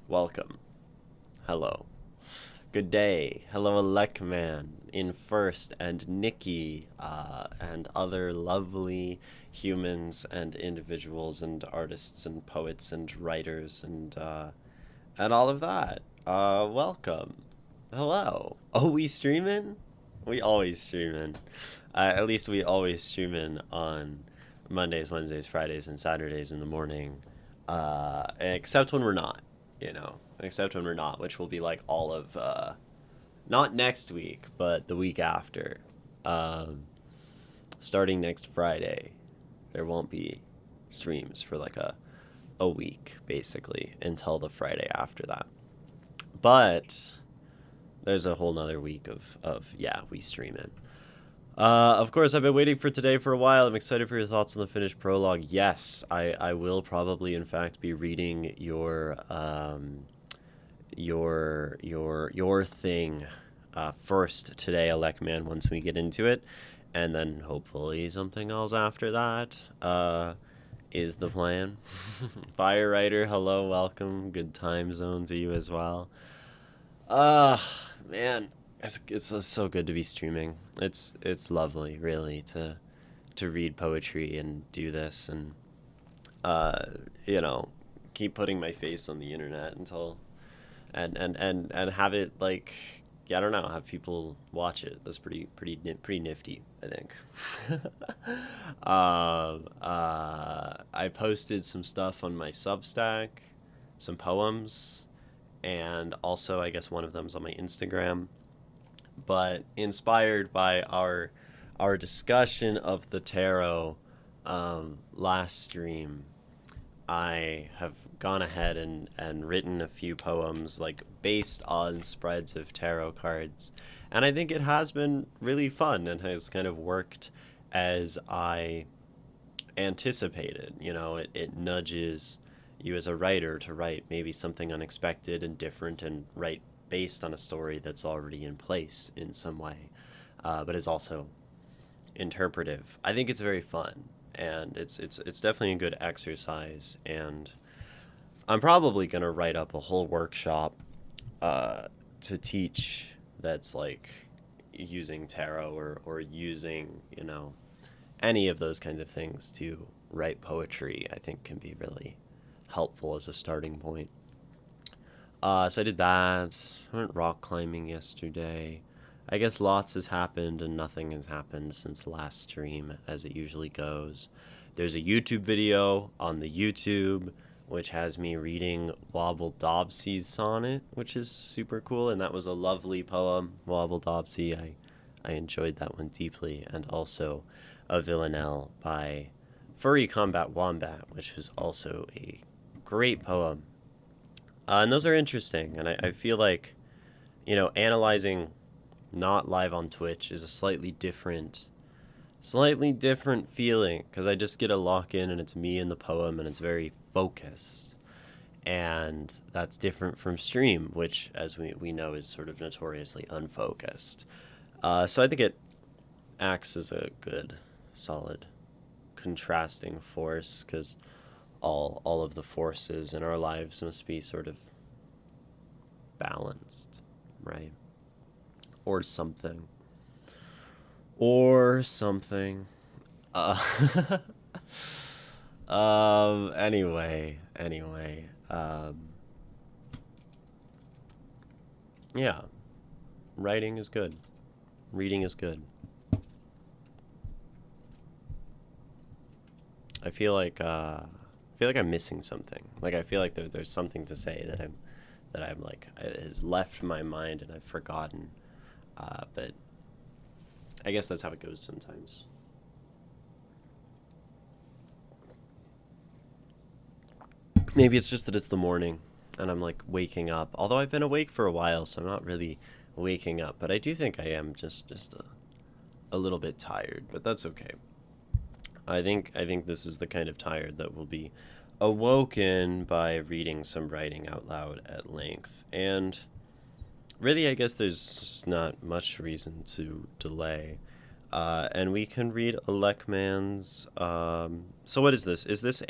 Welcome. Hello. Good day. Hello, Alekman, in first, and Nikki, and other lovely humans and individuals and artists and poets and writers and all of that. Welcome. Hello. Oh, we streaming? We always streaming. At least we always streaming on Mondays, Wednesdays, Fridays, and Saturdays in the morning. Except when we're not, except when we're not, which will be like all of, not next week, but the week after. Starting next Friday, there won't be streams for like a week, basically, until the Friday after that. But there's a whole nother week of we stream it. Of course, I've been waiting for today for a while. I'm excited for your thoughts on the finished prologue. Yes, I will probably, in fact, be reading your thing first today, Alekman, once we get into it, and then hopefully something else after that is the plan. Fire Rider, hello, welcome. Good time zone to you as well. Man, it's so good to be streaming. It's lovely, really, to read poetry and do this and keep putting my face on the internet until and have it, like, I don't know, have people watch it. That's pretty nifty, I think. I posted some stuff on my Substack, some poems, and also I guess one of them's on my Instagram. But inspired by our discussion of the tarot last stream, I have gone ahead and written a few poems, like, based on spreads of tarot cards. And I think it has been really fun and has kind of worked as I anticipated. It nudges you as a writer to write maybe something unexpected and different and write based on a story that's already in place in some way, but is also interpretive. I think it's very fun, and it's definitely a good exercise, and I'm probably going to write up a whole workshop to teach that's like using tarot or using, any of those kinds of things to write poetry, I think can be really helpful as a starting point. So I did that. I went rock climbing yesterday. I guess lots has happened and nothing has happened since the last stream, as it usually goes. There's a YouTube video on the YouTube which has me reading Wobble Dobsey's sonnet, which is super cool, and that was a lovely poem, Wobble Dobsey. I enjoyed that one deeply, and also a Villanelle by Furry Combat Wombat, which was also a great poem. And those are interesting, and I feel like, analyzing not live on Twitch is a slightly different feeling, because I just get to lock in and it's me and the poem and it's very focused. And that's different from stream, which, as we know, is sort of notoriously unfocused. So I think it acts as a good, solid, contrasting force, because all of the forces in our lives must be sort of balanced, right? Or something. Uh, anyway. Yeah. Writing is good. Reading is good. I feel like I'm missing something. Like, I feel like there's something to say that I'm like, it has left my mind and I've forgotten. But I guess that's how it goes sometimes. Maybe it's just that it's the morning and I'm like waking up. Although I've been awake for a while, so I'm not really waking up. But I do think I am just a little bit tired, but that's okay. I think this is the kind of tired that will be awoken by reading some writing out loud at length. And really, I guess there's not much reason to delay. And we can read Alekman's... so what is this? Is this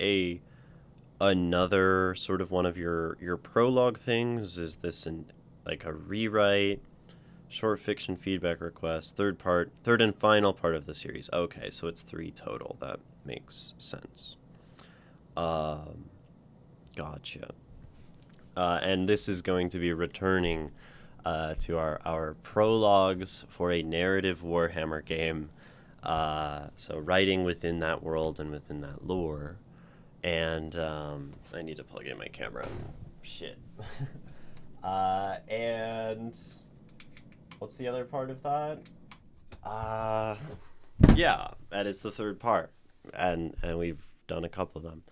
another sort of one of your prologue things? Is this like a rewrite? Short fiction feedback request, third and final part of the series. Okay, so it's 3 total. That makes sense. Gotcha. And this is going to be returning to our prologues for a narrative Warhammer game. So writing within that world and within that lore. And I need to plug in my camera. Shit. And what's the other part of that? Yeah, that is the third part. And we've done a couple of them.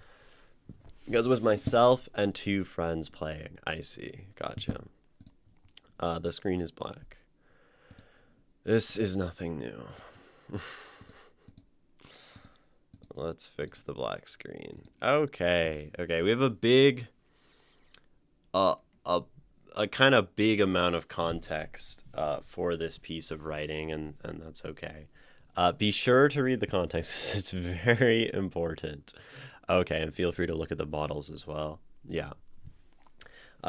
Because it was myself and 2 friends playing. I see. Gotcha. The screen is black. This is nothing new. Let's fix the black screen. Okay. We have a big, a kind of big amount of context for this piece of writing, and that's okay. Be sure to read the context. It's very important. Okay, and feel free to look at the models as well. Yeah.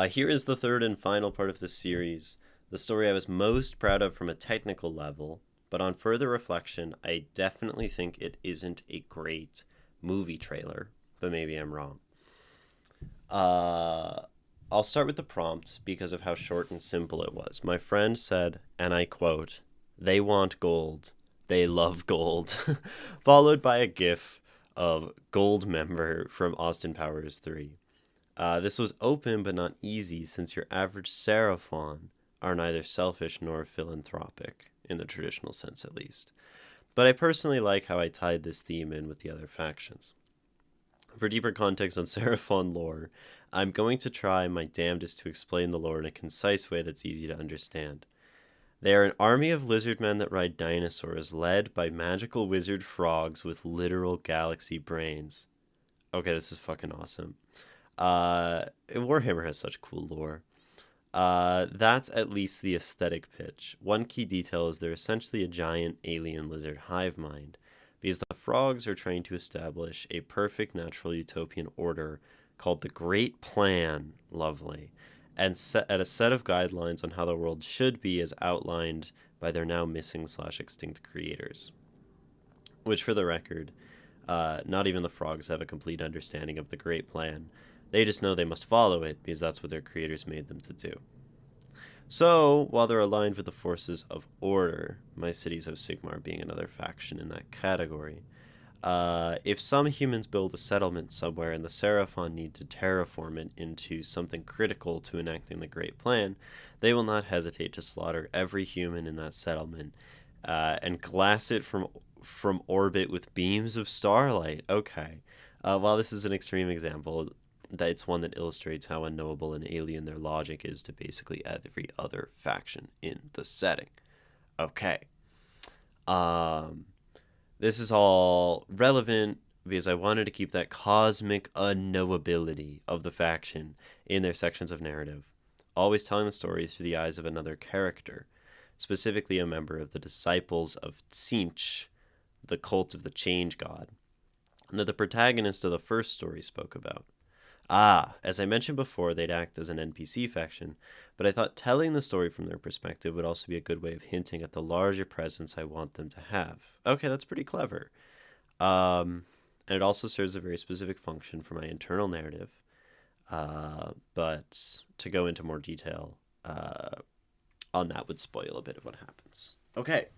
Here is the third and final part of this series, the story I was most proud of from a technical level, but on further reflection, I definitely think it isn't a great movie trailer, but maybe I'm wrong. I'll start with the prompt because of how short and simple it was. My friend said, and I quote, "They want gold. They love gold," followed by a gif of Gold Member from Austin Powers 3. This was open but not easy, since your average Seraphon are neither selfish nor philanthropic, in the traditional sense at least. But I personally like how I tied this theme in with the other factions. For deeper context on Seraphon lore, I'm going to try my damnedest to explain the lore in a concise way that's easy to understand. They are an army of lizardmen that ride dinosaurs, led by magical wizard frogs with literal galaxy brains. Okay, this is fucking awesome. Warhammer has such cool lore. That's at least the aesthetic pitch. One key detail is they're essentially a giant alien lizard hive mind, because the frogs are trying to establish a perfect natural utopian order called the Great Plan, lovely, and set at a set of guidelines on how the world should be as outlined by their now missing/extinct creators. Which, for the record, Not even the frogs have a complete understanding of the great plan. They just know they must follow it because that's what their creators made them to do. So, while they're aligned with the forces of order, my cities of Sigmar being another faction in that category, if some humans build a settlement somewhere and the Seraphon need to terraform it into something critical to enacting the Great Plan, they will not hesitate to slaughter every human in that settlement and glass it from orbit with beams of starlight. Okay. While this is an extreme example, that it's one that illustrates how unknowable and alien their logic is to basically every other faction in the setting. Okay. Um, this is all relevant because I wanted to keep that cosmic unknowability of the faction in their sections of narrative, always telling the story through the eyes of another character, specifically a member of the Disciples of Tzeentch, the cult of the Change God, that the protagonist of the first story spoke about. As I mentioned before, they'd act as an NPC faction, but I thought telling the story from their perspective would also be a good way of hinting at the larger presence I want them to have. Okay, that's pretty clever. And it also serves a very specific function for my internal narrative. But to go into more detail on that would spoil a bit of what happens. Okay.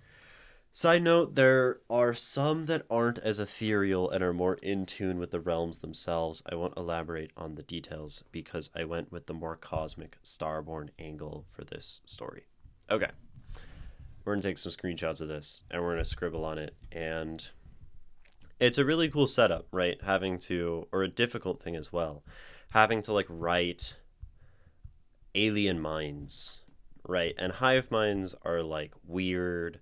Side note, there are some that aren't as ethereal and are more in tune with the realms themselves. I won't elaborate on the details because I went with the more cosmic Starborn angle for this story. Okay. We're going to take some screenshots of this and we're going to scribble on it. And it's a really cool setup, right? Having to, or a difficult thing as well, having to like write alien minds, right? And hive minds are like weird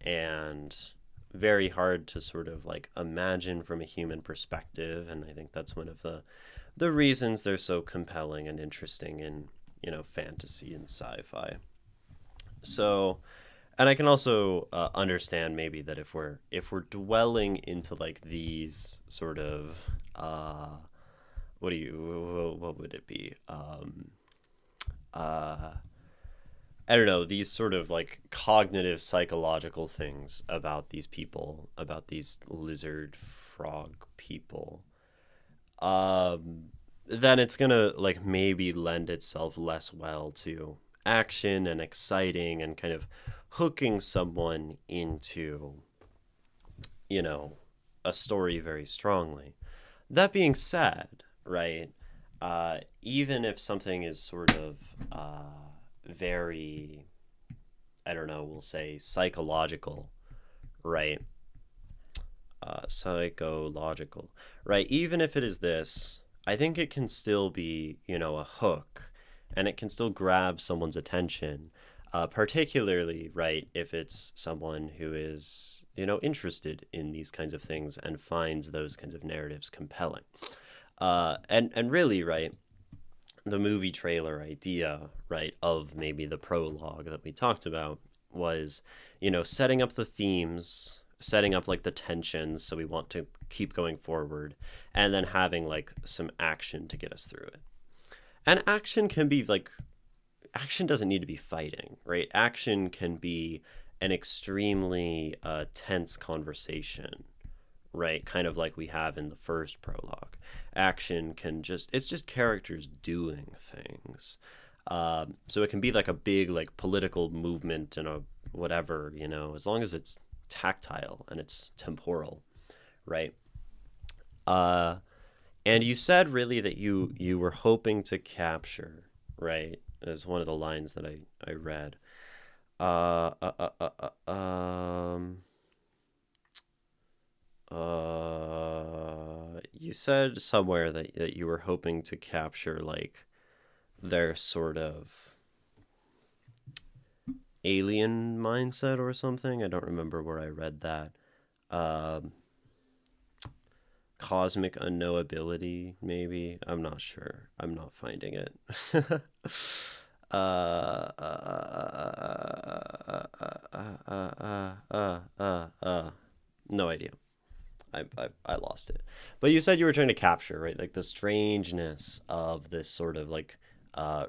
and very hard to sort of like imagine from a human perspective, and I think that's one of the reasons they're so compelling and interesting in, you know, fantasy and sci-fi. So, and I can also understand maybe that if we're dwelling into like these sort of what would it be, I don't know, these sort of like cognitive psychological things about these people, about these lizard frog people, then it's gonna like maybe lend itself less well to action and exciting and kind of hooking someone into, you know, a story very strongly. That being said, right, even if something is sort of very, I don't know, we'll say psychological, right? Psychological, right? Even if it is this, I think it can still be, you know, a hook and it can still grab someone's attention, particularly, right, if it's someone who is, you know, interested in these kinds of things and finds those kinds of narratives compelling. And really, right, the movie trailer idea, right, of maybe the prologue that we talked about was, you know, setting up the themes, setting up like the tensions so we want to keep going forward, and then having like some action to get us through it. And action can be like, action doesn't need to be fighting, right? Action can be an extremely tense conversation, right? Kind of like we have in the first prologue. Action can just, it's just characters doing things. So it can be like a big like political movement and a whatever, you know, as long as it's tactile and it's temporal, right? And you said really that you were hoping to capture, right? As one of the lines that I read. Uh, uh, uh, uh, uh, um, you said somewhere that you were hoping to capture like their sort of alien mindset or something. I don't remember where I read that. Um, Cosmic unknowability, maybe. I'm not sure. I'm not finding it. uh, uh, uh, no idea. I lost it. But you said you were trying to capture, right? Like the strangeness of this sort of like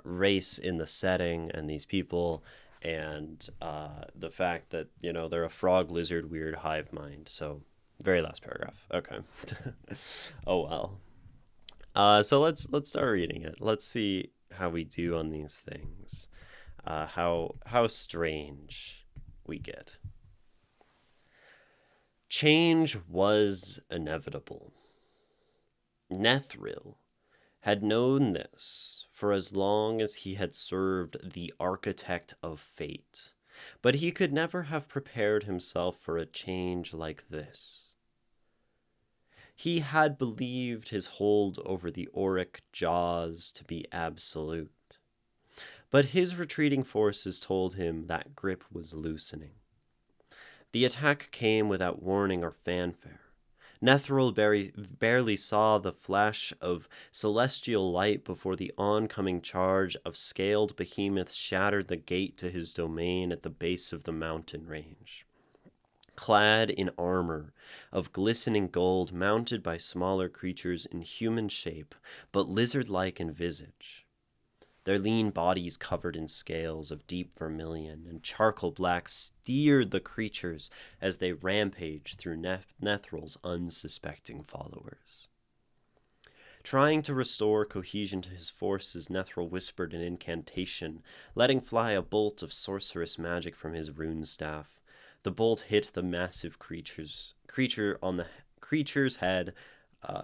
race in the setting and these people and the fact that, you know, they're a frog lizard weird hive mind. So Very last paragraph. Okay. Oh well. So let's start reading it. Let's see how we do on these things. How strange we get. Change was inevitable. Nethril had known this for as long as he had served the architect of fate, but he could never have prepared himself for a change like this. He had believed his hold over the auric jaws to be absolute, but his retreating forces told him that grip was loosening. The attack came without warning or fanfare. Nethril barely saw the flash of celestial light before the oncoming charge of scaled behemoths shattered the gate to his domain at the base of the mountain range. Clad in armor of glistening gold, mounted by smaller creatures in human shape, but lizard-like in visage, their lean bodies covered in scales of deep vermilion and charcoal black steered the creatures as they rampaged through Nethril's unsuspecting followers. Trying to restore cohesion to his forces, Nethril whispered an incantation, letting fly a bolt of sorcerous magic from his rune staff. The bolt hit the massive creature on the creature's head.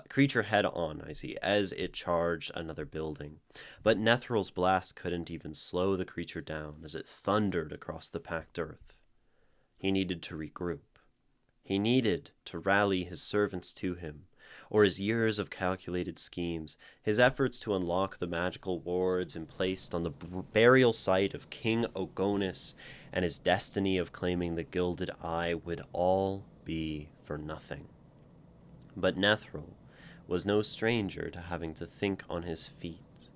Creature head on, as it charged another building. But Nethril's blast couldn't even slow the creature down as it thundered across the packed earth. He needed to regroup. He needed to rally his servants to him, or his years of calculated schemes, his efforts to unlock the magical wards emplaced on the burial site of King Ogonis, and his destiny of claiming the Gilded Eye would all be for nothing. But Nethril was no stranger to having to think on his feet.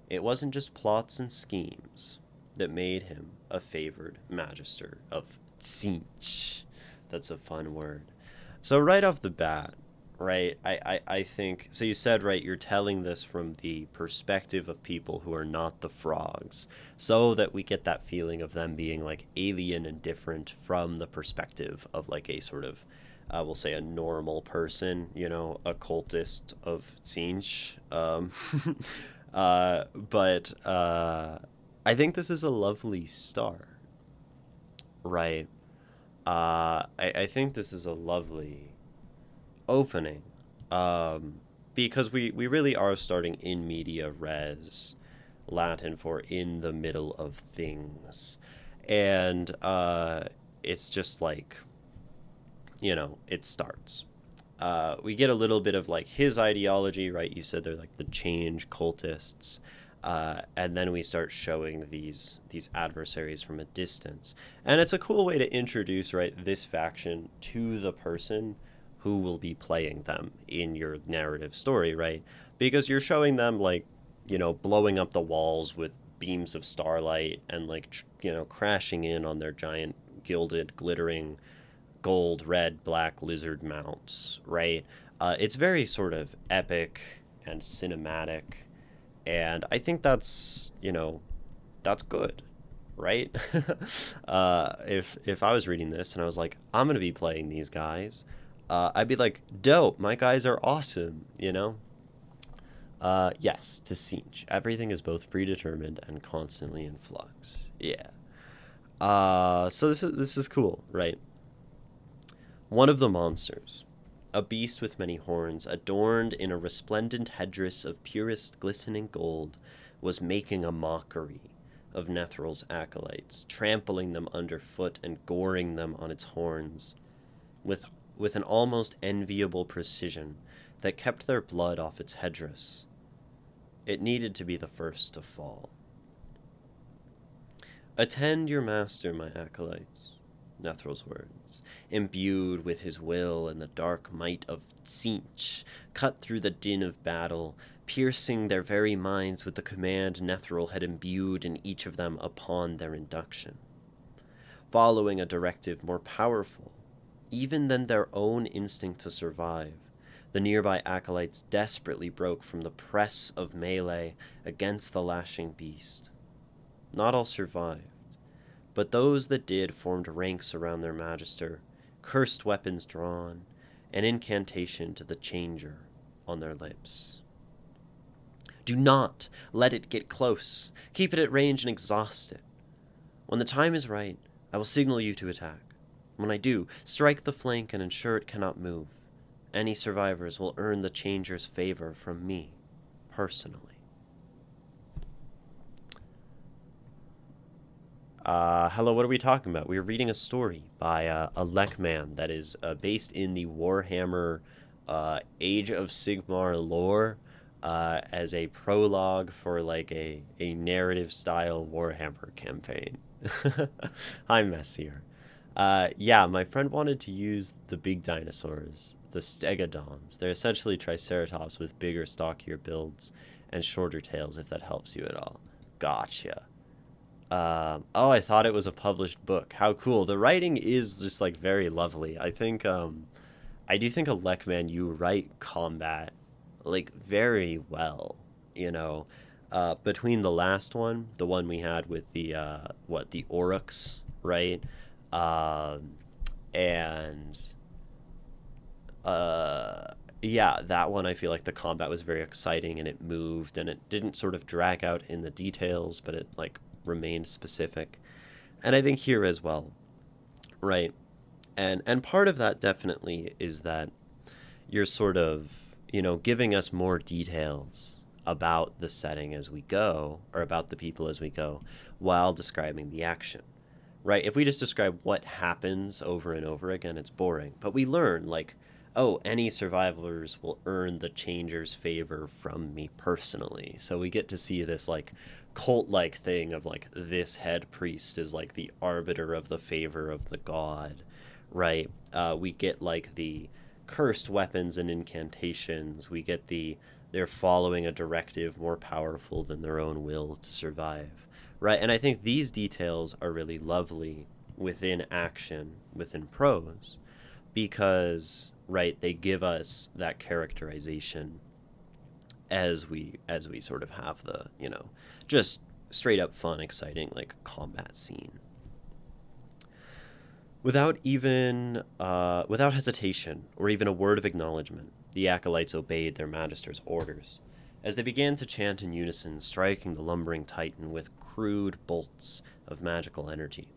It wasn't just plots and schemes that made him a favored magister of Tzeentch. That's a fun word. So right off the bat, right, I think, so you said, right, you're telling this from the perspective of people who are not the frogs, so that we get that feeling of them being, like, alien and different from the perspective of, like, a sort of, we'll say a normal person, a cultist of Tzeentch. But I think this is a lovely start, right? I think this is a lovely opening, because we really are starting in media res, Latin for in the middle of things, and it's just like, it starts. We get a little bit of like his ideology, right? You said they're like the change cultists, and then we start showing these adversaries from a distance, and it's a cool way to introduce, right, this faction to the person who will be playing them in your narrative story, right? Because you're showing them like, blowing up the walls with beams of starlight and like, crashing in on their giant gilded, glittering gold, red, black lizard mounts, right? It's very sort of epic and cinematic, and I think that's good, right? If I was reading this and I was like, I'm gonna be playing these guys, I'd be like, dope, my guys are awesome, Yes, to Tzeentch, everything is both predetermined and constantly in flux. Yeah. So this is cool, right? One of the monsters, a beast with many horns, adorned in a resplendent headdress of purest glistening gold, was making a mockery of Nethril's acolytes, trampling them underfoot and goring them on its horns, with an almost enviable precision that kept their blood off its headdress. It needed to be the first to fall. Attend your master, my acolytes, Nethril's words, imbued with his will and the dark might of Tzeentch, cut through the din of battle, piercing their very minds with the command Nethril had imbued in each of them upon their induction. Following a directive more powerful even than their own instinct to survive, the nearby acolytes desperately broke from the press of melee against the lashing beast. Not all survived, but those that did formed ranks around their magister, cursed weapons drawn, an incantation to the changer on their lips. Do not let it get close. Keep it at range and exhaust it. When the time is right, I will signal you to attack. When I do, strike the flank and ensure it cannot move. Any survivors will earn the changer's favor from me, personally. Hello, what are we talking about? We are reading a story by a Lekman that is based in the Warhammer Age of Sigmar lore as a prologue for like a narrative-style Warhammer campaign. Hi, Messier. Yeah, my friend wanted to use the big dinosaurs, the Stegodons. They're essentially Triceratops with bigger, stockier builds and shorter tails, if that helps you at all. Gotcha. Oh, I thought it was a published book. How cool. The writing is just, like, very lovely. I think, I do think, Lekman, you write combat, like, very well, you know. Between the last one, the one we had with the, the Oryx, right? Yeah, that one, I feel like the combat was very exciting and it moved and it didn't sort of drag out in the details, but it, like, remained specific. And I think here as well, right? And part of that definitely is that you're sort of, you know, giving us more details about the setting as we go, or about the people as we go, while describing the action, right? If we just describe what happens over and over again, it's boring. But we learn, like, oh, any survivors will earn the changer's favor from me personally. So we get to see this, like, cult-like thing of, like, this head priest is, like, the arbiter of the favor of the god, right? We get, like, the cursed weapons and incantations. We get they're following a directive more powerful than their own will to survive, right? And I think these details are really lovely within action, within prose, because, right, they give us that characterization as we sort of have the, you know, just straight up fun, exciting, like, combat scene. Without hesitation or even a word of acknowledgement, the acolytes obeyed their magister's orders, as they began to chant in unison, striking the lumbering titan with crude bolts of magical energy.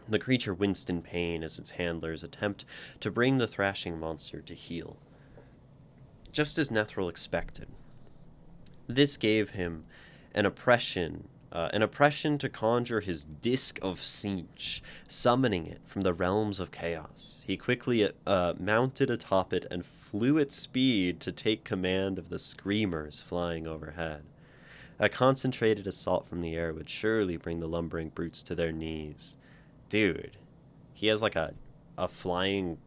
The creature winced in pain as its handlers attempt to bring the thrashing monster to heel. Just as Nethril expected, this gave him an oppression to conjure his Disc of Tzeentch, summoning it from the realms of chaos. He quickly mounted atop it and flew at speed to take command of the screamers flying overhead. A concentrated assault from the air would surely bring the lumbering brutes to their knees. Dude, he has like a flying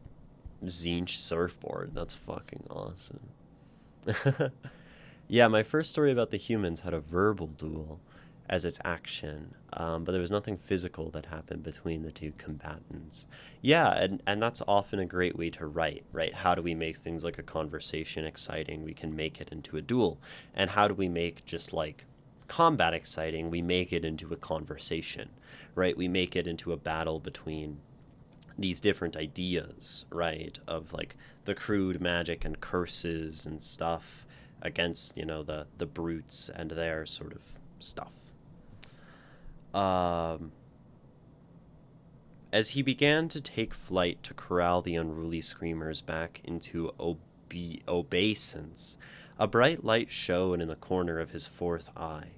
Tzeentch surfboard. That's fucking awesome. Yeah, my first story about the humans had a verbal duel as its action, but there was nothing physical that happened between the two combatants. Yeah, and that's often a great way to write, right? How do we make things like a conversation exciting? We can make it into a duel. And how do we make just like combat exciting? We make it into a conversation, right? We make it into a battle between these different ideas, right? Of like the crude magic and curses and stuff against, you know, the brutes and their sort of stuff. As he began to take flight to corral the unruly screamers back into obeisance, a bright light shone in the corner of his fourth eye.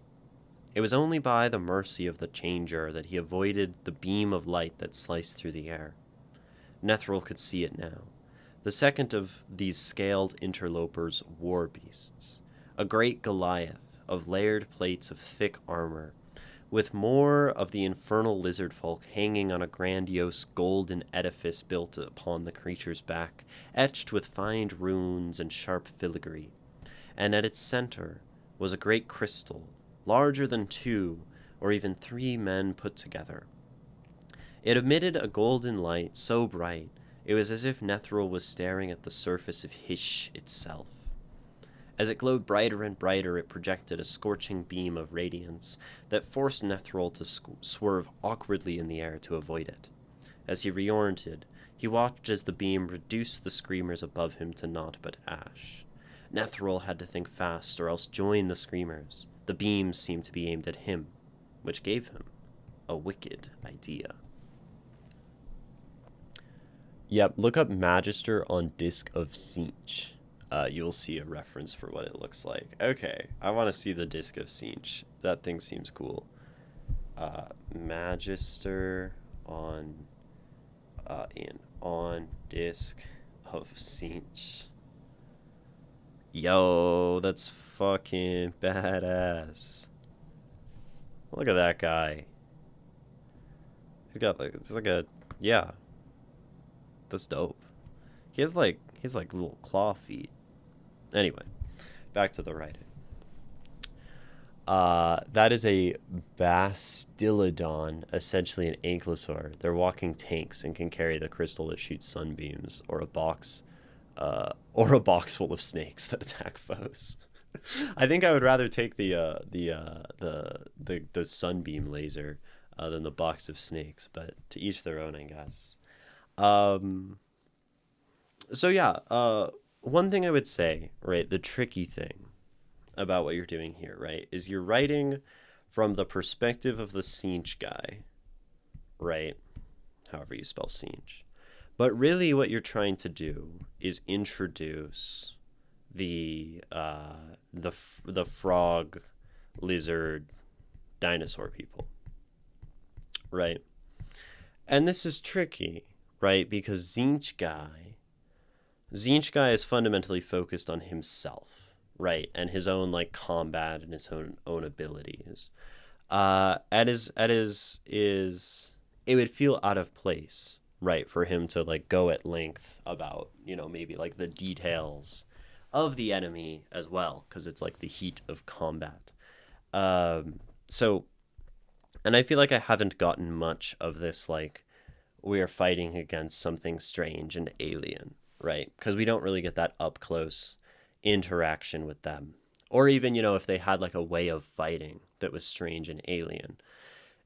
It was only by the mercy of the changer that he avoided the beam of light that sliced through the air. Nethril could see it now. The second of these scaled interlopers' war beasts, a great Goliath of layered plates of thick armor, with more of the infernal lizard folk hanging on a grandiose golden edifice built upon the creature's back, etched with fine runes and sharp filigree. And at its center was a great crystal, larger than 2 or even 3 men put together. It emitted a golden light so bright it was as if Nethril was staring at the surface of Hysh itself. As it glowed brighter and brighter, it projected a scorching beam of radiance that forced Nethril to swerve awkwardly in the air to avoid it. As he reoriented, He watched as the beam reduced the screamers above him to naught but ash. Nethril had to think fast or else join the screamers. The beams seemed to be aimed at him, which gave him a wicked idea. Yep, look up Magister on Disc of Tzeentch. You'll see a reference for what it looks like. Okay, I want to see the Disc of Tzeentch. That thing seems cool. Magister on Disc of Tzeentch. Yo, that's fucking badass. Look at that guy. He's got like, it's like a, yeah. That's dope. He has like little claw feet. Anyway, back to the writing. That is a Bastillodon, essentially an ankylosaur. They're walking tanks and can carry the crystal that shoots sunbeams, or a box full of snakes that attack foes. I think I would rather take the sunbeam laser than the box of snakes, but to each their own, I guess. So yeah, one thing I would say, right, the tricky thing about what you're doing here, right, is you're writing from the perspective of the Tzeentch guy, right? However you spell Tzeentch. But really what you're trying to do is introduce the frog, lizard, dinosaur people, right? And this is tricky, right? Because Tzeentch guy is fundamentally focused on himself, right? And his own like combat and his own abilities. It would feel out of place, right, for him to like go at length about, maybe like the details of the enemy as well, because it's like the heat of combat. So, and I feel like I haven't gotten much of this, like, we are fighting against something strange and alien, right? Because we don't really get that up close interaction with them. Or even, if they had like a way of fighting that was strange and alien.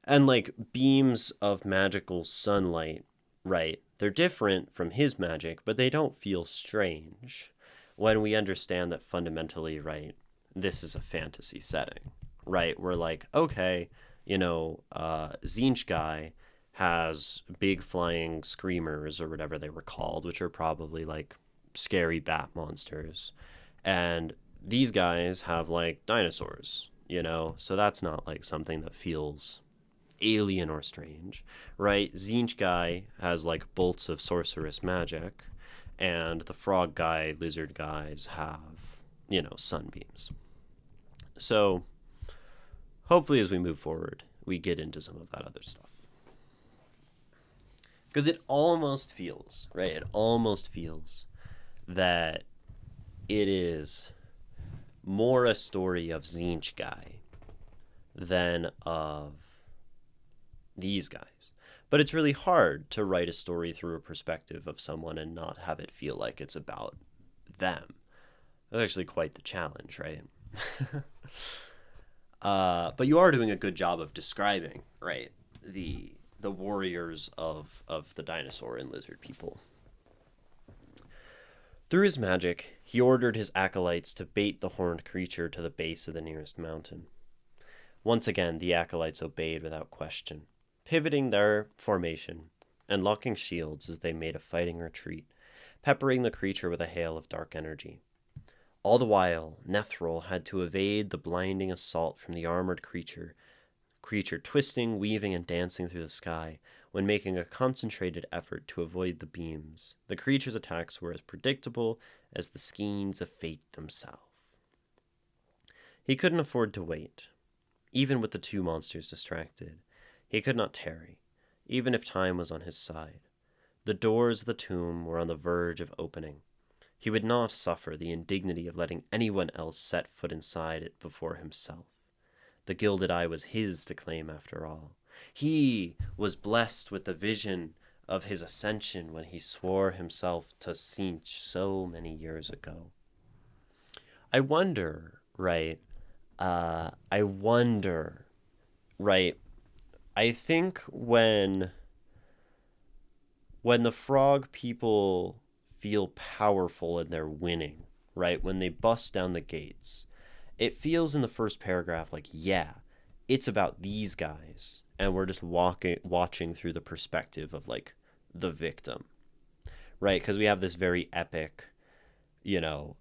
And like beams of magical sunlight, right? They're different from his magic, but they don't feel strange when we understand that fundamentally, right, this is a fantasy setting, right? We're like, okay, Tzeentch guy has big flying screamers or whatever they were called, which are probably like scary bat monsters. And these guys have like dinosaurs, so that's not like something that feels alien or strange, right? Tzeentch guy has like bolts of sorceress magic, and the frog guy, lizard guys have, sunbeams. So hopefully as we move forward, we get into some of that other stuff. Because it almost feels, right? It almost feels that it is more a story of Tzeentch guy than of these guys. But it's really hard to write a story through a perspective of someone and not have it feel like it's about them. That's actually quite the challenge, right? But you are doing a good job of describing, right, the warriors of the dinosaur and lizard people. Through his magic, he ordered his acolytes to bait the horned creature to the base of the nearest mountain. Once again, the acolytes obeyed without question, pivoting their formation and locking shields as they made a fighting retreat, peppering the creature with a hail of dark energy. All the while, Nethril had to evade the blinding assault from the armored creature twisting, weaving, and dancing through the sky when making a concentrated effort to avoid the beams. The creature's attacks were as predictable as the skeins of fate themselves. He couldn't afford to wait. Even with the two monsters distracted, he could not tarry, even if time was on his side. The doors of the tomb were on the verge of opening. He would not suffer the indignity of letting anyone else set foot inside it before himself. The Gilded Eye was his to claim after all. He was blessed with the vision of his ascension when he swore himself to Tzeentch so many years ago. I wonder, right? I think when when the frog people feel powerful and they're winning, right? When they bust down the gates, it feels in the first paragraph like, yeah, it's about these guys, and we're just watching through the perspective of like the victim, right? Because we have this very epic, you know,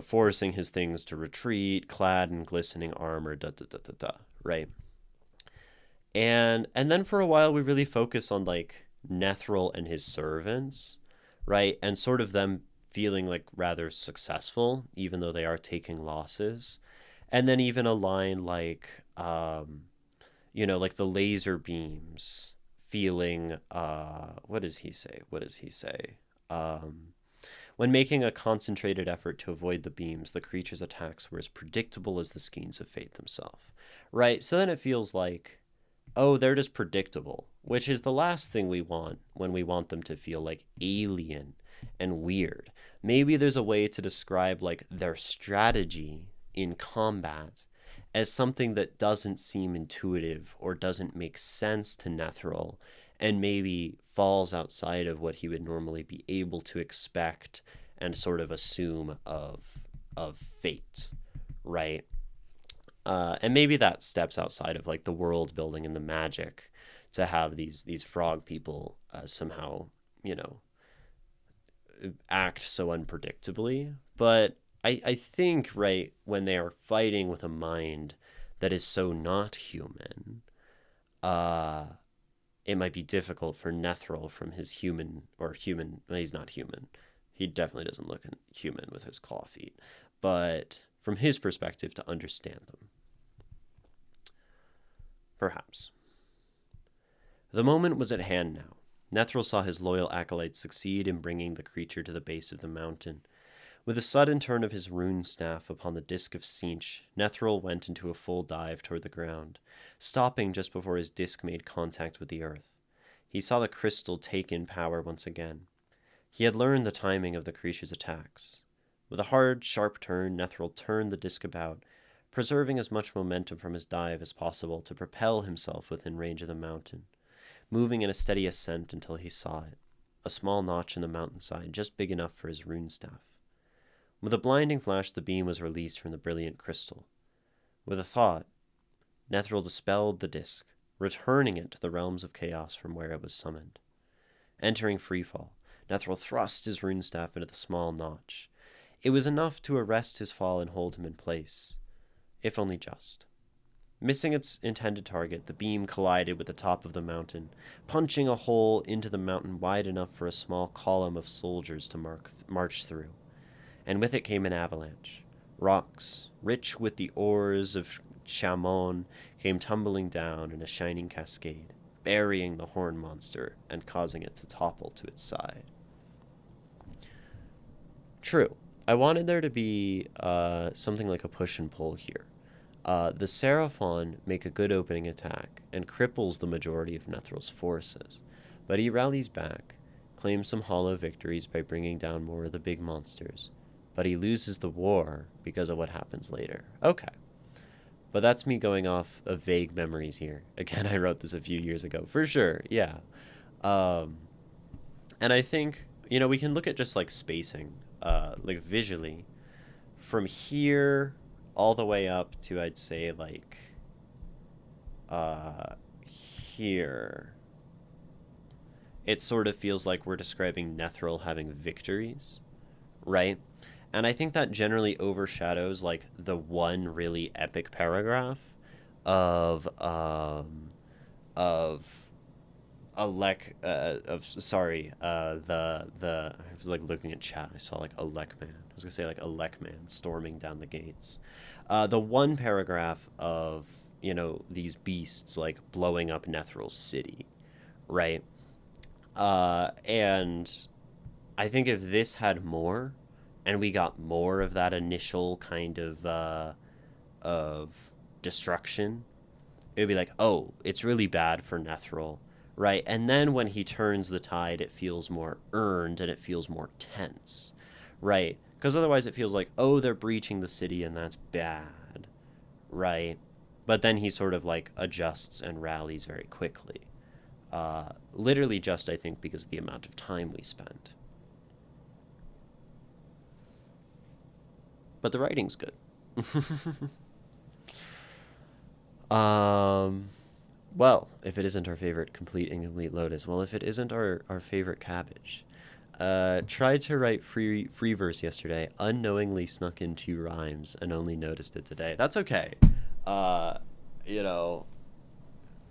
forcing his things to retreat, clad in glistening armor, da da da da da, right? And then for a while we really focus on like Nethril and his servants, right? And sort of them feeling like rather successful, even though they are taking losses. And then even a line like, like the laser beams feeling, what does he say? What does he say? When making a concentrated effort to avoid the beams, the creature's attacks were as predictable as the skeins of fate themselves. Right? So then it feels like, oh, they're just predictable, which is the last thing we want when we want them to feel like alien and weird. Maybe there's a way to describe like their strategy in combat as something that doesn't seem intuitive or doesn't make sense to Nethril, and maybe falls outside of what he would normally be able to expect and sort of assume of fate, right? And maybe that steps outside of like the world building and the magic to have these frog people somehow, act so unpredictably. But I think, right, when they are fighting with a mind that is so not human, it might be difficult for Nethril from his human, well, he's not human. He definitely doesn't look human with his claw feet. But from his perspective, to understand them. Perhaps. The moment was at hand now. Nethril saw his loyal acolyte succeed in bringing the creature to the base of the mountain. With a sudden turn of his rune staff upon the disc of Tzeentch, Nethril went into a full dive toward the ground, stopping just before his disc made contact with the earth. He saw the crystal take in power once again. He had learned the timing of the creature's attacks. With a hard, sharp turn, Nethril turned the disc about, preserving as much momentum from his dive as possible to propel himself within range of the mountain, moving in a steady ascent until he saw it, a small notch in the mountainside just big enough for his rune staff. With a blinding flash, the beam was released from the brilliant crystal. With a thought, Nethril dispelled the disc, returning it to the realms of chaos from where it was summoned. Entering freefall, Nethril thrust his rune staff into the small notch. It was enough to arrest his fall and hold him in place, if only just. Missing its intended target, the beam collided with the top of the mountain, punching a hole into the mountain wide enough for a small column of soldiers to march through. And with it came an avalanche. Rocks, rich with the ores of Chamon, came tumbling down in a shining cascade, burying the horn monster and causing it to topple to its side. True. I wanted there to be something like a push and pull here. The Seraphon make a good opening attack and cripples the majority of Nethril's forces, but he rallies back, claims some hollow victories by bringing down more of the big monsters, but he loses the war because of what happens later. Okay. But that's me going off of vague memories here. Again, I wrote this a few years ago. For sure, yeah. And I think, we can look at just, like, spacing, like, visually. From here all the way up to, I'd say, like, here. It sort of feels like we're describing Nethril having victories, right? And I think that generally overshadows like the one really epic paragraph of Alec the I was like looking at chat. I saw like Alec Man. I was gonna say like Alec Man storming down the gates. The one paragraph of these beasts like blowing up Nethril's city, right? And I think if this had more, and we got more of that initial kind of destruction, it would be like, oh, it's really bad for Nethril, right? And then when he turns the tide, it feels more earned and it feels more tense, right? Because otherwise it feels like, oh, they're breaching the city and that's bad, right? But then he sort of like adjusts and rallies very quickly. Literally just, I think, because of the amount of time we spend. But the writing's good. Well, if it isn't our favorite complete incomplete lotus, well, if it isn't our favorite cabbage. Tried to write free verse yesterday, unknowingly snuck in 2 rhymes, and only noticed it today. That's okay. Uh, you know,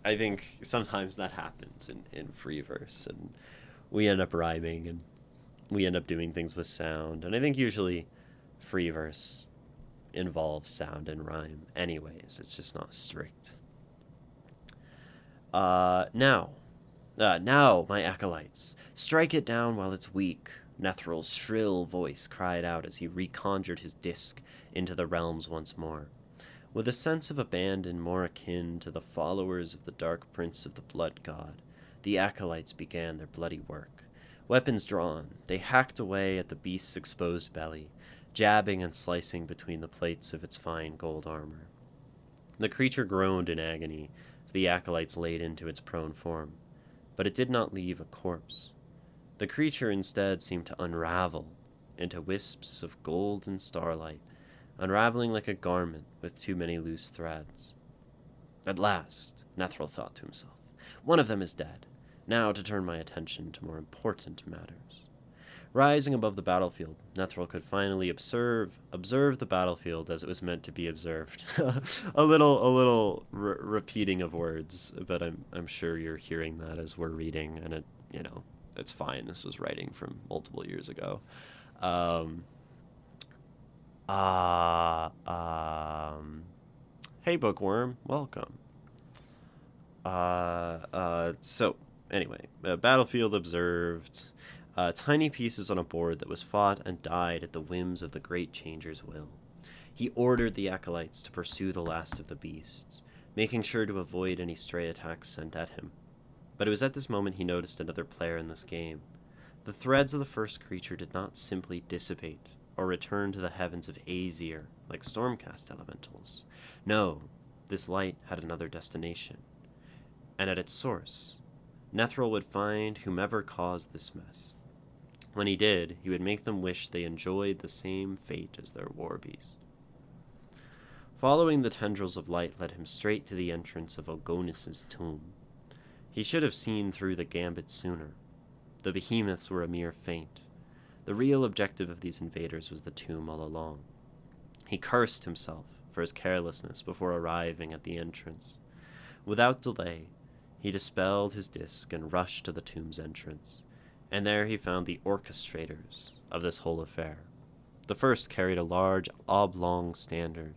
I think sometimes that happens in free verse, and we end up rhyming, and we end up doing things with sound, and I think usually free verse involves sound and rhyme anyways. It's just not strict. Now, my acolytes, strike it down while it's weak. Nethral's shrill voice cried out as he reconjured his disc into the realms once more. With a sense of abandon more akin to the followers of the Dark Prince of the Blood God, the acolytes began their bloody work. Weapons drawn, they hacked away at the beast's exposed belly, jabbing and slicing between the plates of its fine gold armor. The creature groaned in agony as the acolytes laid into its prone form, but it did not leave a corpse. The creature instead seemed to unravel into wisps of golden starlight, unraveling like a garment with too many loose threads. At last, Nethral thought to himself, one of them is dead. Now to turn my attention to more important matters. Rising above the battlefield, Nethral could finally observe the battlefield as it was meant to be observed. a little repeating of words, but I'm sure you're hearing that as we're reading, and it's fine. This was writing from multiple years ago. Hey Bookworm, welcome. So anyway, battlefield observed. Tiny pieces on a board that was fought and died at the whims of the great changer's will. He ordered the acolytes to pursue the last of the beasts, making sure to avoid any stray attacks sent at him. But it was at this moment he noticed another player in this game. The threads of the first creature did not simply dissipate or return to the heavens of Aesir like Stormcast elementals. No, this light had another destination. And at its source, Nethral would find whomever caused this mess. When he did, he would make them wish they enjoyed the same fate as their war beast. Following the tendrils of light led him straight to the entrance of Ogonis's tomb. He should have seen through the gambit sooner. The behemoths were a mere feint. The real objective of these invaders was the tomb all along. He cursed himself for his carelessness before arriving at the entrance. Without delay, he dispelled his disc and rushed to the tomb's entrance, and there he found the orchestrators of this whole affair. The first carried a large oblong standard,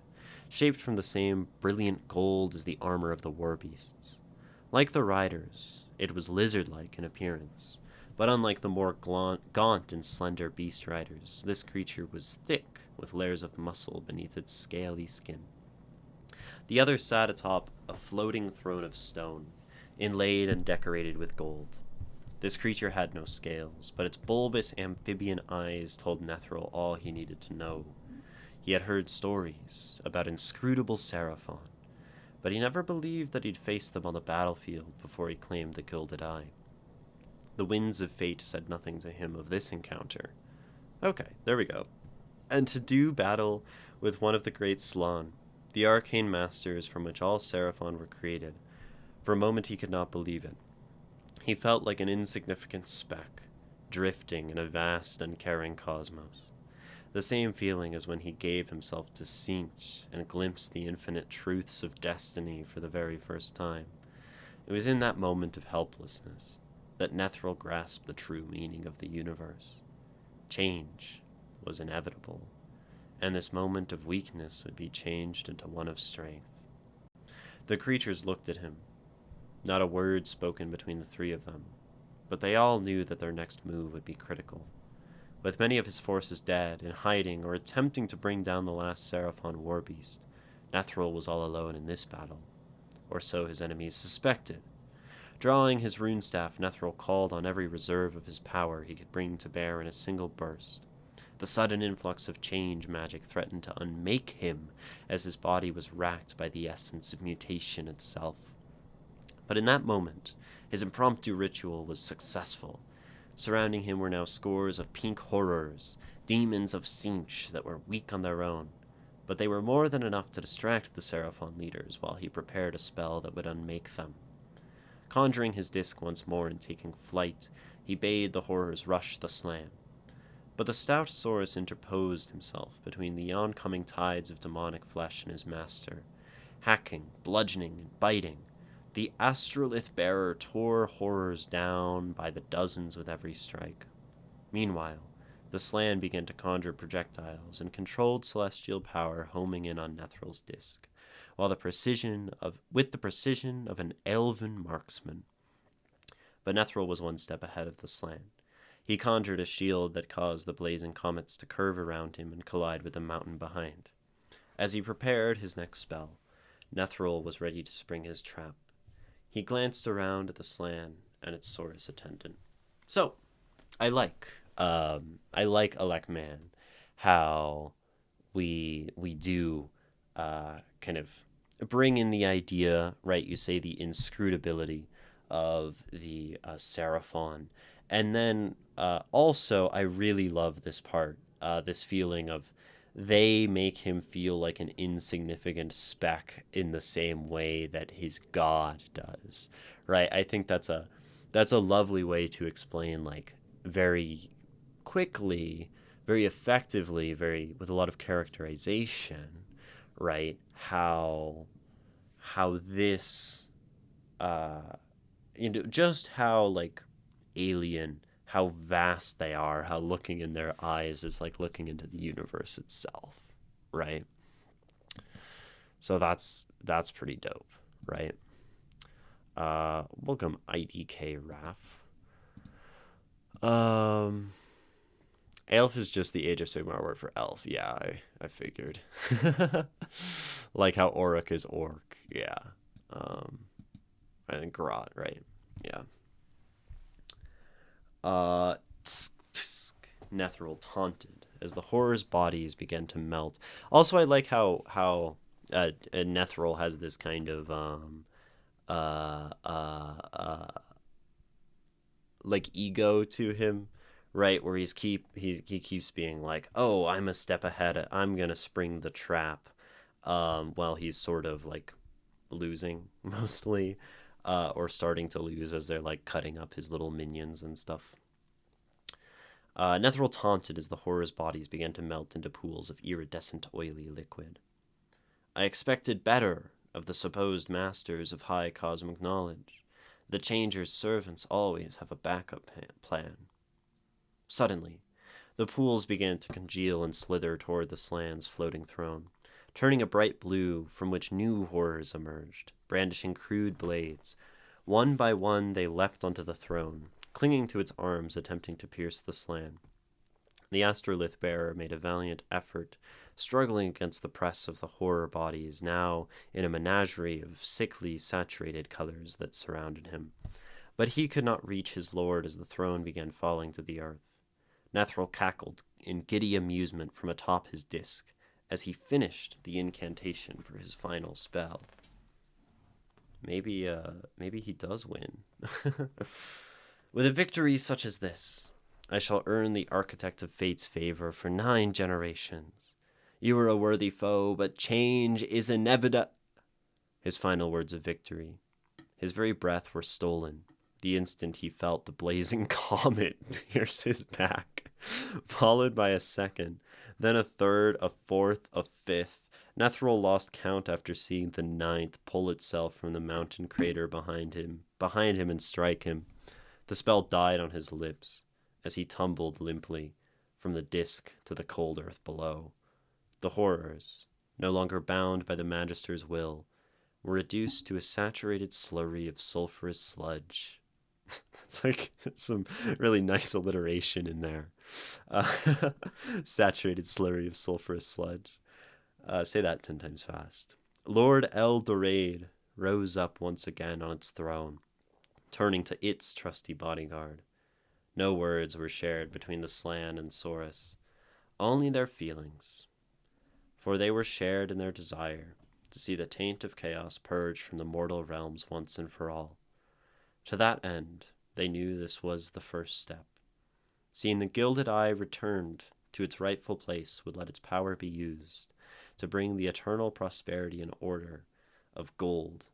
shaped from the same brilliant gold as the armor of the war beasts. Like the riders, it was lizard-like in appearance, but unlike the more gaunt and slender beast riders, this creature was thick with layers of muscle beneath its scaly skin. The other sat atop a floating throne of stone, inlaid and decorated with gold. This creature had no scales, but its bulbous amphibian eyes told Nethral all he needed to know. He had heard stories about inscrutable Seraphon, but he never believed that he'd face them on the battlefield before he claimed the Gilded Eye. The winds of fate said nothing to him of this encounter. Okay, there we go. And to do battle with one of the great Slann, the arcane masters from which all Seraphon were created. For a moment he could not believe it. He felt like an insignificant speck, drifting in a vast, uncaring cosmos. The same feeling as when he gave himself to Tzeentch and glimpsed the infinite truths of destiny for the very first time. It was in that moment of helplessness that Nethral grasped the true meaning of the universe. Change was inevitable, and this moment of weakness would be changed into one of strength. The creatures looked at him. Not a word spoken between the 3 of them, but they all knew that their next move would be critical. With many of his forces dead, in hiding, or attempting to bring down the last Seraphon warbeast, Nethral was all alone in this battle, or so his enemies suspected. Drawing his runestaff, Nethral called on every reserve of his power he could bring to bear in a single burst. The sudden influx of change magic threatened to unmake him, as his body was racked by the essence of mutation itself. But in that moment, his impromptu ritual was successful. Surrounding him were now scores of pink horrors, demons of Sinch that were weak on their own. But they were more than enough to distract the Seraphon leaders while he prepared a spell that would unmake them. Conjuring his disc once more and taking flight, he bade the horrors rush the slan. But the stout Saurus interposed himself between the oncoming tides of demonic flesh and his master. Hacking, bludgeoning, and biting, the astrolith bearer tore horrors down by the dozens with every strike. Meanwhile, the slan began to conjure projectiles and controlled celestial power homing in on Nethral's disc, with the precision of an elven marksman. But Nethral was one step ahead of the slan. He conjured a shield that caused the blazing comets to curve around him and collide with the mountain behind. As he prepared his next spell, Nethral was ready to spring his trap. He glanced around at the slan and its Saurus attendant. So, I like Alekman, how we do kind of bring in the idea, right? You say the inscrutability of the Seraphon. And then also, I really love this part, this feeling of they make him feel like an insignificant speck in the same way that his god does, right? I think that's a lovely way to explain, like, very quickly, very effectively, very with a lot of characterization, right? How this just how, like, alien, how vast they are, how looking in their eyes is like looking into the universe itself, right? So that's pretty dope, right? Welcome IDK Raf. Elf is just the Age of Sigmar word for elf. Yeah, I figured. Like how Orc is orc. Yeah. I think Garot, right? Yeah. Nethral taunted as the horror's bodies began to melt. Also, I like how Nethral has this kind of like ego to him, right? Where he keeps being like, "Oh, I'm a step ahead. I'm gonna spring the trap," while he's sort of like losing mostly. Or starting to lose as they're like cutting up his little minions and stuff. Nethral taunted as the horror's bodies began to melt into pools of iridescent, oily liquid. I expected better of the supposed masters of high cosmic knowledge. The Changer's servants always have a backup plan. Suddenly, the pools began to congeal and slither toward the slan's floating throne, turning a bright blue from which new horrors emerged, brandishing crude blades. One by one they leapt onto the throne, clinging to its arms, attempting to pierce the slan. The astrolith bearer made a valiant effort, struggling against the press of the horror bodies, now in a menagerie of sickly, saturated colors that surrounded him. But he could not reach his lord as the throne began falling to the earth. Nethral cackled in giddy amusement from atop his disc as he finished the incantation for his final spell. Maybe he does win. With a victory such as this, I shall earn the Architect of Fate's favor for 9 generations. You are a worthy foe, but change is inevitable. His final words of victory. His very breath were stolen the instant he felt the blazing comet pierce his back, followed by a second, then a third, a fourth, a fifth. Nethral lost count after seeing the 9th pull itself from the mountain crater behind him and strike him. The spell died on his lips as he tumbled limply from the disc to the cold earth below. The horrors, no longer bound by the Magister's will, were reduced to a saturated slurry of sulphurous sludge. It's like some really nice alliteration in there. Saturated slurry of sulphurous sludge. Say that 10 times fast. Lord Eldorade rose up once again on its throne, turning to its trusty bodyguard. No words were shared between the Slan and Saurus, only their feelings, for they were shared in their desire to see the taint of chaos purged from the mortal realms once and for all. To that end, they knew this was the first step. Seeing the gilded eye returned to its rightful place would let its power be used to bring the eternal prosperity and order of gold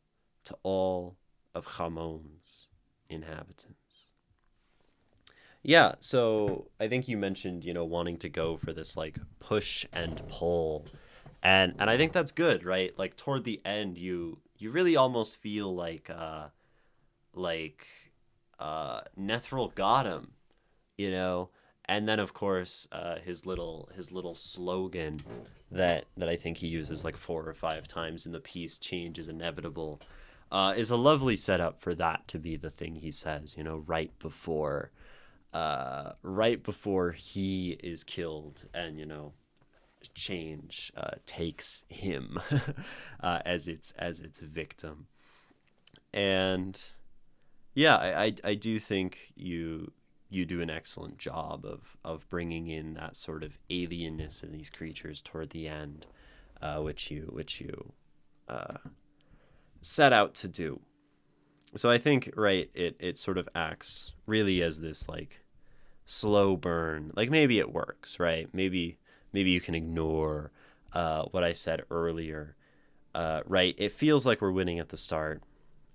to all of Chamon's inhabitants. Yeah, so I think you mentioned, wanting to go for this like push and pull. And I think that's good, right? Like toward the end you really almost feel like Nethril got him, you know. And then of course his little slogan that I think he uses like 4 or 5 times in the piece, "Change is inevitable," is a lovely setup for that to be the thing he says, right before he is killed, and change takes him as its victim. And yeah, I do think you do an excellent job of bringing in that sort of alienness of these creatures toward the end, which you set out to do. So I think, right, it sort of acts really as this like slow burn. Like maybe it works, right? Maybe you can ignore what I said earlier, right? It feels like we're winning at the start,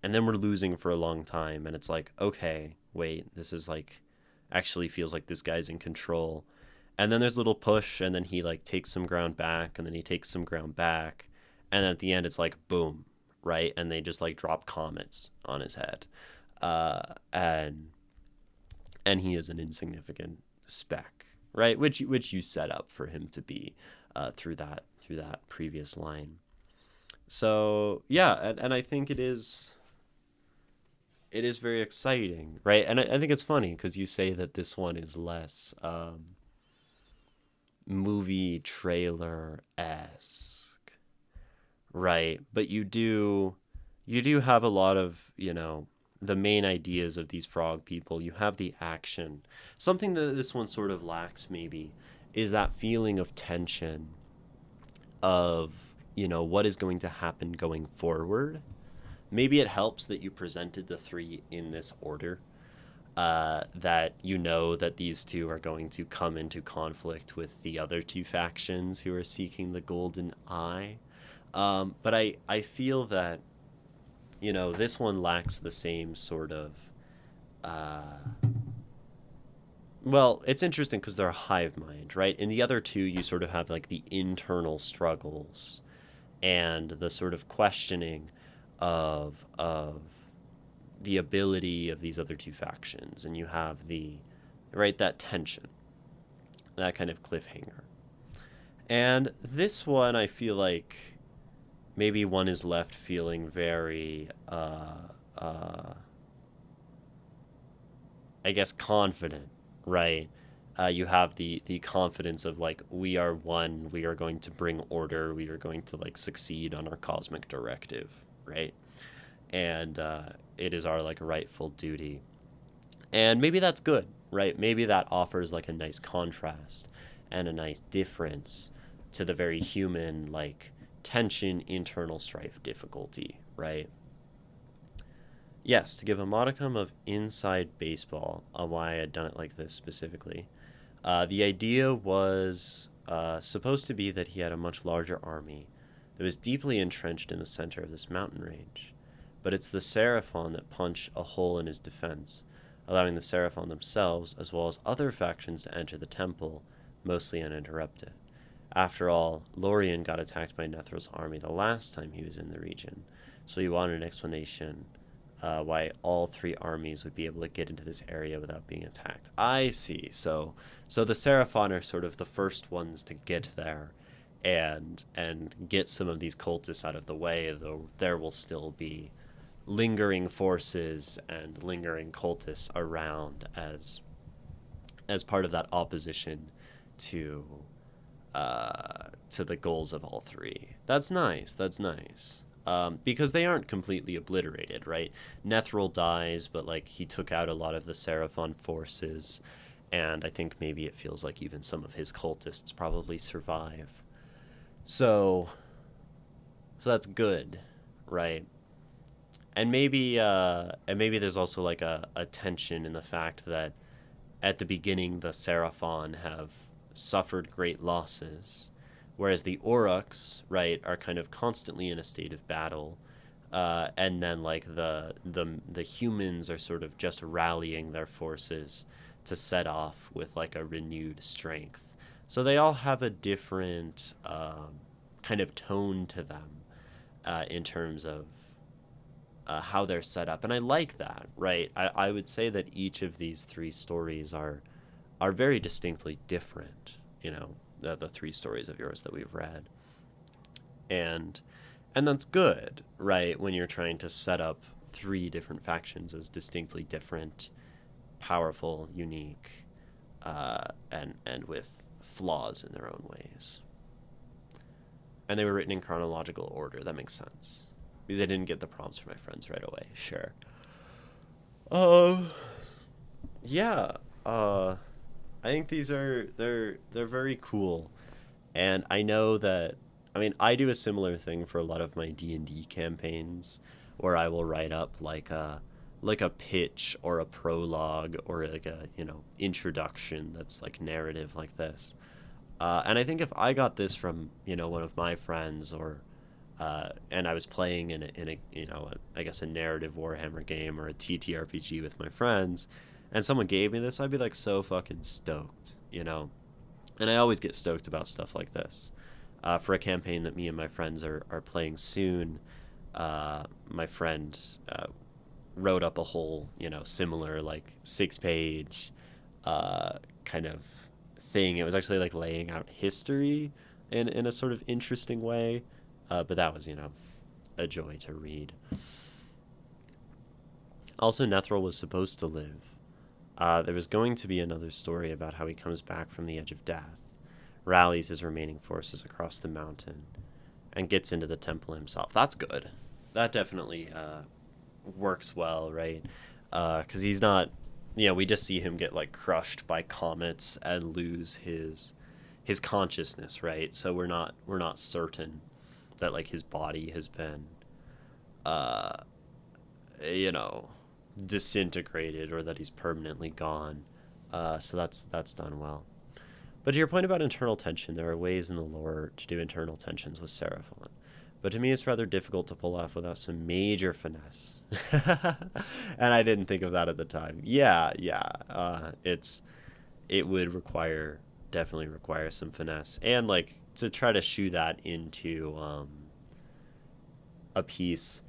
and then we're losing for a long time, and it's like, okay, wait, this is like actually feels like this guy's in control. And then there's a little push, and then he like takes some ground back, and then he takes some ground back, and then at the end it's like boom, right? And they just like drop comets on his head, and he is an insignificant speck, right? Which you set up for him to be through that previous line. So yeah, and I think it is very exciting, right? And I think it's funny because you say that this one is less movie trailer esque, right? But you do have a lot of the main ideas of these frog people. You have the action. Something that this one sort of lacks maybe is that feeling of tension of what is going to happen going forward. Maybe it helps that you presented the three in this order, that that these two are going to come into conflict with the other two factions who are seeking the Golden Eye. But I feel that, this one lacks the same sort of. Well, it's interesting because they're a hive mind, right? In the other two, you sort of have like the internal struggles and the sort of questioning of the ability of these other two factions, and you have that tension, that kind of cliffhanger. And this one, I feel like maybe one is left feeling very I guess confident, right? You have the confidence of like, we are one, we are going to bring order, we are going to like succeed on our cosmic directive, right? And it is our like rightful duty. And maybe that's good, right? Maybe that offers like a nice contrast and a nice difference to the very human like tension, internal strife, difficulty, right? Yes, to give a modicum of inside baseball on why I had done it like this specifically. The idea was supposed to be that he had a much larger army that was deeply entrenched in the center of this mountain range. But it's the Seraphon that punch a hole in his defense, allowing the Seraphon themselves, as well as other factions, to enter the temple, mostly uninterrupted. After all, Lorien got attacked by Nethril's army the last time he was in the region, so he wanted an explanation why all three armies would be able to get into this area without being attacked. I see. So the Seraphon are sort of the first ones to get there and get some of these cultists out of the way, though there will still be lingering forces and lingering cultists around as part of that opposition to the goals of all three. That's nice. Because they aren't completely obliterated, right? Nethril dies, but like he took out a lot of the Seraphon forces, and I think maybe it feels like even some of his cultists probably survive. So So that's good, right? And maybe there's also like a tension in the fact that at the beginning the Seraphon have suffered great losses, whereas the Aurochs, right, are kind of constantly in a state of battle. And then like the humans are sort of just rallying their forces to set off with like a renewed strength. So they all have a different kind of tone to them in terms of how they're set up, and I like that. Right, I would say that each of these three stories are very distinctly different. You know, the three stories of yours that we've read, and and that's good, right? When you're trying to set up three different factions as distinctly different, powerful, unique, and with flaws in their own ways. And they were written in chronological order. That makes sense because I didn't get the prompts from my friends right away. Sure. Um. Yeah. I think these are they're very cool, and I know that. I mean, I do a similar thing for a lot of my D&D campaigns, where I will write up like a pitch or a prologue or like a introduction that's like narrative like this. And I think if I got this from one of my friends or and I was playing in a I guess a narrative Warhammer game or a TTRPG with my friends, and someone gave me this, I'd be like so fucking stoked. And I always get stoked about stuff like this. For a campaign that me and my friends are playing soon, my friend wrote up a whole similar like 6-page kind of thing. It was actually like laying out history in a sort of interesting way. But that was, a joy to read. Also, Nethril was supposed to live. There was going to be another story about how he comes back from the edge of death, rallies his remaining forces across the mountain, and gets into the temple himself. That's good. That definitely works well, right? Because he's not, we just see him get like crushed by comets and lose his consciousness, right? So we're not certain that like his body has been you know disintegrated or that he's permanently gone. So that's done well. But to your point about internal tension, there are ways in the lore to do internal tensions with Seraphon, but to me it's rather difficult to pull off without some major finesse. And I didn't think of that at the time. It would definitely require some finesse, and like to try to shoe that into a piece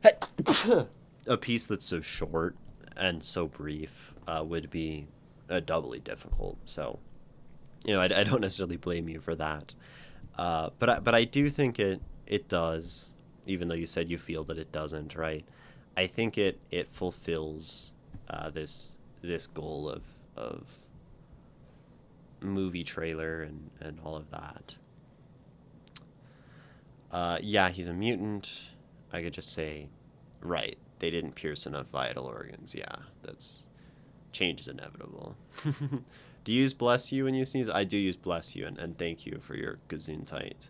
a piece that's so short and so brief would be doubly difficult. So I don't necessarily blame you for that, but I do think it does, even though you said you feel that it doesn't, right? I think it fulfills this goal of movie trailer and all of that. Yeah, he's a mutant. I could just say, right, they didn't pierce enough vital organs. Yeah, that's change is inevitable. Do you use bless you when you sneeze? I do use bless you, and thank you for your Gesundheit.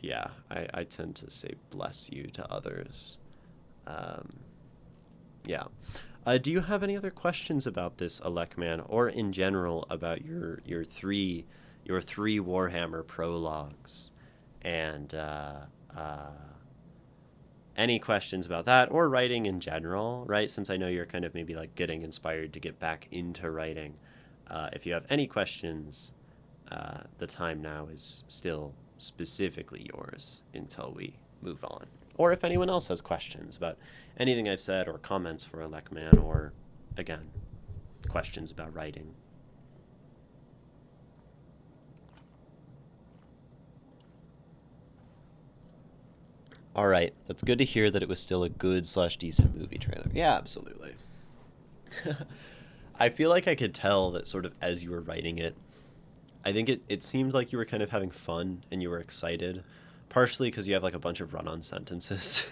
Yeah, I tend to say bless you to others. Yeah. Do you have any other questions about this, Alekman, or in general about your three Warhammer prologues, and any questions about that or writing in general, right? Since I know you're kind of maybe like getting inspired to get back into writing, if you have any questions, the time now is still specifically yours until we move on. Or if anyone else has questions about anything I've said or comments for Alekman, or again, questions about writing. All right, that's good to hear that it was still a good/decent movie trailer. Yeah, absolutely. I feel like I could tell that sort of as you were writing it. I think it seemed like you were kind of having fun and you were excited, partially because you have like a bunch of run-on sentences.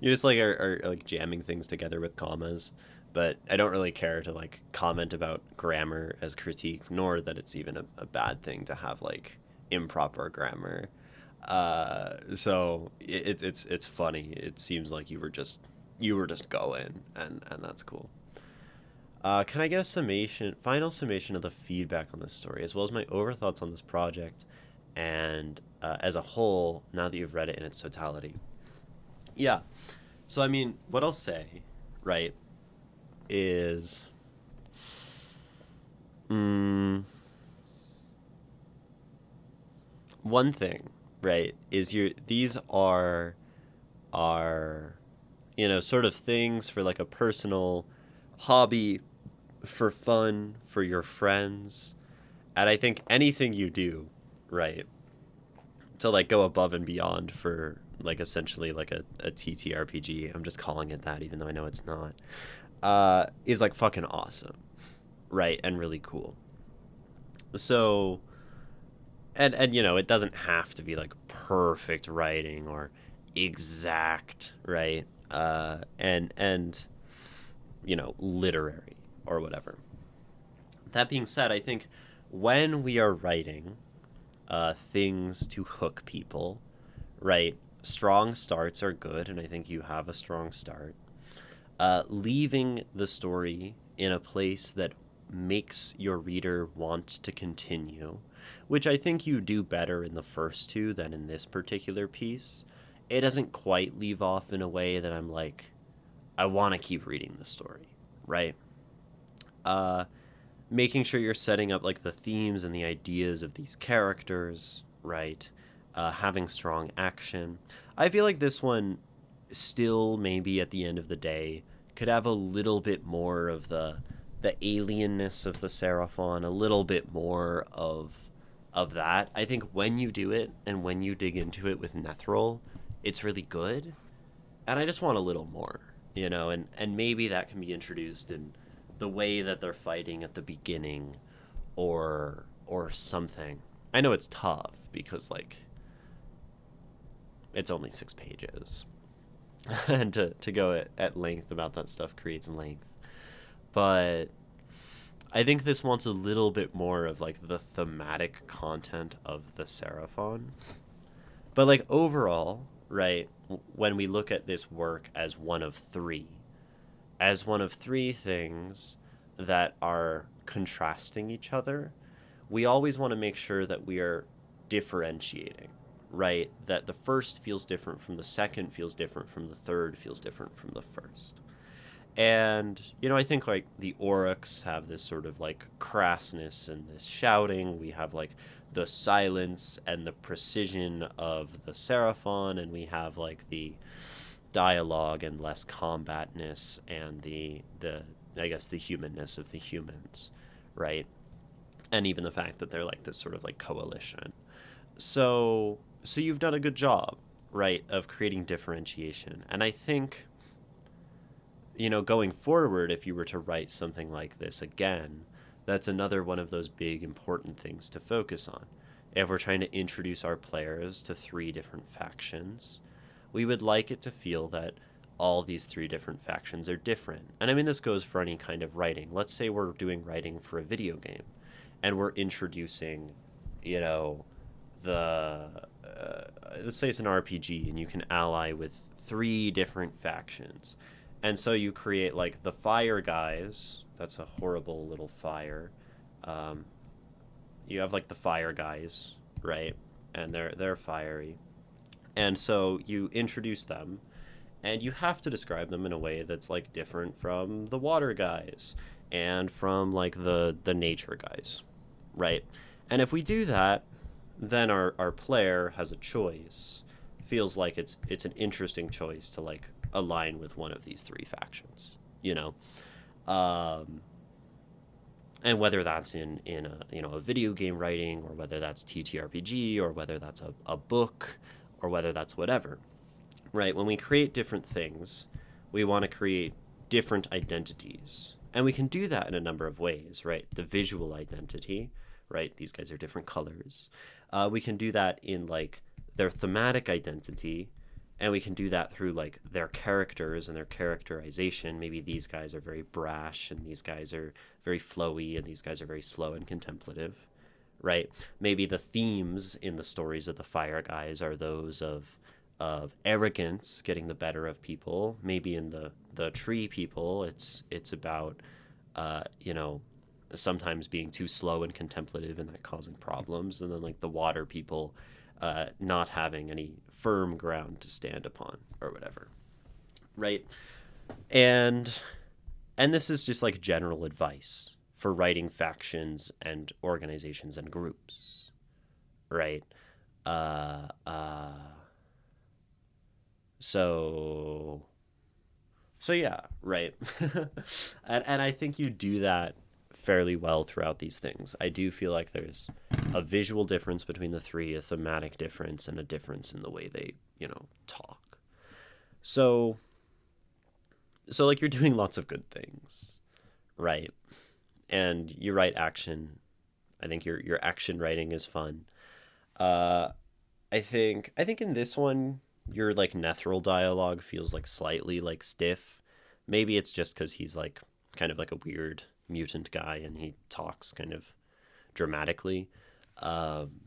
You just like are like jamming things together with commas, but I don't really care to like comment about grammar as critique, nor that it's even a bad thing to have like improper grammar. So it's funny. It seems like you were just going, and that's cool. Can I get a final summation of the feedback on this story, as well as my overthoughts on this project, and as a whole, now that you've read it in its totality? Yeah. So I mean, what I'll say, right, is, mm, one thing, right, is these are sort of things for like a personal hobby, for fun, for your friends. And I think anything you do, right, to like go above and beyond for like essentially like a TTRPG, I'm just calling it that even though I know it's not, is like fucking awesome, right? And really cool. So, and it doesn't have to be like perfect writing or exact, right? And literary or whatever. That being said, I think when we are writing things to hook people, right? Strong starts are good, and I think you have a strong start. Leaving the story in a place that makes your reader want to continue, which I think you do better in the first two than in this particular piece. It doesn't quite leave off in a way that I'm like, I want to keep reading the story, right? Uh, Making sure you're setting up like the themes and the ideas of these characters, right? Having strong action. I feel like this one still maybe at the end of the day could have a little bit more of the alienness of the Seraphon, a little bit more of that. I think when you do it and when you dig into it with Nethril, it's really good. And I just want a little more, and maybe that can be introduced in the way that they're fighting at the beginning, or something. I know it's tough because like it's only 6 pages, and to go at length about that stuff creates length. But I think this wants a little bit more of like the thematic content of the Seraphon. But like overall, right, when we look at this work as one of three things that are contrasting each other, we always want to make sure that we are differentiating, right? That the first feels different from the second, feels different from the third, feels different from the first. And, I think like the Oryx have this sort of like crassness and this shouting. We have like the silence and the precision of the Seraphon, and we have like the dialogue and less combatness and the I guess the humanness of the humans, right? And even the fact that they're like this sort of like coalition. So you've done a good job, right, of creating differentiation. And I think going forward, if you were to write something like this again, that's another one of those big important things to focus on. If we're trying to introduce our players to three different factions, we would like it to feel that all these three different factions are different. And I mean, this goes for any kind of writing. Let's say we're doing writing for a video game and we're introducing, you know, the. Let's say it's an RPG and you can ally with three different factions. And so you create like the fire guys. That's a horrible little fire. Um, you have like the fire guys, right? And they're fiery. And so you introduce them, and you have to describe them in a way that's like different from the water guys and from like the nature guys, right? And if we do that, then our player has a choice. Feels like it's an interesting choice to like align with one of these three factions, you know. Um, and whether that's in a video game writing, or whether that's TTRPG, or whether that's a book, or whether that's whatever, right? When we create different things, we want to create different identities. And we can do that in a number of ways, right? The visual identity, right? These guys are different colors. We can do that in like their thematic identity, and we can do that through like their characters and their characterization. Maybe these guys are very brash, and these guys are very flowy, and these guys are very slow and contemplative, right? Maybe the themes in the stories of the fire guys are those of arrogance getting the better of people. Maybe in the tree people, it's about you know, sometimes being too slow and contemplative and that causing problems. And then like the water people not having any firm ground to stand upon or whatever, right? And this is just like general advice for writing factions and organizations and groups, right? Uh, uh, so yeah, right. And I think you do that fairly well throughout these things. I do feel like there's a visual difference between the three, a thematic difference, and a difference in the way they, talk. So like you're doing lots of good things, right? And you write action. I think your action writing is fun. Uh, I think in this one your like Nethril dialogue feels like slightly like stiff. Maybe it's just because he's like kind of like a weird mutant guy and he talks kind of dramatically. Um,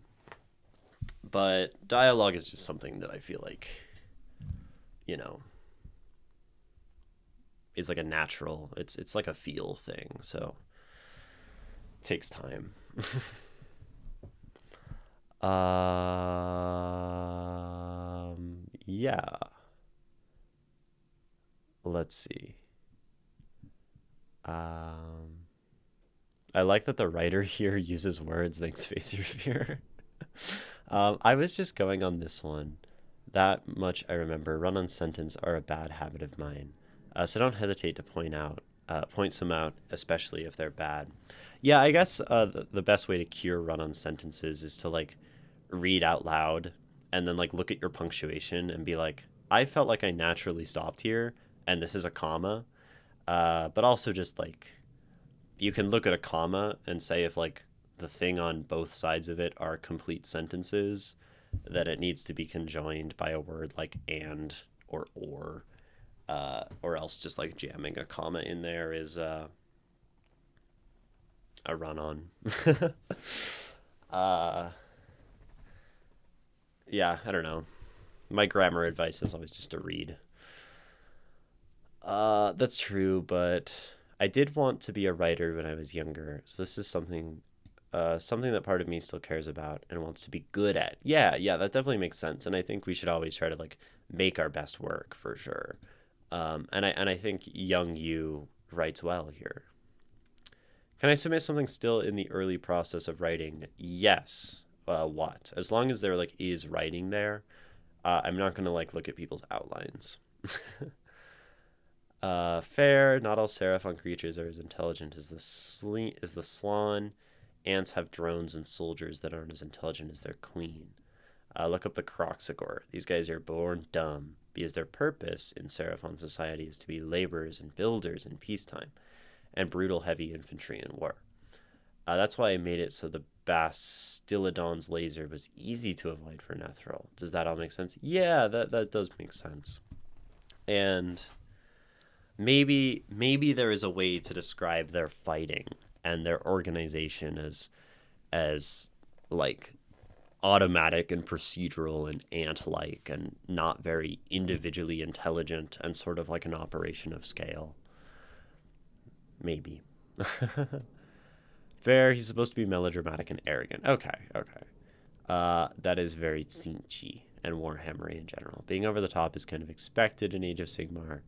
but dialogue is just something that I feel like you know is like a natural. It's like a feel thing, so it takes time. Yeah. Let's see. Um, I like that the writer here uses words. Thanks, Face Your Fear. I was just going on this one. That much I remember. Run-on sentence are a bad habit of mine. So don't hesitate to point some out, especially if they're bad. Yeah, I guess the best way to cure run-on sentences is to like read out loud and then like look at your punctuation and be like, I felt like I naturally stopped here, and this is a comma. But also just like you can look at a comma and say if like the thing on both sides of it are complete sentences, that it needs to be conjoined by a word like and or else just like jamming a comma in there is a run on. uh, yeah, I don't know. My grammar advice is always just to read. That's true, but I did want to be a writer when I was younger, so this is something that part of me still cares about and wants to be good at. Yeah, yeah, that definitely makes sense, and I think we should always try to like make our best work for sure. And I think young you writes well here. Can I submit something still in the early process of writing? Yes. What? As long as there like is writing there, I'm not gonna like look at people's outlines. Fair. Not all Seraphon creatures are as intelligent as the Slann. Ants have drones and soldiers that aren't as intelligent as their queen. Look up the Kroxigor. These guys are born dumb because their purpose in Seraphon society is to be laborers and builders in peacetime and brutal heavy infantry in war. That's why I made it so the Bastillodon's laser was easy to avoid for Nethril. Does that all make sense? Yeah, that does make sense. And maybe there is a way to describe their fighting and their organization as like automatic and procedural and ant-like and not very individually intelligent and sort of like an operation of scale. Maybe. Fair, he's supposed to be melodramatic and arrogant. Okay. That is very Tzeentch and Warhammery in general. Being over the top is kind of expected in Age of Sigmar,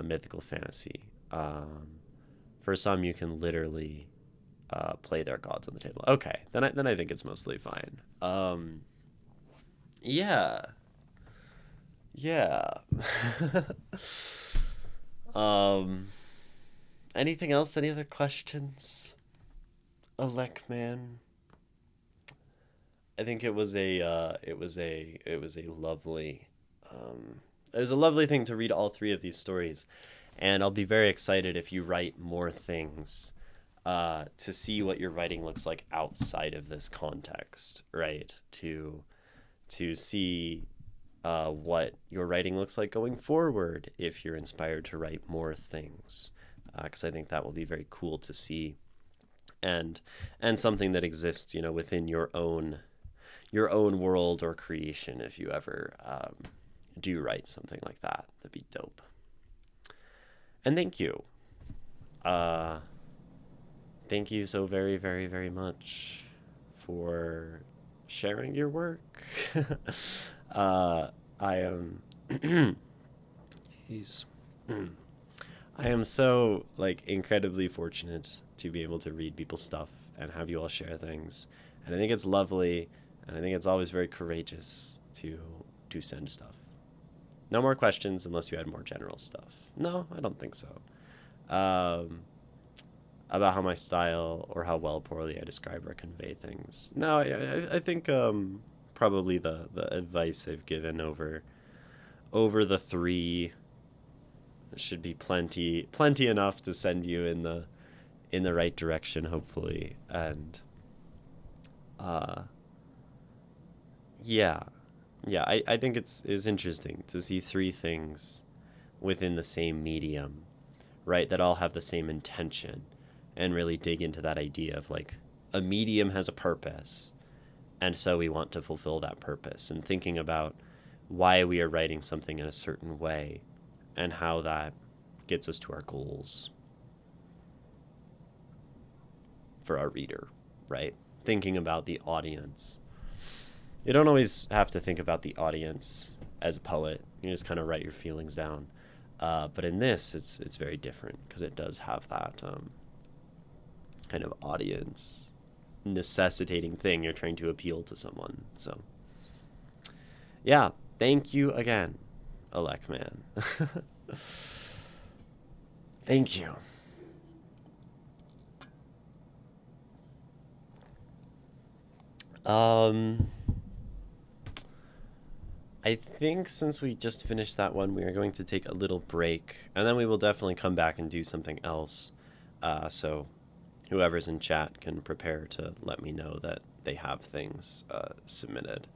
mythical fantasy. For some, you can literally play their gods on the table. Okay, then I think it's mostly fine. Yeah, yeah. um, Anything else? Any other questions? Alec man. I think it was a lovely it was a lovely thing to read all three of these stories, and I'll be very excited if you write more things to see what your writing looks like outside of this context, right? To see what your writing looks like going forward if you're inspired to write more things, because I think that will be very cool to see. and something that exists, within your own world or creation. If you ever do write something like that, that'd be dope. And thank you. Thank you so very, very, very much for sharing your work. I am he's I am so incredibly fortunate to be able to read people's stuff and have you all share things. And I think it's lovely, and I think it's always very courageous to send stuff. No more questions unless you had more general stuff. No, I don't think so. About how my style or how well poorly I describe or convey things. No, I think probably the advice I've given over the three should be plenty enough to send you in the right direction, hopefully. And yeah, I think it's interesting to see three things within the same medium, right, that all have the same intention, and really dig into that idea of a medium has a purpose, and so we want to fulfill that purpose, and thinking about why we are writing something in a certain way and how that gets us to our goals for our reader, right? Thinking about the audience. You don't always have to think about the audience as a poet. You just kind of write your feelings down. But in this, it's very different because it does have that kind of audience necessitating thing. You're trying to appeal to someone. So, yeah, thank you again, Alec Man. Thank you. I think since we just finished that one, we are going to take a little break, and then we will definitely come back and do something else. So whoever's in chat can prepare to let me know that they have things submitted.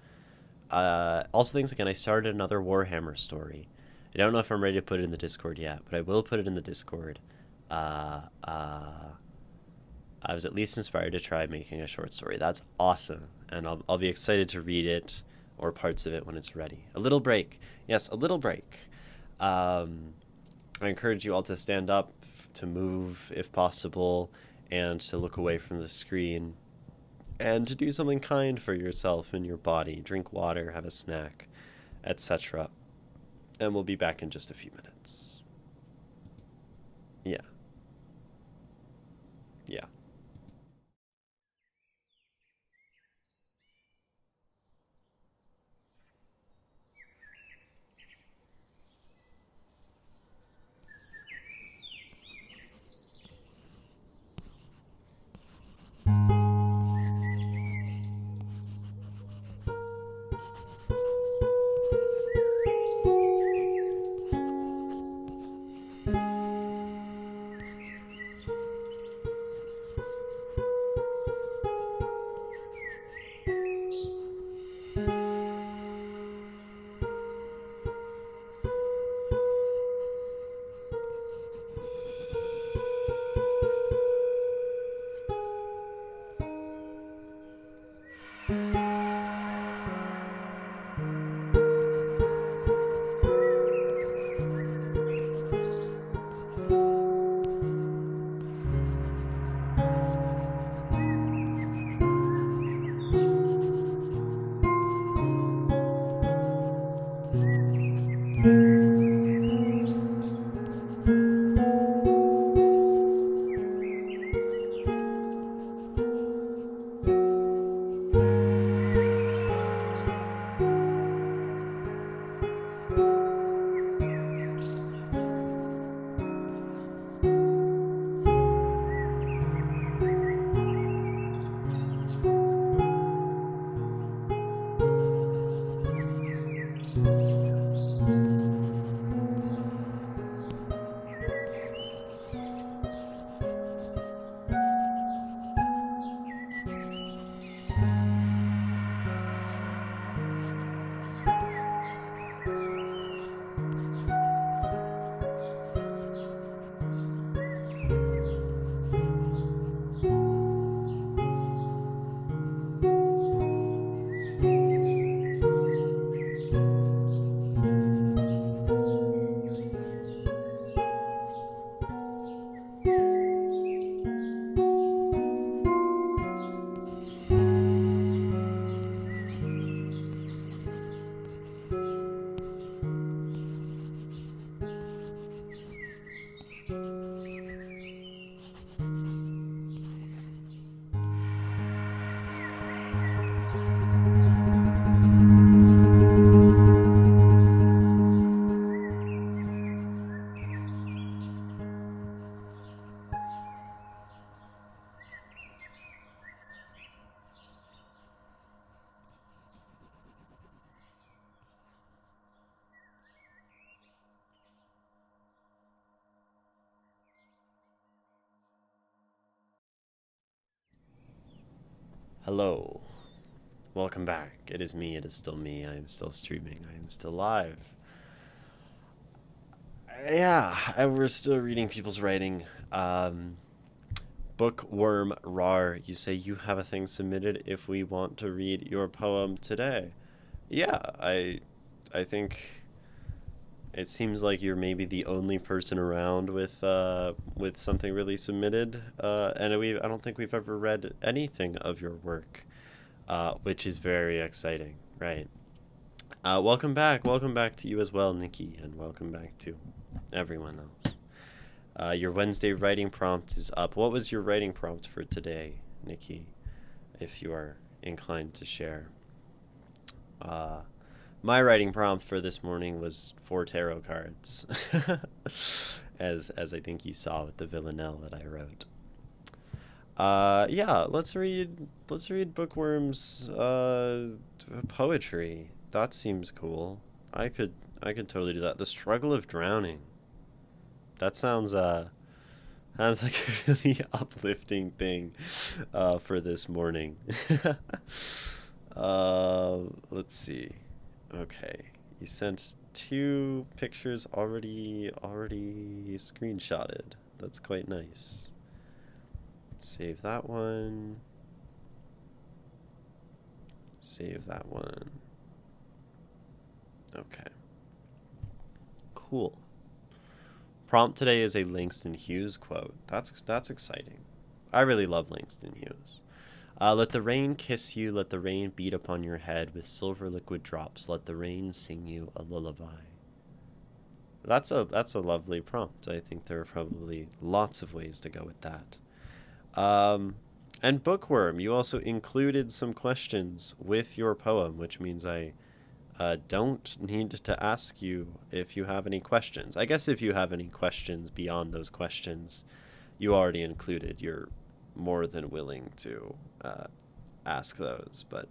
Also, things again, I started another Warhammer story. I don't know if I'm ready to put it in the Discord yet, but I will put it in the Discord. I was at least inspired to try making a short story. That's awesome, and I'll be excited to read it, or parts of it, when it's ready. A little break. Yes, a little break. I encourage you all to stand up, to move if possible, and to look away from the screen, and to do something kind for yourself and your body. Drink water, have a snack, etc. And we'll be back in just a few minutes. Yeah. Yeah. Hello. Welcome back. It is me. It is still me. I am still streaming. I am still live. We're still reading people's writing. Bookworm Rar, you say you have a thing submitted if we want to read your poem today. Yeah, I think it seems like you're maybe the only person around with something really submitted. And I don't think we've ever read anything of your work, which is very exciting, right? Welcome back. Welcome back to you as well, Nikki, and welcome back to everyone else. Your Wednesday writing prompt is up. What was your writing prompt for today, Nikki, if you are inclined to share? My writing prompt for this morning was 4 tarot cards, as I think you saw with the villanelle that I wrote. Let's read Bookworm's poetry. That seems cool. I could totally do that. The Struggle of Drowning. That sounds like a really uplifting thing for this morning. Let's see. Okay, you sent 2 pictures already screenshotted. That's quite nice. Save that one. Save that one. Okay. Cool. Prompt today is a Langston Hughes quote. That's exciting. I really love Langston Hughes. Let the rain kiss you, let the rain beat upon your head with silver liquid drops, let the rain sing you a lullaby. That's a lovely prompt. I think there are probably lots of ways to go with that. And Bookworm, you also included some questions with your poem, which means I don't need to ask you if you have any questions. I guess if you have any questions beyond those questions you already included, you're more than willing to ask those. But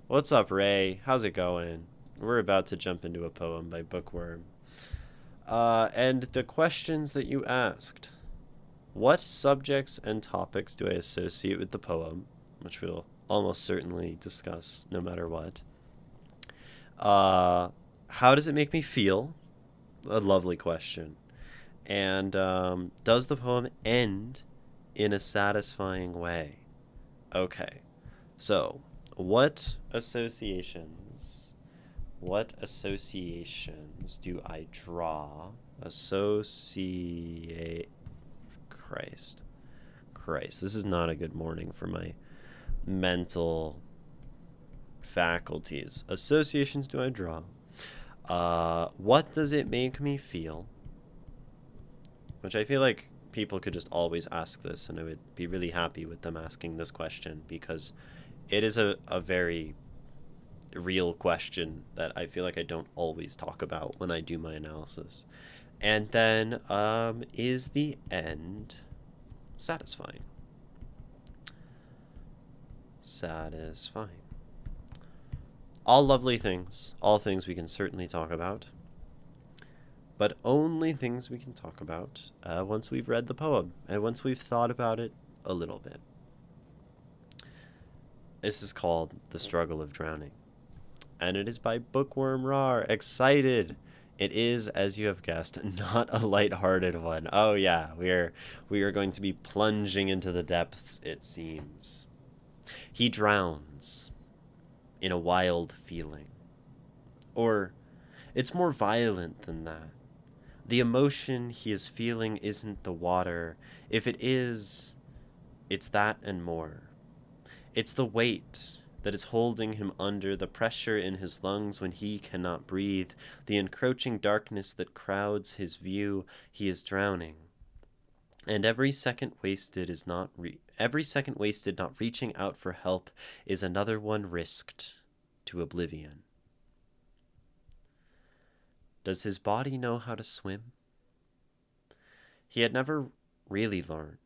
what's up, Ray? How's it going? We're about to jump into a poem by Bookworm. And the questions that you asked. What subjects and topics do I associate with the poem, which we'll almost certainly discuss no matter what. How does it make me feel? A lovely question. And does the poem end in a satisfying way? Okay. So, what associations do I draw? Christ. This is not a good morning for my mental faculties. Associations do I draw? What does it make me feel? Which I feel like people could just always ask this, and I would be really happy with them asking this question, because it is a very real question that I feel like I don't always talk about when I do my analysis. And then, is the end satisfying? Satisfying. All lovely things, all things we can certainly talk about, but only things we can talk about once we've read the poem and once we've thought about it a little bit. This is called The Struggle of Drowning, and it is by Bookworm Rar. Excited! It is, as you have guessed, not a lighthearted one. Oh yeah, we are going to be plunging into the depths, it seems. He drowns in a wild feeling. Or, it's more violent than that. The emotion he is feeling isn't the water. If it is, it's that and more. It's the weight that is holding him under, the pressure in his lungs when he cannot breathe, the encroaching darkness that crowds his view. He is drowning. And every second wasted not reaching out for help is another one risked to oblivion. Does his body know how to swim? He had never really learned.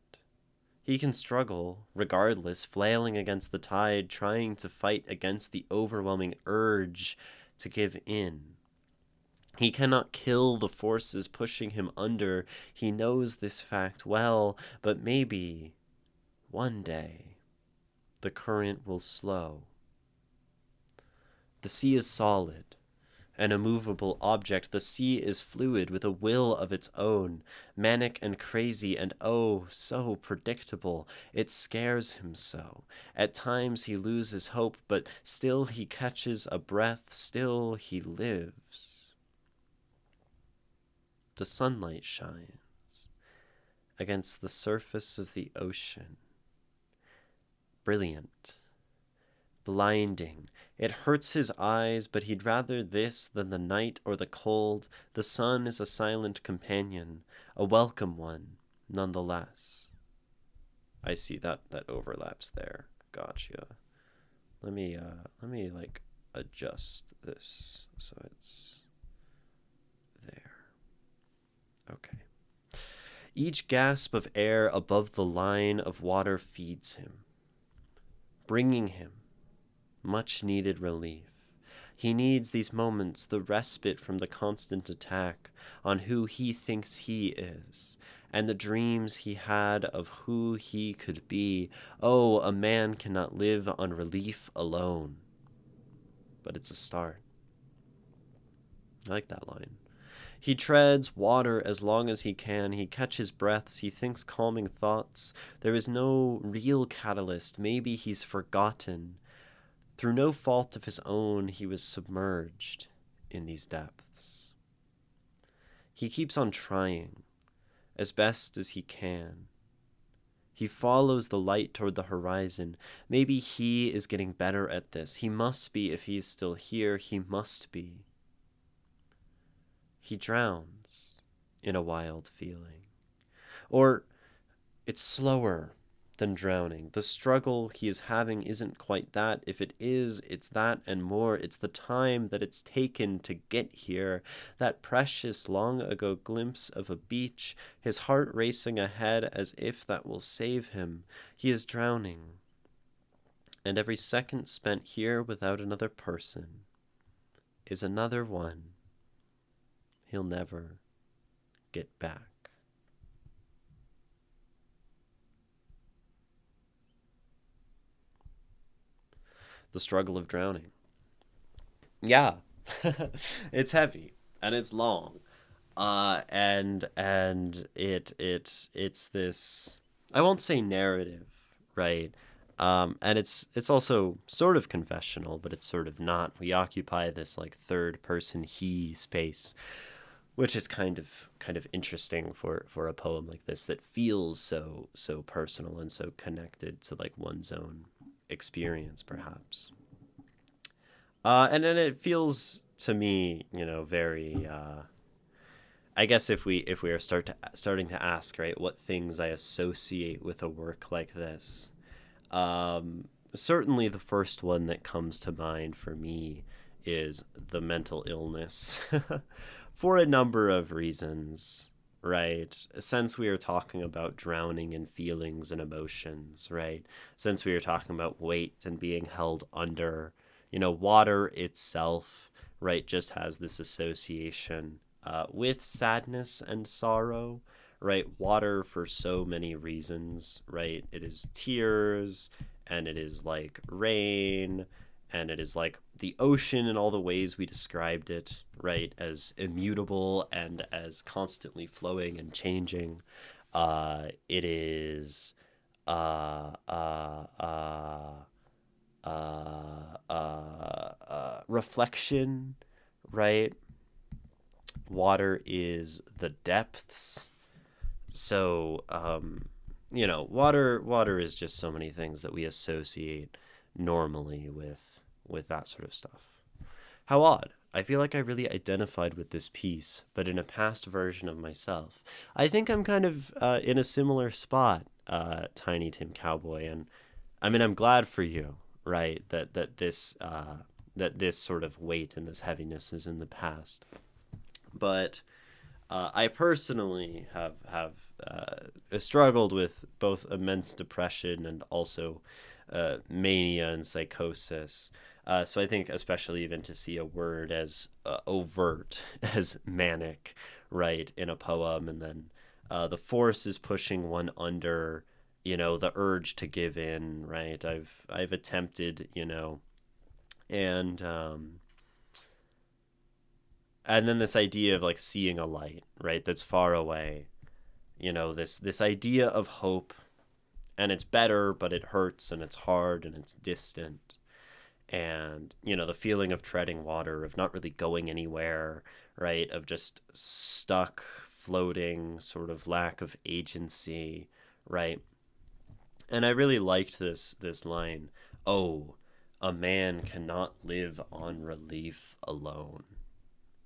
He can struggle, regardless, flailing against the tide, trying to fight against the overwhelming urge to give in. He cannot kill the forces pushing him under. He knows this fact well, but maybe one day the current will slow. The sea is solid, an immovable object. The sea is fluid with a will of its own, manic and crazy and oh, so predictable. It scares him so. At times he loses hope, but still he catches a breath, still he lives. The sunlight shines against the surface of the ocean. Brilliant. Blinding. It hurts his eyes, but he'd rather this than the night or the cold. The sun is a silent companion, a welcome one, nonetheless. I see that overlaps there. Gotcha. Let me like adjust this so it's there. Okay. Each gasp of air above the line of water feeds him, bringing him much needed relief. He needs these moments, the respite from the constant attack on who he thinks he is, and the dreams he had of who he could be. Oh, a man cannot live on relief alone. But it's a start. I like that line. He treads water as long as he can. He catches breaths. He thinks calming thoughts. There is no real catalyst. Maybe he's forgotten. Through no fault of his own, he was submerged in these depths. He keeps on trying, as best as he can. He follows the light toward the horizon. Maybe he is getting better at this. He must be if he's still here. He must be. He drowns in a wild feeling. Or it's slower than drowning. The struggle he is having isn't quite that. If it is, it's that and more. It's the time that it's taken to get here. That precious long ago glimpse of a beach, his heart racing ahead as if that will save him. He is drowning. And every second spent here without another person is another one he'll never get back. The struggle of drowning. Yeah, it's heavy and it's long, and it's this, I won't say narrative, right? And it's also sort of confessional, but it's sort of not. We occupy this like third person he space, which is kind of interesting for a poem like this that feels so personal and so connected to like one's own experience, perhaps. And then it feels to me, very. I guess if we are starting to ask, right, what things I associate with a work like this, certainly the first one that comes to mind for me is the mental illness, for a number of reasons. Right. Since we are talking about drowning in feelings and emotions, right? Since we are talking about weight and being held under, water itself, right, just has this association with sadness and sorrow, right? Water for so many reasons, right? It is tears, and it is like rain, and it is like the ocean in all the ways we described it, right, as immutable and as constantly flowing and changing. It is reflection, right? Water is the depths. So, water is just so many things that we associate normally with that sort of stuff. How odd. I feel like I really identified with this piece, but in a past version of myself. I think I'm kind of in a similar spot, Tiny Tim Cowboy, and I mean I'm glad for you, right? That this sort of weight and this heaviness is in the past. But I personally have struggled with both immense depression and also mania and psychosis. So I think especially even to see a word as overt as manic, right, in a poem, and then the force is pushing one under, the urge to give in, right? I've attempted, and and then this idea of like seeing a light, right, that's far away, this idea of hope, and it's better, but it hurts and it's hard and it's distant. And, the feeling of treading water, of not really going anywhere, right? Of just stuck, floating, sort of lack of agency, right? And I really liked this line. Oh, a man cannot live on relief alone.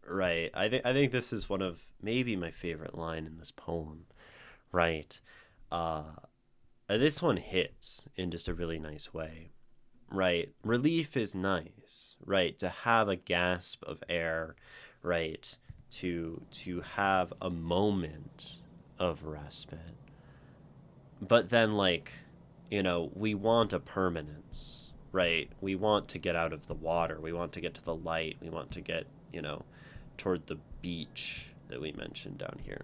Right. I think this is one of maybe my favorite line in this poem, right? Uh this one hits in just a really nice way. Right. Relief is nice, right? To have a gasp of air, right? To have a moment of respite. But then like, we want a permanence, right? We want to get out of the water. We want to get to the light. We want to get, toward the beach that we mentioned down here.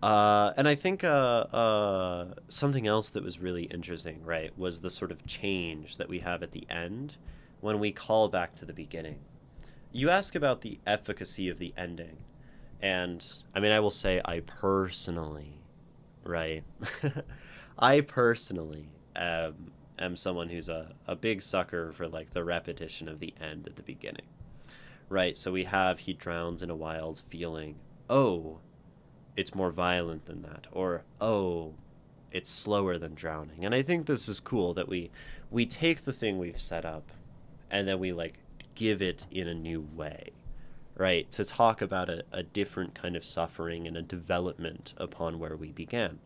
And I think something else that was really interesting, right, was the sort of change that we have at the end when we call back to the beginning. You ask about the efficacy of the ending. And I mean, I will say, I personally, right, I personally am someone who's a big sucker for like the repetition of the end at the beginning, right? So we have he drowns in a wild feeling. Oh, it's more violent than that, or oh, it's slower than drowning. And I think this is cool that we take the thing we've set up and then we like give it in a new way, right, to talk about a different kind of suffering and a development upon where we began,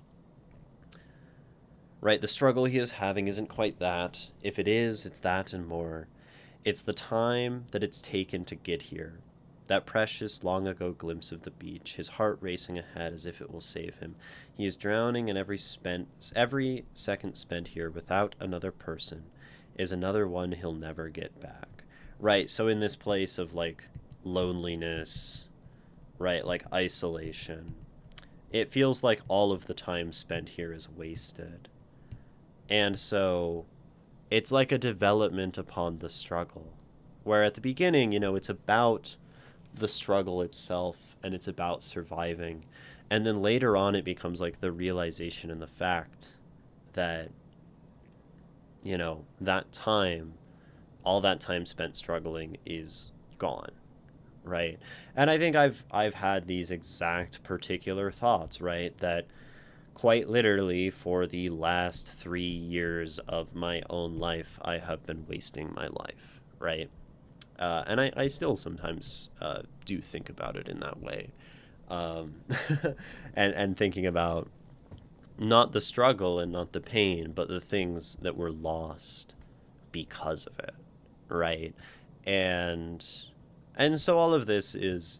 right? The struggle he is having isn't quite that. If it is, it's that and more. It's the time that it's taken to get here. That precious, long ago glimpse of the beach, his heart racing ahead as if it will save him. He is drowning, and every second spent here without another person is another one he'll never get back. Right, so in this place of like loneliness, right, like isolation, it feels like all of the time spent here is wasted. And so it's like a development upon the struggle, where at the beginning, it's about the struggle itself and it's about surviving. And then later on, it becomes like the realization and the fact that, that time, all that time spent struggling is gone. Right. And I think I've had these exact particular thoughts, right? That quite literally for the last 3 years of my own life, I have been wasting my life, right? And I still sometimes do think about it in that way. Um, and thinking about not the struggle and not the pain, but the things that were lost because of it, right? And and so all of this is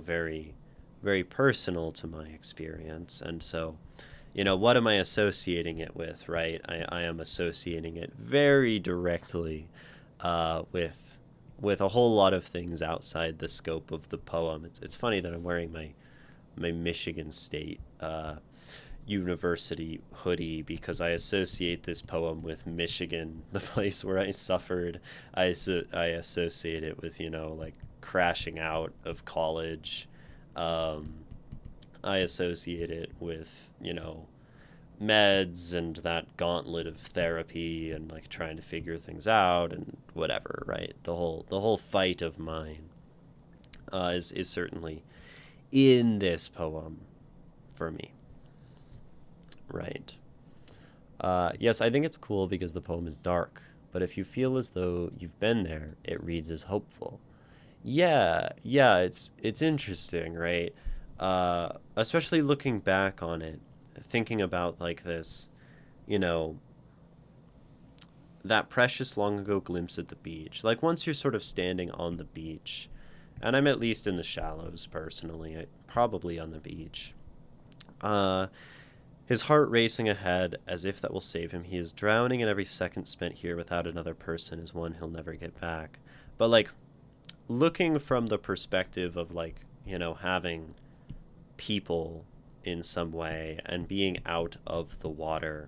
very very personal to my experience. And so what am I associating it with, right? I am associating it very directly with a whole lot of things outside the scope of the poem. It's funny that I'm wearing my Michigan State University hoodie because I associate this poem with Michigan, the place where I suffered. I associate it with like crashing out of college. Um, I associate it with meds and that gauntlet of therapy and like trying to figure things out and whatever, right? The whole fight of mine is certainly in this poem for me, right? Yes, I think it's cool because the poem is dark, but if you feel as though you've been there, it reads as hopeful. Yeah, it's interesting, right? Especially looking back on it, thinking about like this, you know, that precious long ago glimpse at the beach. Like once you're sort of standing on the beach, and I'm at least in the shallows personally, probably on the beach. Uh, His heart racing ahead as if that will save him. He is drowning, and every second spent here without another person is one he'll never get back. But, like, looking from the perspective of, like, you know, having people in some way and being out of the water,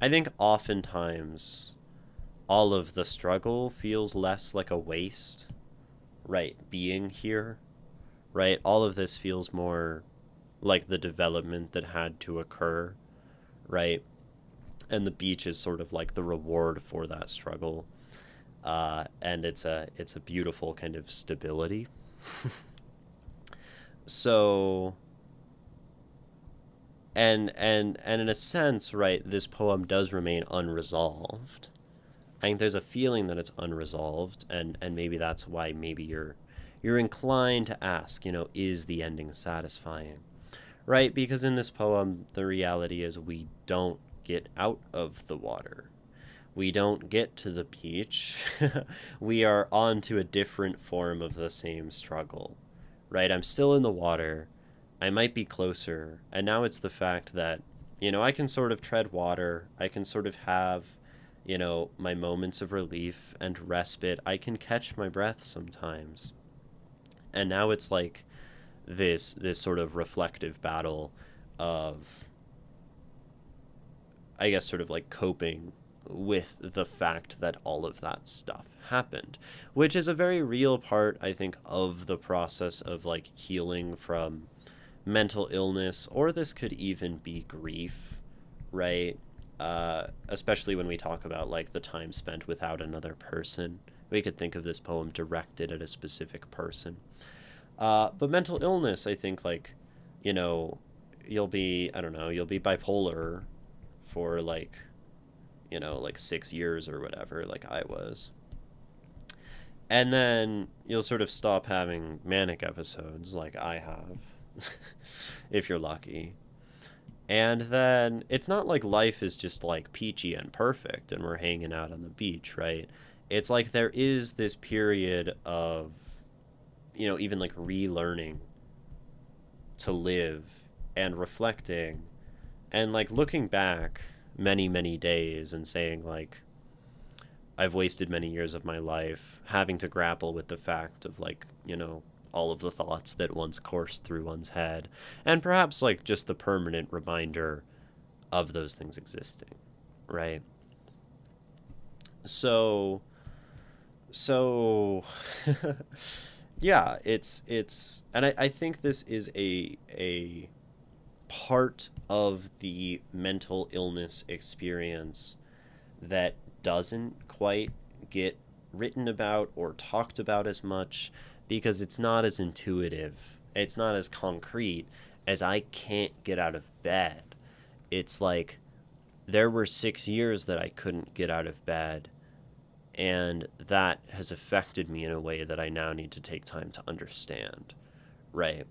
I think oftentimes all of the struggle feels less like a waste, right? Being here, right? All of this feels more like the development that had to occur, right? And the beach is sort of like the reward for that struggle. And it's a beautiful kind of stability. So, and in a sense, right, this poem does remain unresolved. I think there's a feeling that it's unresolved, and maybe that's why maybe you're inclined to ask, you know, is the ending satisfying? Right? Because in this poem, the reality is we don't get out of the water. We don't get to the beach. We are on to a different form of the same struggle. Right? I'm still in the water. I might be closer. And now it's the fact that, you know, I can sort of tread water. I can sort of have, you know, my moments of relief and respite. I can catch my breath sometimes. And now it's like this sort of reflective battle of, I guess, sort of like coping with the fact that all of that stuff happened, which is a very real part, I think, of the process of like healing from mental illness, or this could even be grief, right? Especially when we talk about like the time spent without another person. We could think of this poem directed at a specific person. But mental illness, I think, like, you know, you'll be, I don't know, you'll be bipolar for like, you know, like 6 years or whatever, like I was. And then you'll sort of stop having manic episodes like I have, if you're lucky. And then it's not like life is just like peachy and perfect and we're hanging out on the beach, right? It's like there is this period of, you know, even like relearning to live and reflecting and like looking back many, many days and saying, like, I've wasted many years of my life having to grapple with the fact of, like, you know, all of the thoughts that once coursed through one's head, and perhaps like just the permanent reminder of those things existing, right? So, so, yeah, and I think this is a part of the mental illness experience that doesn't quite get written about or talked about as much because it's not as intuitive. It's not as concrete as I can't get out of bed. It's like there were 6 years that I couldn't get out of bed, and that has affected me in a way that I now need to take time to understand, right?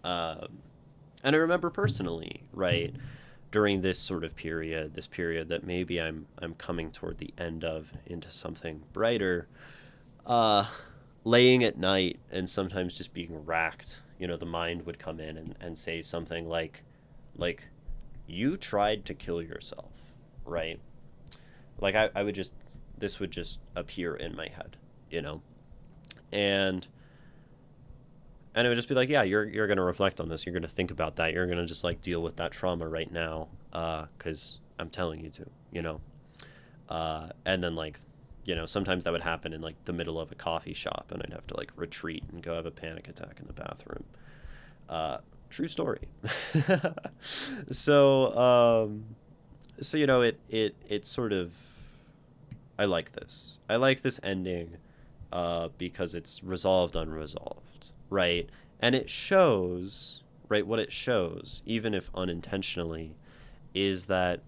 And I remember personally, right, during this sort of period, this period that maybe I'm coming toward the end of into something brighter, uh, laying at night and sometimes just being racked. You know, the mind would come in and say something like, you tried to kill yourself, right? Like I would just, this would just appear in my head, you know? And it would just be like, yeah, you're going to reflect on this. You're going to think about that. You're going to just like deal with that trauma right now. 'Cause I'm telling you to, you know? And then like, you know, sometimes that would happen in like the middle of a coffee shop and I'd have to like retreat and go have a panic attack in the bathroom. True story. So, so, you know, it sort of, I like this. I like this ending, because it's resolved unresolved, right? And it shows, right, what it shows, even if unintentionally, is that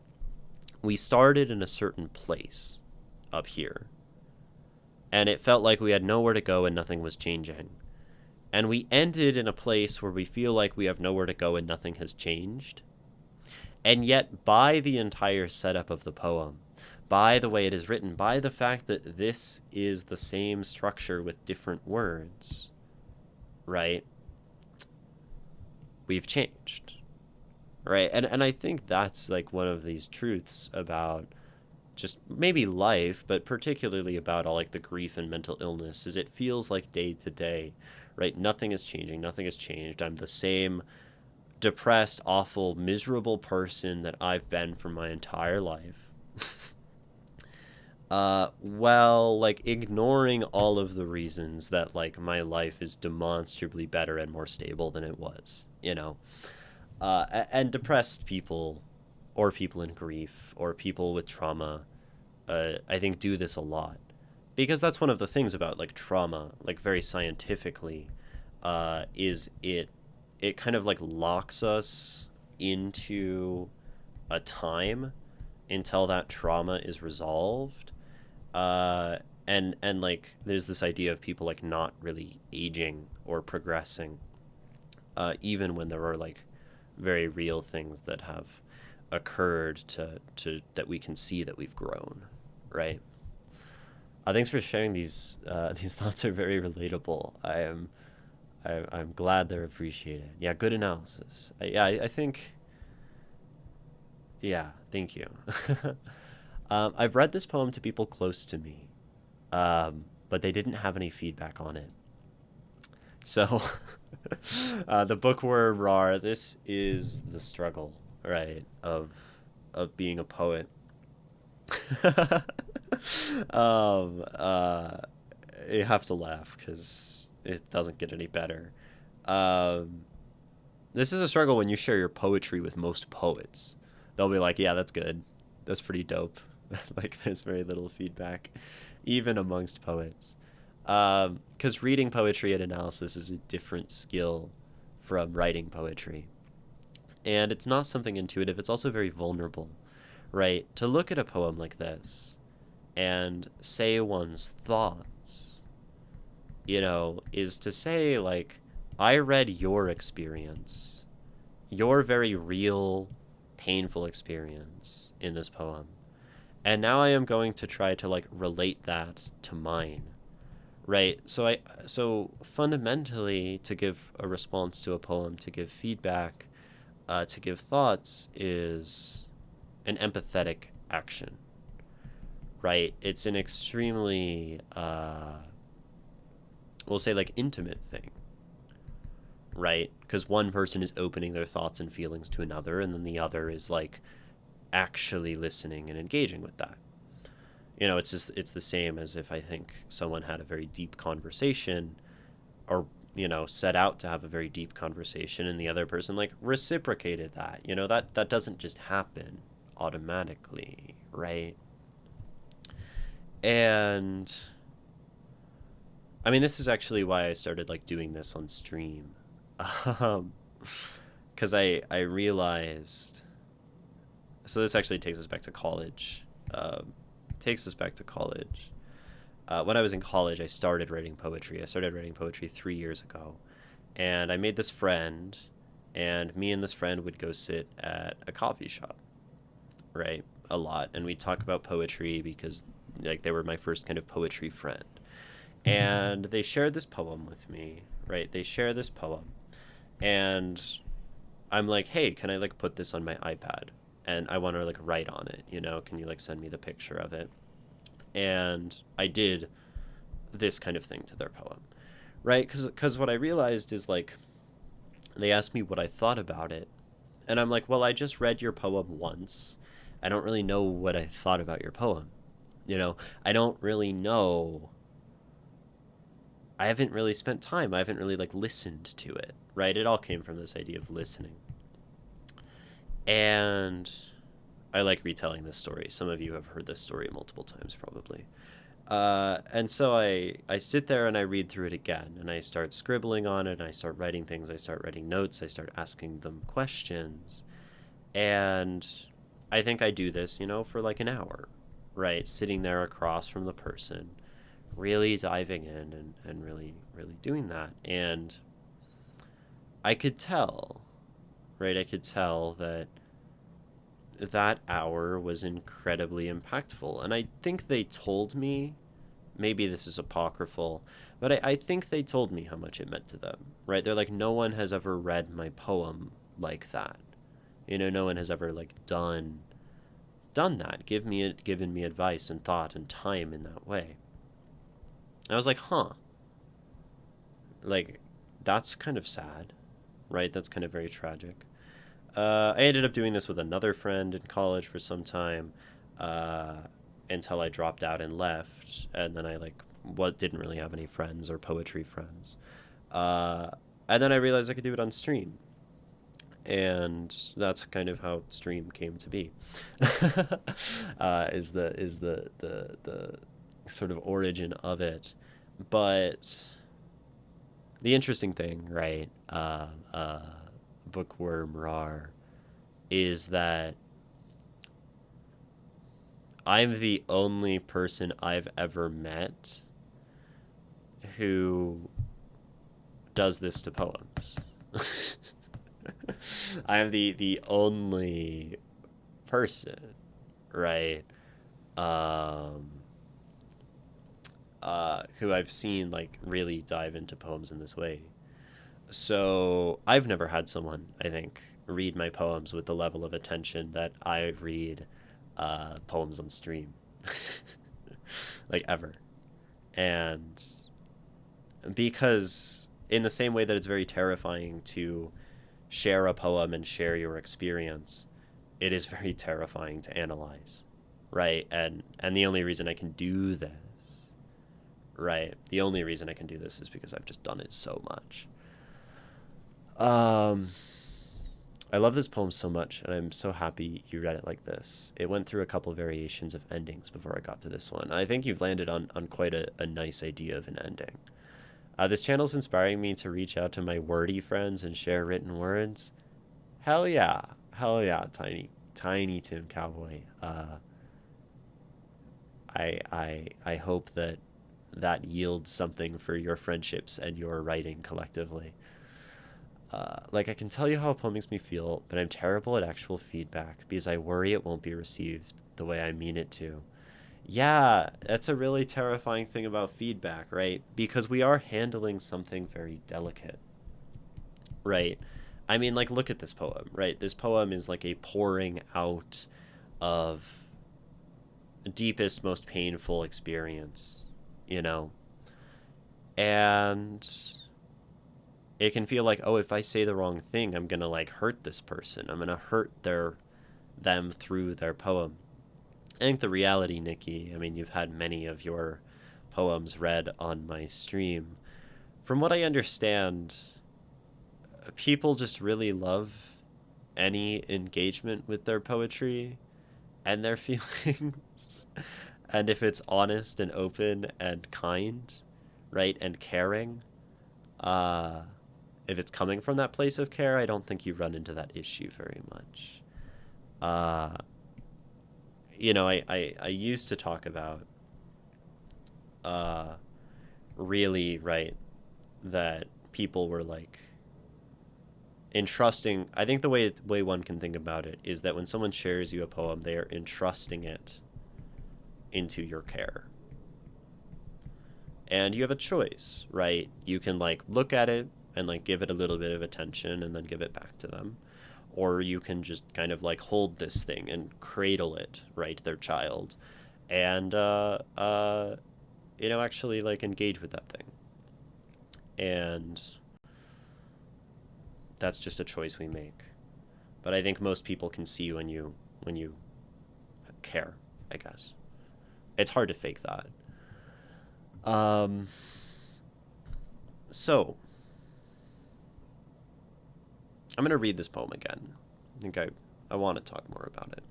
we started in a certain place up here, and it felt like we had nowhere to go and nothing was changing. And we ended in a place where we feel like we have nowhere to go and nothing has changed. And yet, by the entire setup of the poem, by the way it is written, by the fact that this is the same structure with different words, right? We've changed. right? And I think that's like one of these truths about just maybe life, but particularly about all like the grief and mental illness, is it feels like day to day, right? Nothing is changing, nothing has changed. I'm the same depressed, awful, miserable person that I've been for my entire life. Well, like ignoring all of the reasons that like my life is demonstrably better and more stable than it was, you know? And depressed people, or people in grief, or people with trauma, I think do this a lot. Because that's one of the things about like trauma, like very scientifically, is it kind of like locks us into a time until that trauma is resolved. Uh, and like there's this idea of people like not really aging or progressing, even when there are like very real things that have occurred to that we can see that we've grown, right? Thanks for sharing these. These thoughts are very relatable. I'm glad they're appreciated. Yeah, good analysis. I think. Yeah, thank you. I've read this poem to people close to me, but they didn't have any feedback on it. So, the bookworm rar. This is the struggle, right, of being a poet. um, uh, you have to laugh because it doesn't get any better. Um, this is a struggle when you share your poetry with most poets. They'll be like, "Yeah, that's good. That's pretty dope." Like, there's very little feedback, even amongst poets. Because reading poetry and analysis is a different skill from writing poetry. And it's not something intuitive, it's also very vulnerable, right? To look at a poem like this and say one's thoughts, is to say, like, I read your experience, your very real, painful experience in this poem. And now I am going to try to, like, relate that to mine. Right. So fundamentally, to give a response to a poem, to give feedback, to give thoughts is an empathetic action. Right. It's an extremely, we'll say, like, intimate thing. Right. Because one person is opening their thoughts and feelings to another, and then the other is like actually listening and engaging with that. It's the same as if I think someone had a very deep conversation, or set out to have a very deep conversation, and the other person like reciprocated that. That doesn't just happen automatically, right? And I mean, this is actually why I started like doing this on stream. um because I realized, so this actually takes us back to college. Takes us back to college. When I was in college, I started writing poetry. I started writing poetry 3 years ago. And I made this friend, and me and this friend would go sit at a coffee shop, right? A lot. And we'd talk about poetry because, like, they were my first kind of poetry friend. And they shared this poem with me, right? They share this poem. And I'm like, hey, can I, like, put this on my iPad? And I want to, like, write on it, Can you, like, send me the picture of it? And I did this kind of thing to their poem, right? Because what I realized is, like, they asked me what I thought about it, and I'm like, well, I just read your poem once. I don't really know what I thought about your poem. I don't really know. I haven't really spent time. I haven't really, like, listened to it, right? It all came from this idea of listening. And I like retelling this story. Some of you have heard this story multiple times, probably. And so I sit there and I read through it again, and I start scribbling on it, and I start writing things, I start writing notes, I start asking them questions. And I think I do this, for like an hour, right? Sitting there across from the person, really diving in and really, really doing that. And I could tell, right? I could tell that that hour was incredibly impactful. And I think they told me, maybe this is apocryphal, but I think they told me how much it meant to them, right? They're like, no one has ever read my poem like that. You know, no one has ever like done that, given me advice and thought and time in that way. I was like, huh, like that's kind of sad, right? That's kind of very tragic. I ended up doing this with another friend in college for some time, uh, until I dropped out and left, and then I like what didn't really have any friends or poetry friends. Uh, and then I realized I could do it on stream, and that's kind of how stream came to be. Is the sort of origin of it, but the interesting thing, right? Bookworm Rar, is that I'm the only person I've ever met who does this to poems. I am the only person, right? Um, who I've seen like really dive into poems in this way. So I've never had someone, I think, read my poems with the level of attention that I read poems on stream, like ever. And because in the same way that it's very terrifying to share a poem and share your experience, it is very terrifying to analyze, right? And the only reason I can do this, right? The only reason I can do this is because I've just done it so much. Um, I love this poem so much, and I'm so happy you read it like this. It went through a couple variations of endings before I got to this one. I think you've landed on quite a nice idea of an ending. This channel's inspiring me to reach out to my wordy friends and share written words. Hell yeah, tiny Tim Cowboy. I hope that that yields something for your friendships and your writing collectively. Like, I can tell you how a poem makes me feel, but I'm terrible at actual feedback because I worry it won't be received the way I mean it to. Yeah, that's a really terrifying thing about feedback, right? Because we are handling something very delicate, right? I mean, like, look at this poem, right? This poem is like a pouring out of deepest, most painful experience, you know? And it can feel like, oh, if I say the wrong thing, I'm gonna like hurt this person. I'm gonna hurt them through their poem. I think the reality, Nikki, I mean, you've had many of your poems read on my stream. From what I understand, people just really love any engagement with their poetry and their feelings. And if it's honest and open and kind, right, and caring, uh, if it's coming from that place of care, I don't think you run into that issue very much. Uh, I used to talk about uh, really, right, that people were like entrusting. I think the way one can think about it is that when someone shares you a poem, they are entrusting it into your care. And you have a choice, right? You can like look at it and like give it a little bit of attention and then give it back to them. Or you can just kind of like hold this thing and cradle it, right, their child, and actually like engage with that thing. And that's just a choice we make. But I think most people can see when you care, I guess. It's hard to fake that. Um so I'm gonna read this poem again. I think I want to talk more about it.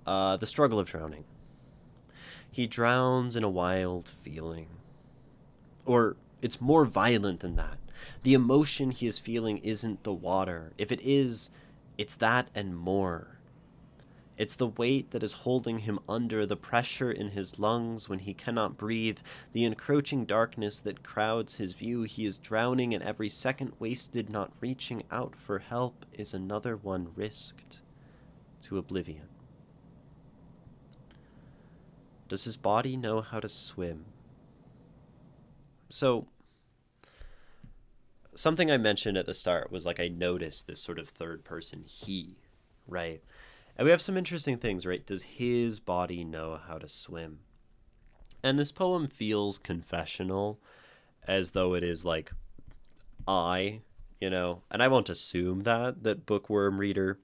The struggle of drowning. He drowns in a wild feeling. Or it's more violent than that. The emotion he is feeling isn't the water. If it is, it's that and more. It's the weight that is holding him under, the pressure in his lungs when he cannot breathe, the encroaching darkness that crowds his view. He is drowning, and every second wasted not reaching out for help is another one risked to oblivion. Does his body know how to swim? So, something I mentioned at the start was like I noticed this sort of third person he, right? And we have some interesting things, right? Does his body know how to swim? And this poem feels confessional, as though it is like I, and I won't assume that bookworm reader,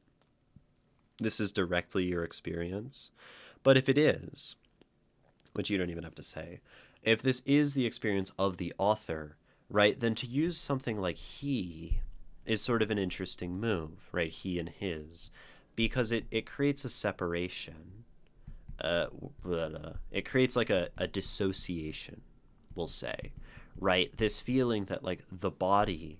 this is directly your experience. But if it is, which you don't even have to say, if this is the experience of the author, right, then to use something like he is sort of an interesting move, right? He and his, because it creates a separation. Uh, it creates like a dissociation, we'll say, right? This feeling that like the body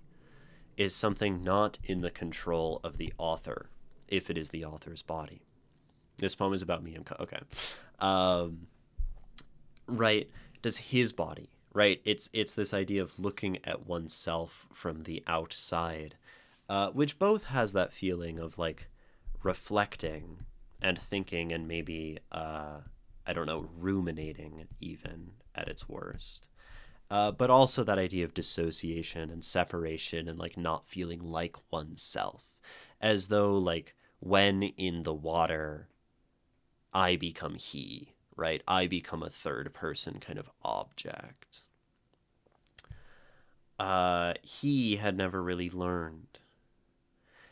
is something not in the control of the author, if it is the author's body. This poem is about me. Okay. Um, right. Does his body, right? It's this idea of looking at oneself from the outside, which both has that feeling of like reflecting and thinking and maybe I don't know, ruminating even at its worst. But also that idea of dissociation and separation and like not feeling like oneself, as though like when in the water, I become he, right? I become a third person kind of object. He had never really learned.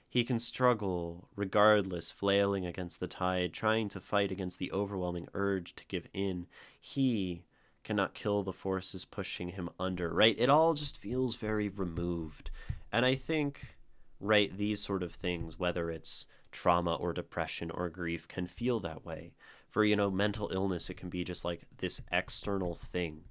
He can struggle, regardless, flailing against the tide, trying to fight against the overwhelming urge to give in. He cannot kill the forces pushing him under, right? It all just feels very removed. And I think, right, these sort of things, whether it's trauma or depression or grief, can feel that way. For, mental illness, it can be just like this external thing,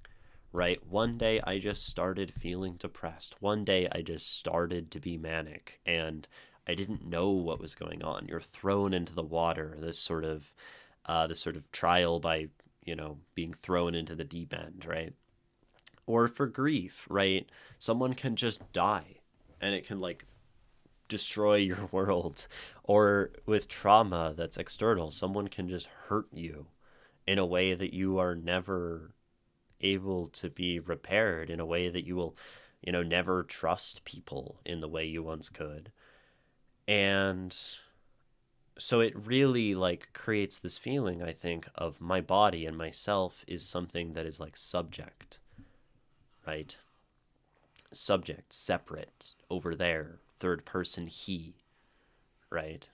right? One day I just started feeling depressed. One day I just started to be manic and I didn't know what was going on. You're thrown into the water, this sort of trial by, being thrown into the deep end, right? Or for grief, right? Someone can just die and it can like destroy your world. Or with trauma that's external, someone can just hurt you in a way that you are never able to be repaired, in a way that you will, never trust people in the way you once could. And so it really like creates this feeling, I think, of my body and myself is something that is like subject, right? Subject, separate, over there, third person he, right?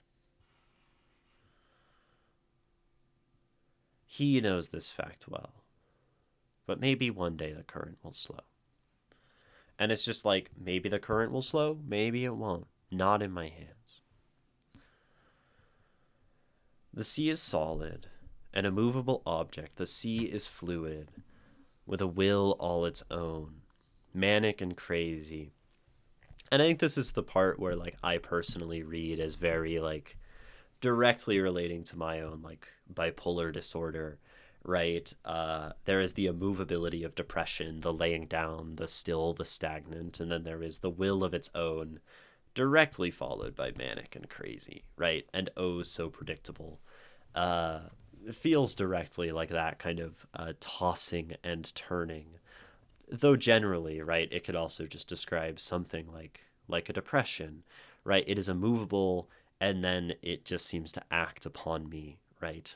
He knows this fact well, but maybe one day the current will slow. And it's just like, maybe the current will slow, maybe it won't. Not in my hands. The sea is solid, an immovable object. The sea is fluid, with a will all its own, manic and crazy. And I think this is the part where like I personally read as very like directly relating to my own like bipolar disorder, right? There is the immovability of depression, the laying down, the still, the stagnant, and then there is the will of its own, directly followed by manic and crazy, right? And oh, so predictable. Uh, it feels directly like that kind of tossing and turning. Though generally, right, it could also just describe something like a depression, right? It is immovable, and then it just seems to act upon me, right?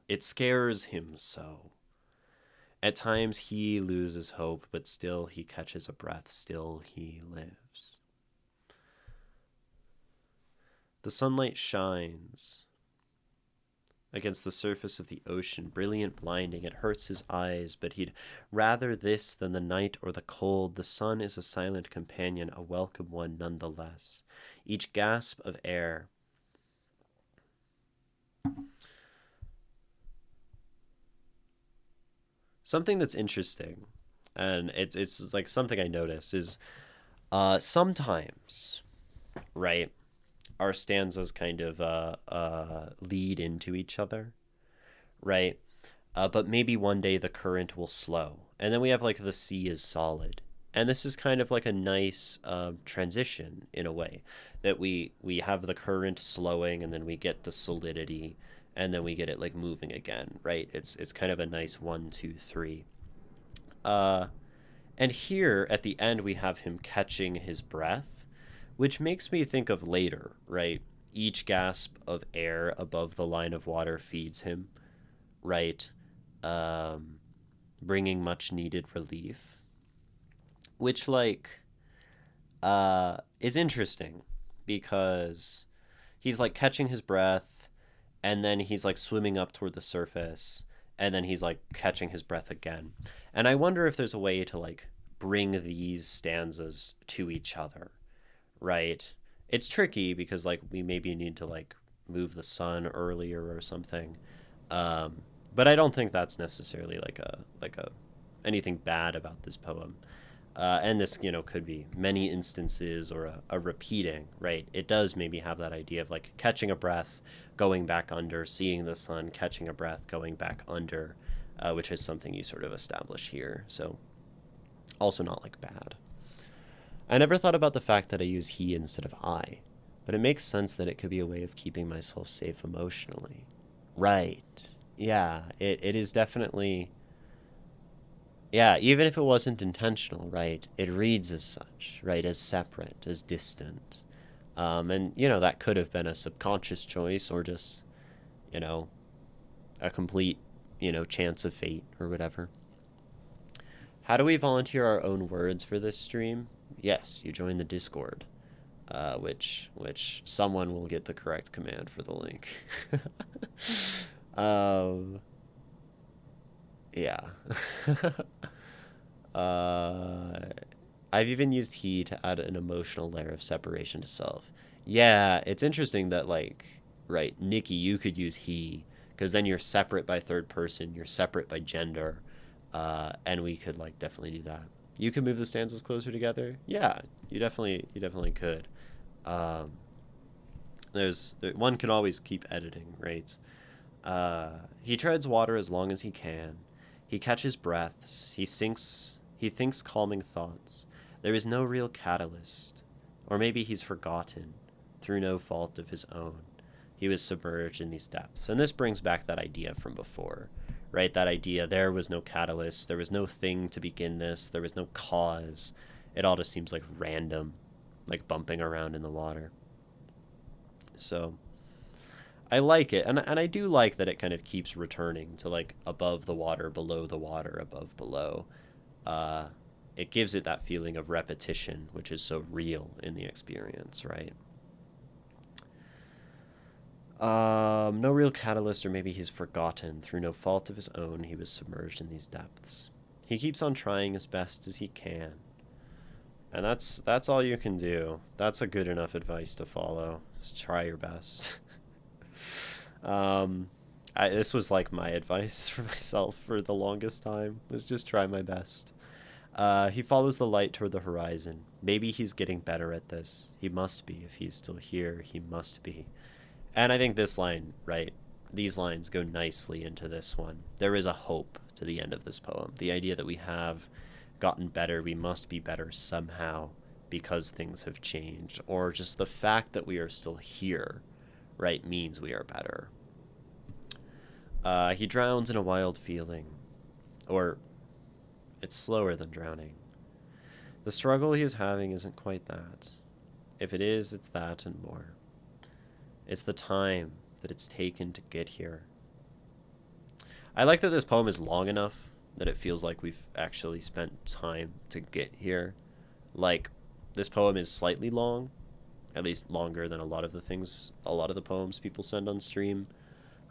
It scares him so. At times he loses hope, but still he catches a breath, still he lives. The sunlight shines against the surface of the ocean, brilliant, blinding. It hurts his eyes, but he'd rather this than the night or the cold. The sun is a silent companion, a welcome one nonetheless. Each gasp of air something that's interesting, and it's like something I notice is sometimes, right, our stanzas kind of lead into each other, right? But maybe one day the current will slow. And then we have like the sea is solid. And this is kind of like a nice transition in a way that we have the current slowing and then we get the solidity and then we get it like moving again, right? It's kind of a nice 1, 2, 3. Uh, And here at the end, we have him catching his breath, which makes me think of later, right? Each gasp of air above the line of water feeds him, right? Um, Bringing much needed relief, which, like, is interesting because he's like catching his breath and then he's like swimming up toward the surface and then he's like catching his breath again. And I wonder if there's a way to like bring these stanzas to each other, right? It's tricky because like we maybe need to like move the sun earlier or something. But I don't think that's necessarily like a anything bad about this poem. And this, could be many instances or a repeating, right? It does maybe have that idea of like catching a breath, going back under, seeing the sun, catching a breath, going back under, which is something you sort of establish here. So also not like bad. I never thought about the fact that I use he instead of I, but it makes sense that it could be a way of keeping myself safe emotionally. Right. Yeah, it is definitely. Yeah, even if it wasn't intentional, right? It reads as such, right? As separate, as distant. And, that could have been a subconscious choice or just, you know, a complete, chance of fate or whatever. How do we volunteer our own words for this stream? Yes, you join the Discord, which someone will get the correct command for the link. um, yeah. uh, I've even used he to add an emotional layer of separation to self. Yeah, it's interesting that like, right, Nikki, you could use he because then you're separate by third person, you're separate by gender, and we could like definitely do that. You could move the stanzas closer together. Yeah, you definitely could. Um, one can always keep editing, right? He treads water as long as he can. He catches breaths. He thinks calming thoughts. There is no real catalyst. Or maybe he's forgotten, through no fault of his own. He was submerged in these depths. And this brings back that idea from before, right? That idea, there was no catalyst. There was no thing to begin this. There was no cause. It all just seems like random, like bumping around in the water. So I like it, and I do like that it kind of keeps returning to like above the water, above, below. It gives it that feeling of repetition, which is so real in the experience, right? No real catalyst, or maybe he's forgotten. Through no fault of his own, he was submerged in these depths. He keeps on trying as best as he can. And that's all you can do. That's a good enough advice to follow. Just try your best. This was like my advice for myself for the longest time, was just try my best. He follows the light toward the horizon. Maybe he's getting better at this. He must be. If he's still here, he must be. And I think this line, right, these lines go nicely into this one. There is a hope to the end of this poem. The idea that we have gotten better, we must be better somehow because things have changed, or just the fact that we are still here, right, means we are better. He drowns in a wild feeling, or it's slower than drowning. The struggle he is having isn't quite that. If it is, it's that and more. It's the time that it's taken to get here. I like that this poem is long enough that it feels like we've actually spent time to get here. Like, this poem is slightly long, at least longer than a lot of the poems people send on stream.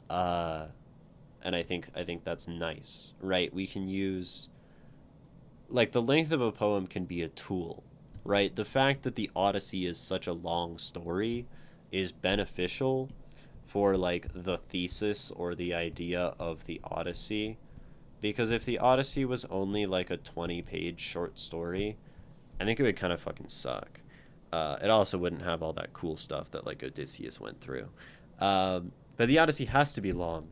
And I think that's nice, right? We can use, like, the length of a poem can be a tool, right? The fact that the Odyssey is such a long story is beneficial for, like, the thesis or the idea of the Odyssey. Because if the Odyssey was only, like, a 20-page short story, I think it would kind of fucking suck. It also wouldn't have all that cool stuff that, like, Odysseus went through. But the Odyssey has to be long.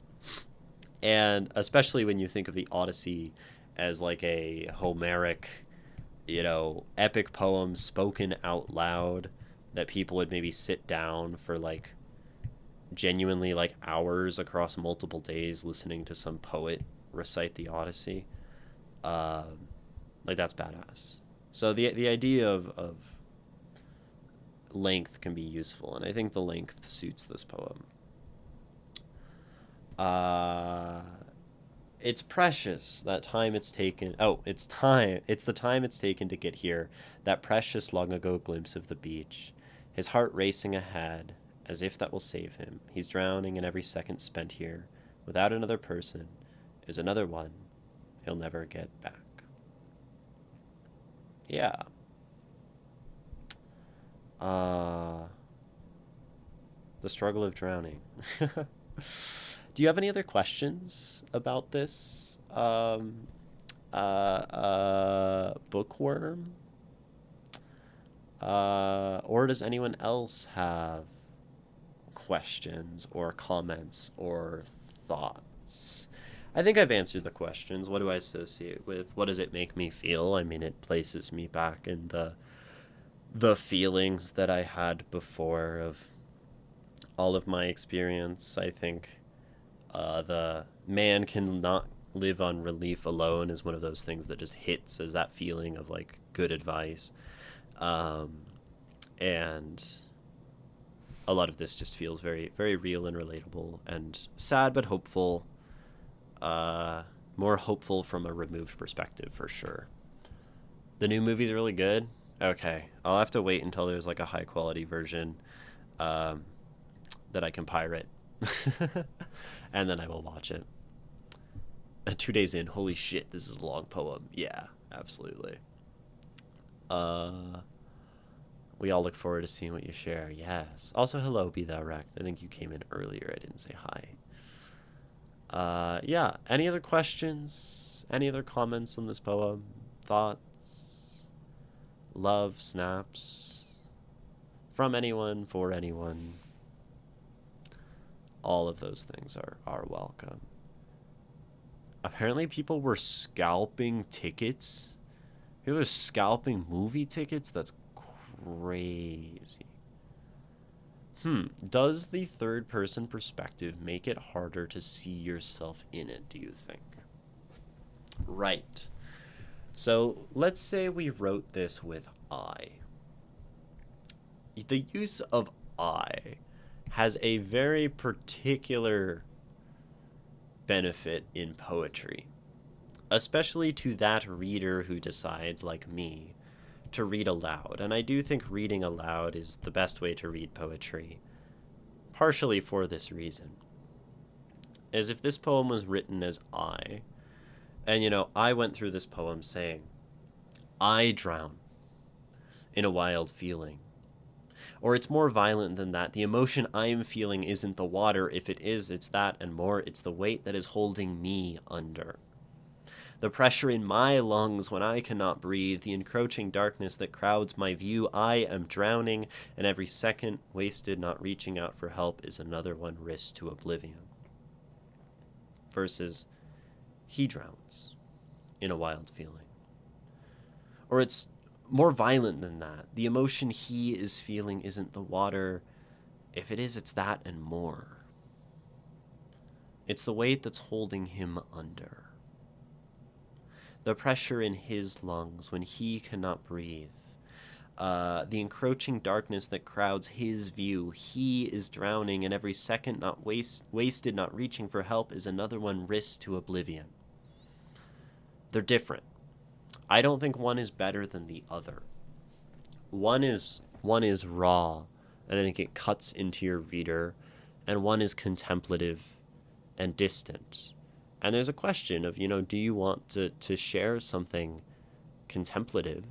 And especially when you think of the Odyssey as, like, a Homeric, epic poem spoken out loud that people would maybe sit down for, like, genuinely, like, hours across multiple days listening to some poet recite the Odyssey. Like, that's badass. So the idea of length can be useful, and I think the length suits this poem. It's precious, that time it's taken. Oh, it's time. It's the time it's taken to get here. That precious long ago glimpse of the beach. His heart racing ahead, as if that will save him. He's drowning, and every second spent here, without another person, is another one he'll never get back. Yeah. The struggle of drowning. Do you have any other questions about this bookworm? Or does anyone else have questions or comments or thoughts? I think I've answered the questions. What do I associate with? What does it make me feel? I mean, it places me back in the feelings that I had before of all of my experience. I think the man cannot live on relief alone is one of those things that just hits as that feeling of like good advice. And a lot of this just feels very, very real and relatable and sad, but hopeful. More hopeful from a removed perspective, for sure. The new movie's really good. Okay, I'll have to wait until there's like a high quality version that I can pirate. And then I will watch it. And 2 days in, holy shit, this is a long poem. Yeah, absolutely. We all look forward to seeing what you share. Yes. Also, hello, Be Thou Wrecked. I think you came in earlier. I didn't say hi. Yeah. Any other questions? Any other comments on this poem? Thoughts? Love, snaps? From anyone, for anyone? All of those things are welcome. Apparently people were scalping tickets. People were scalping movie tickets? That's crazy. Does the third person perspective make it harder to see yourself in it, do you think? Right. So let's say we wrote this with I. The use of I has a very particular benefit in poetry, especially to that reader who decides, like me, to read aloud. And I do think reading aloud is the best way to read poetry, partially for this reason. As if this poem was written as I, and I went through this poem saying, I drown in a wild feeling. Or it's more violent than that. The emotion I am feeling isn't the water. If it is, it's that and more. It's the weight that is holding me under. The pressure in my lungs when I cannot breathe, the encroaching darkness that crowds my view. I am drowning, and every second wasted not reaching out for help is another one risked to oblivion. Versus, he drowns in a wild feeling. Or it's more violent than that. The emotion he is feeling isn't the water. If it is, it's that and more. It's the weight that's holding him under. The pressure in his lungs when he cannot breathe. The encroaching darkness that crowds his view. He is drowning, and every second not wasted, not reaching for help, is another one risked to oblivion. They're different. I don't think one is better than the other. One is raw, and I think it cuts into your reader, and one is contemplative and distant. And there's a question of, do you want to share something contemplative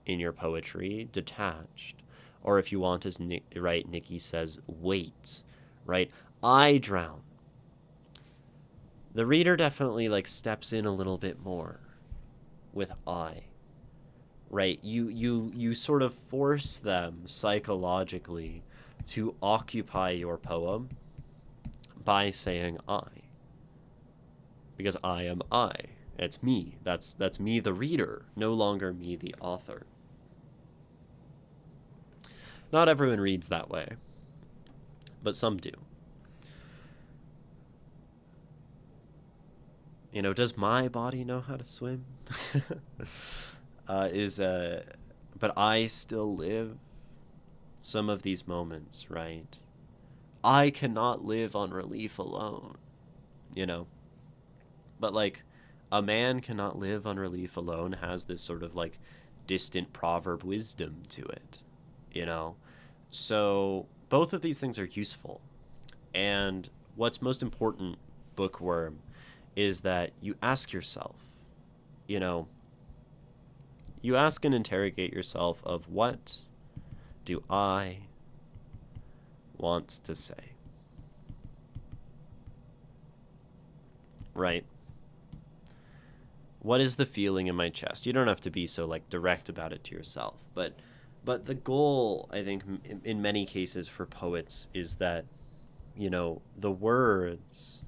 in your poetry, detached, or if you want, as Nikki says, wait, right? I drown. The reader definitely steps in a little bit more with I, right? You sort of force them psychologically to occupy your poem by saying I. Because I am I. It's me. That's me, the reader, no longer me, the author. Not everyone reads that way, but some do. Does my body know how to swim? is but I still live some of these moments, right? I cannot live on relief alone, you know? But like, a man cannot live on relief alone has this sort of like distant proverb wisdom to it, you know? So both of these things are useful. And what's most important, bookworm, is that you ask yourself, you know, you ask and interrogate yourself of what do I want to say? Right? What is the feeling in my chest? You don't have to be so like direct about it to yourself, but the goal, I think, in many cases for poets is that, you know, the words,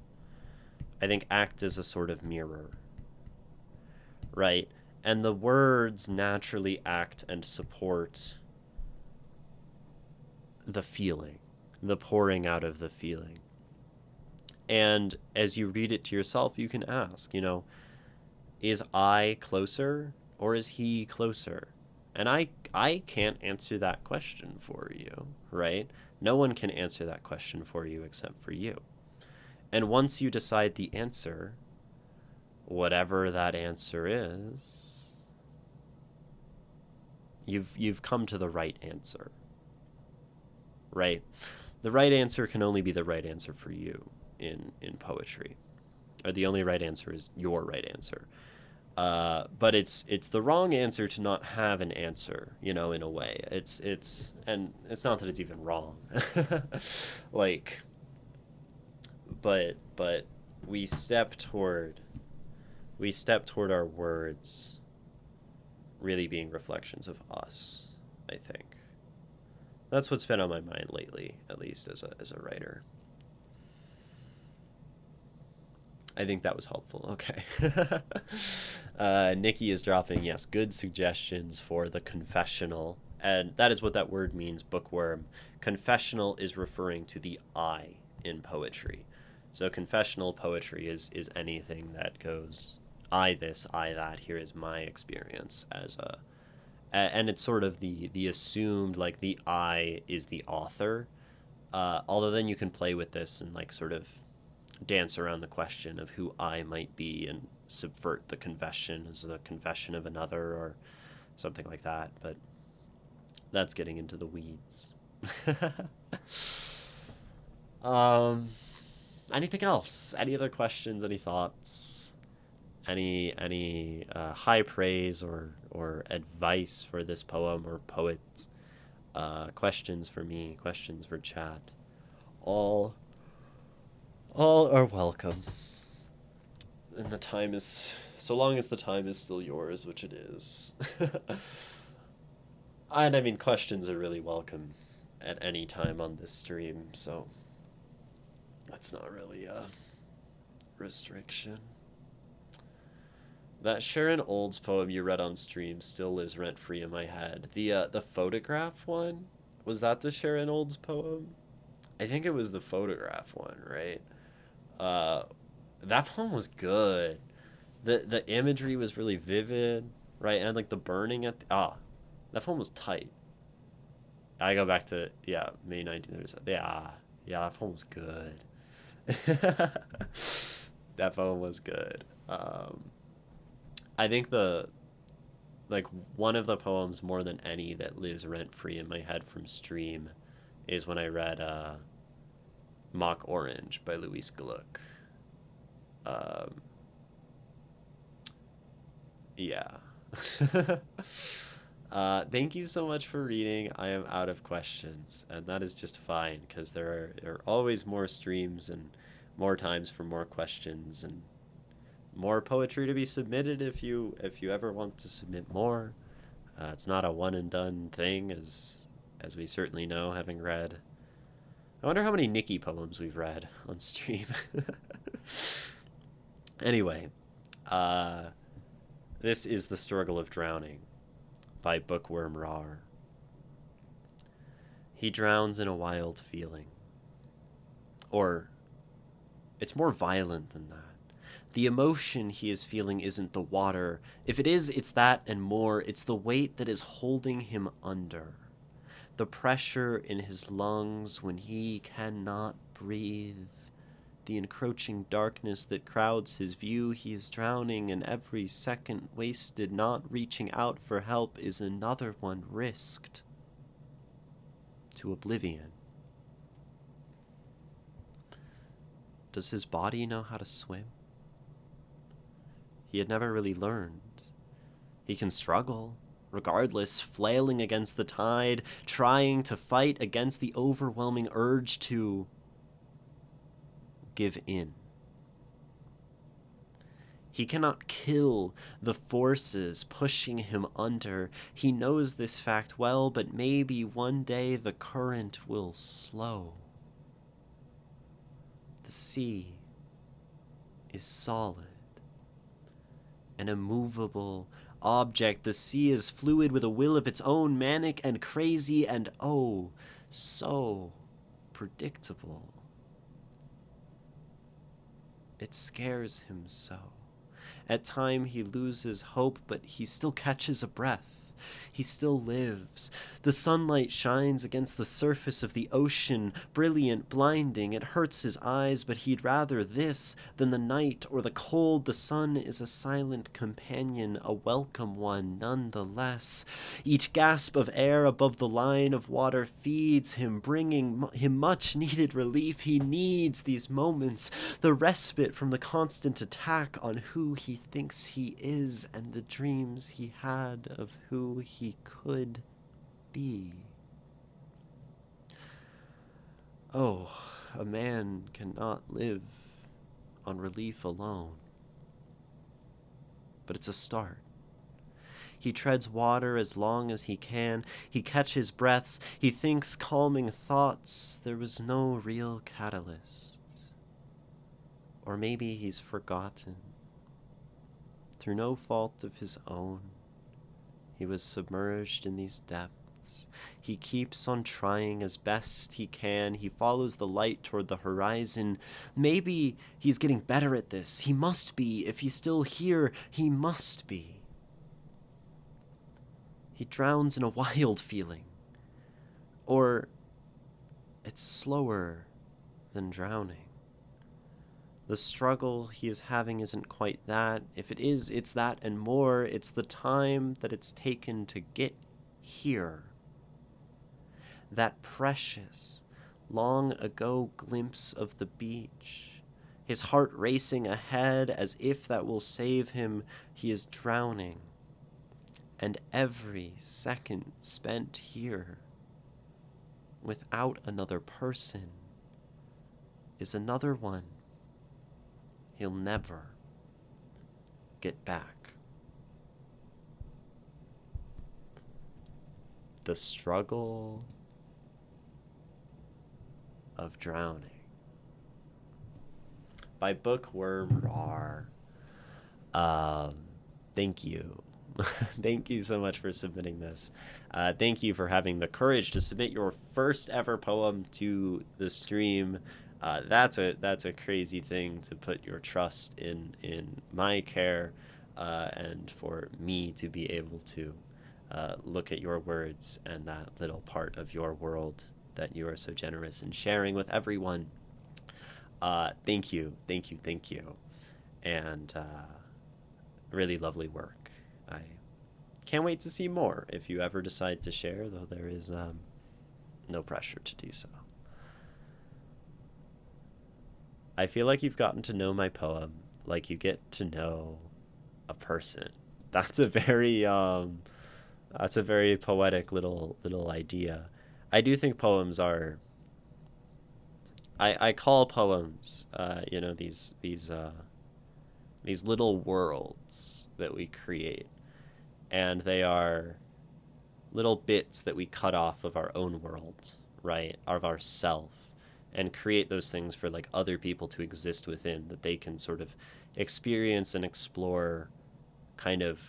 I think, act as a sort of mirror, right? And the words naturally act and support the feeling, the pouring out of the feeling. And as you read it to yourself, you can ask, you know, is I closer or is he closer? And I can't answer that question for you, right? No one can answer that question for you except for you. And once you decide the answer, whatever that answer is, you've come to the right answer. Right? The right answer can only be the right answer for you in poetry. Or the only right answer is your right answer. But it's the wrong answer to not have an answer, you know, in a way. And it's not that it's even wrong. Like, but we step toward our words really being reflections of us, I think. That's what's been on my mind lately, at least as a writer. I think that was helpful. Okay. Nikki is dropping, yes, good suggestions for the confessional. And that is what that word means, bookworm. Confessional is referring to the I in poetry. So confessional poetry is anything that goes, I this, I that, here is my experience as a... And it's sort of the assumed, like, the I is the author. Although then you can play with this and, like, sort of dance around the question of who I might be and subvert the confession as the confession of another or something like that. But that's getting into the weeds. Anything else? Any other questions? Any thoughts? Any high praise or advice for this poem or poet? Questions for me? Questions for chat? All are welcome. And the time is, so long as the time is still yours, which it is. And I mean, questions are really welcome at any time on this stream, so that's not really a restriction. That Sharon Olds poem you read on stream still lives rent-free in my head. The photograph one? Was that the Sharon Olds poem? I think it was the photograph one, right? That poem was good. The imagery was really vivid, right? And like the burning at that poem was tight. I go back to May 1937. That poem was good. That poem was good. I think one of the poems more than any that lives rent free in my head from stream is when I read Mock Orange by Louise Gluck. Yeah. Thank you so much for reading. I am out of questions, and that is just fine because there are always more streams and more times for more questions and more poetry to be submitted if you ever want to submit more. It's not a one and done thing, as we certainly know, having read. I wonder how many Nikki poems we've read on stream. Anyway, this is The Struggle of Drowning by Bookworm Rar. He drowns in a wild feeling. Or, it's more violent than that. The emotion he is feeling isn't the water. If it is, it's that and more. It's the weight that is holding him under. The pressure in his lungs when he cannot breathe. The encroaching darkness that crowds his view. He is drowning, and every second wasted not reaching out for help is another one risked to oblivion. Does his body know how to swim? He had never really learned. He can struggle, regardless, flailing against the tide, trying to fight against the overwhelming urge to give in. He cannot kill the forces pushing him under. He knows this fact well, but maybe one day the current will slow. The sea is solid, an immovable object. The sea is fluid with a will of its own, manic and crazy and oh, so predictable. It scares him so. At times he loses hope, but he still catches a breath. He still lives. The sunlight shines against the surface of the ocean, brilliant, blinding. It hurts his eyes, but he'd rather this than the night or the cold. The sun is a silent companion, a welcome one nonetheless. Each gasp of air above the line of water feeds him, bringing him much-needed relief. He needs these moments, the respite from the constant attack on who he thinks he is and the dreams he had of who he could be. Oh, a man cannot live on relief alone. But it's a start. He treads water as long as he can. He catches breaths. He thinks calming thoughts. There was no real catalyst. Or maybe he's forgotten. Through no fault of his own, he was submerged in these depths. He keeps on trying as best he can. He follows the light toward the horizon. Maybe he's getting better at this. He must be. If he's still here, he must be. He drowns in a wild feeling. Or it's slower than drowning. The struggle he is having isn't quite that. If it is, it's that and more. It's the time that it's taken to get here. That precious, long ago glimpse of the beach. His heart racing ahead as if that will save him. He is drowning. And every second spent here without another person is another one he'll never get back. The struggle of drowning. By Bookworm Rar. Thank you. Thank you so much for submitting this. Thank you for having the courage to submit your first ever poem to the stream. That's a crazy thing to put your trust in my care, and for me to be able to look at your words and that little part of your world that you are so generous in sharing with everyone. Thank you, and really lovely work. I can't wait to see more if you ever decide to share, though there is no pressure to do so. I feel like you've gotten to know my poem like you get to know a person. That's a very poetic little idea. I do think poems are. I call poems, these little worlds that we create, and they are little bits that we cut off of our own world, right, of ourself, and create those things for like other people to exist within, that they can sort of experience and explore kind of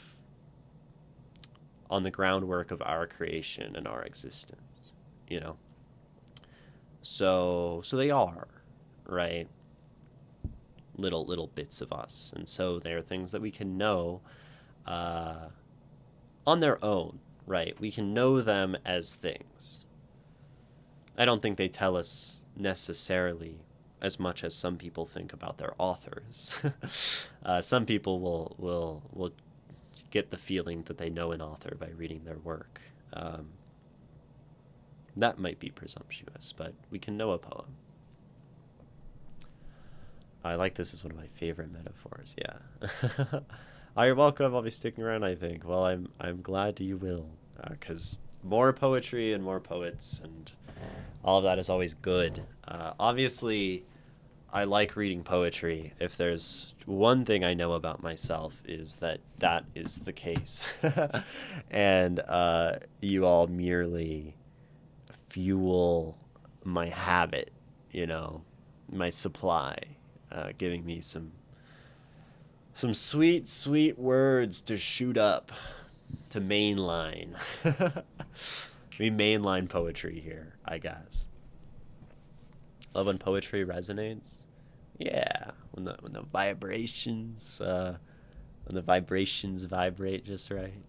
on the groundwork of our creation and our existence, you know? So they are, right? little bits of us, and so they are things that we can know uh, on their own, right? We can know them as things. I don't think they tell us necessarily as much as some people think about their authors. Some people will get the feeling that they know an author by reading their work. That might be presumptuous, but we can know a poem. I like this as one of my favorite metaphors. Yeah. Oh, you're welcome. I'll be sticking around, I think. Well, I'm glad you will, because more poetry and more poets and all of that is always good. Obviously, I like reading poetry. If there's one thing I know about myself is that that is the case. And you all merely fuel my habit, my supply, giving me some sweet, sweet words to shoot up, to mainline. We mainline poetry here, I guess. Love when poetry resonates. Yeah, when the vibrations vibrate just right.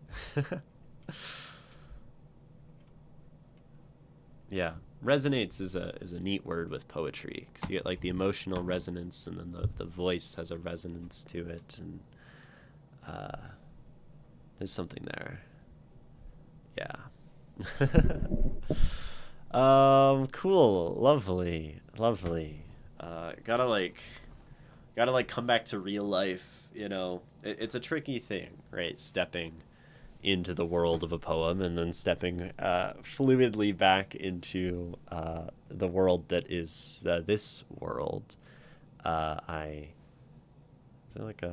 Yeah, resonates is a neat word with poetry, because you get like the emotional resonance, and then the voice has a resonance to it, and there's something there. Yeah. Cool, lovely. Gotta like come back to real life. It's a tricky thing, right? Stepping into the world of a poem and then stepping fluidly back into the world that is this world. I feel like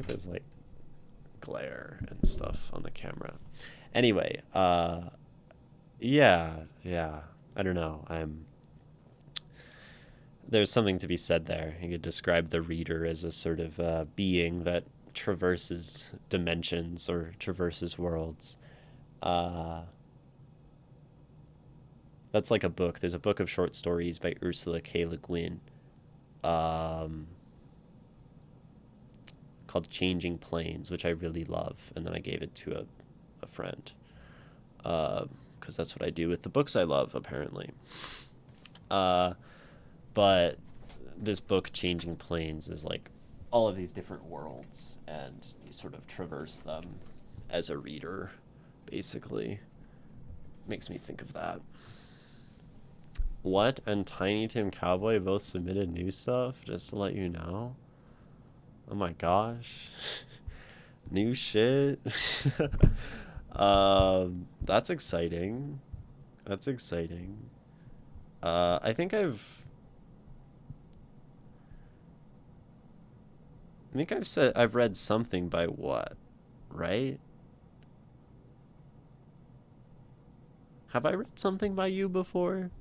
there's like glare and stuff on the camera. Anyway, yeah, I don't know. There's something to be said there. You could describe the reader as a sort of being that traverses dimensions or traverses worlds. That's like a book. There's a book of short stories by Ursula K. Le Guin, called Changing Planes, which I really love, and then I gave it to a friend, because that's what I do with the books I love, apparently. But this book, Changing Planes, is like all of these different worlds, and you sort of traverse them as a reader, basically. Makes me think of that. What and Tiny Tim Cowboy both submitted new stuff, just to let you know. Oh my gosh. New shit. That's exciting. I think I've read something by what, right? Have I read something by you before?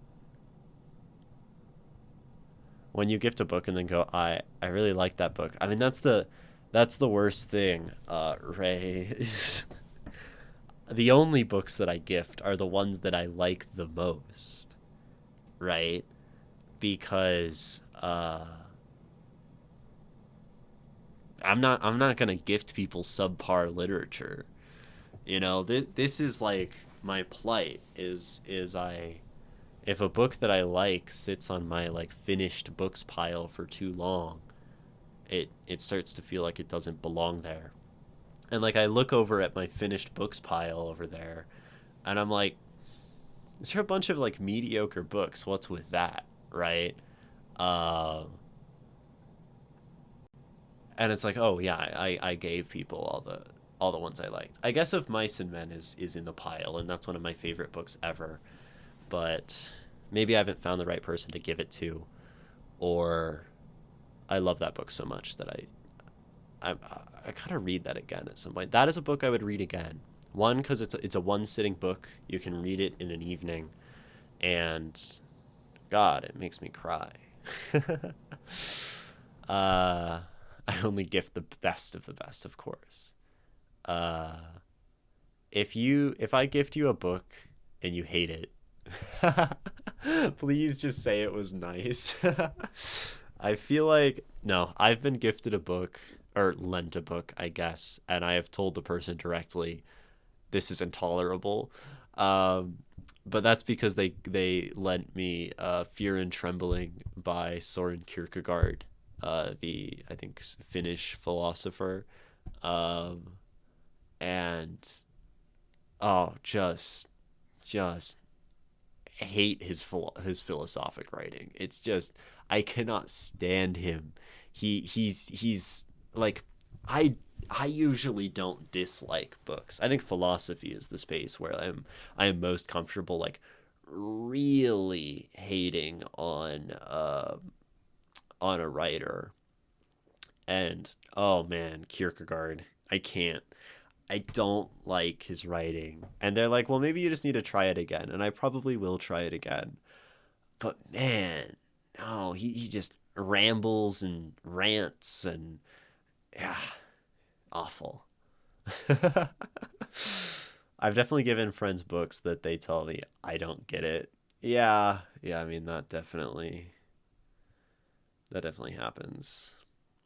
When you gift a book and then go, I really like that book. I mean, that's the worst thing, Ray, is the only books that I gift are the ones that I like the most, right? Because I'm not gonna gift people subpar literature. This is like my plight is if a book that I like sits on my like finished books pile for too long, it starts to feel like it doesn't belong there. And like I look over at my finished books pile over there, and I'm like, is there a bunch of like mediocre books? What's with that, right? And it's like, oh yeah, I gave people all the ones I liked. I guess Of Mice and Men is in the pile, and that's one of my favorite books ever. But maybe I haven't found the right person to give it to, or I love that book so much that I gotta read that again at some point. That is a book I would read again. One, because it's a one sitting book. You can read it in an evening, and God, it makes me cry. I only gift the best of the best, of course. If I gift you a book and you hate it, please just say it was nice. I feel like no, I've been gifted a book or lent a book, I guess, and I have told the person directly this is intolerable. Um, but that's because they lent me Fear and Trembling by Soren Kierkegaard, the I think Finnish philosopher, um, and oh, just hate his philosophic writing. It's just I cannot stand him. He's like I I usually don't dislike books. I think philosophy is the space where I am most comfortable like really hating on a writer. And oh man, Kierkegaard, I can't. I don't like his writing. And they're like, well, maybe you just need to try it again. And I probably will try it again. But man, no, he just rambles and rants and yeah, awful. I've definitely given friends books that they tell me I don't get it. Yeah, yeah, I mean that definitely happens.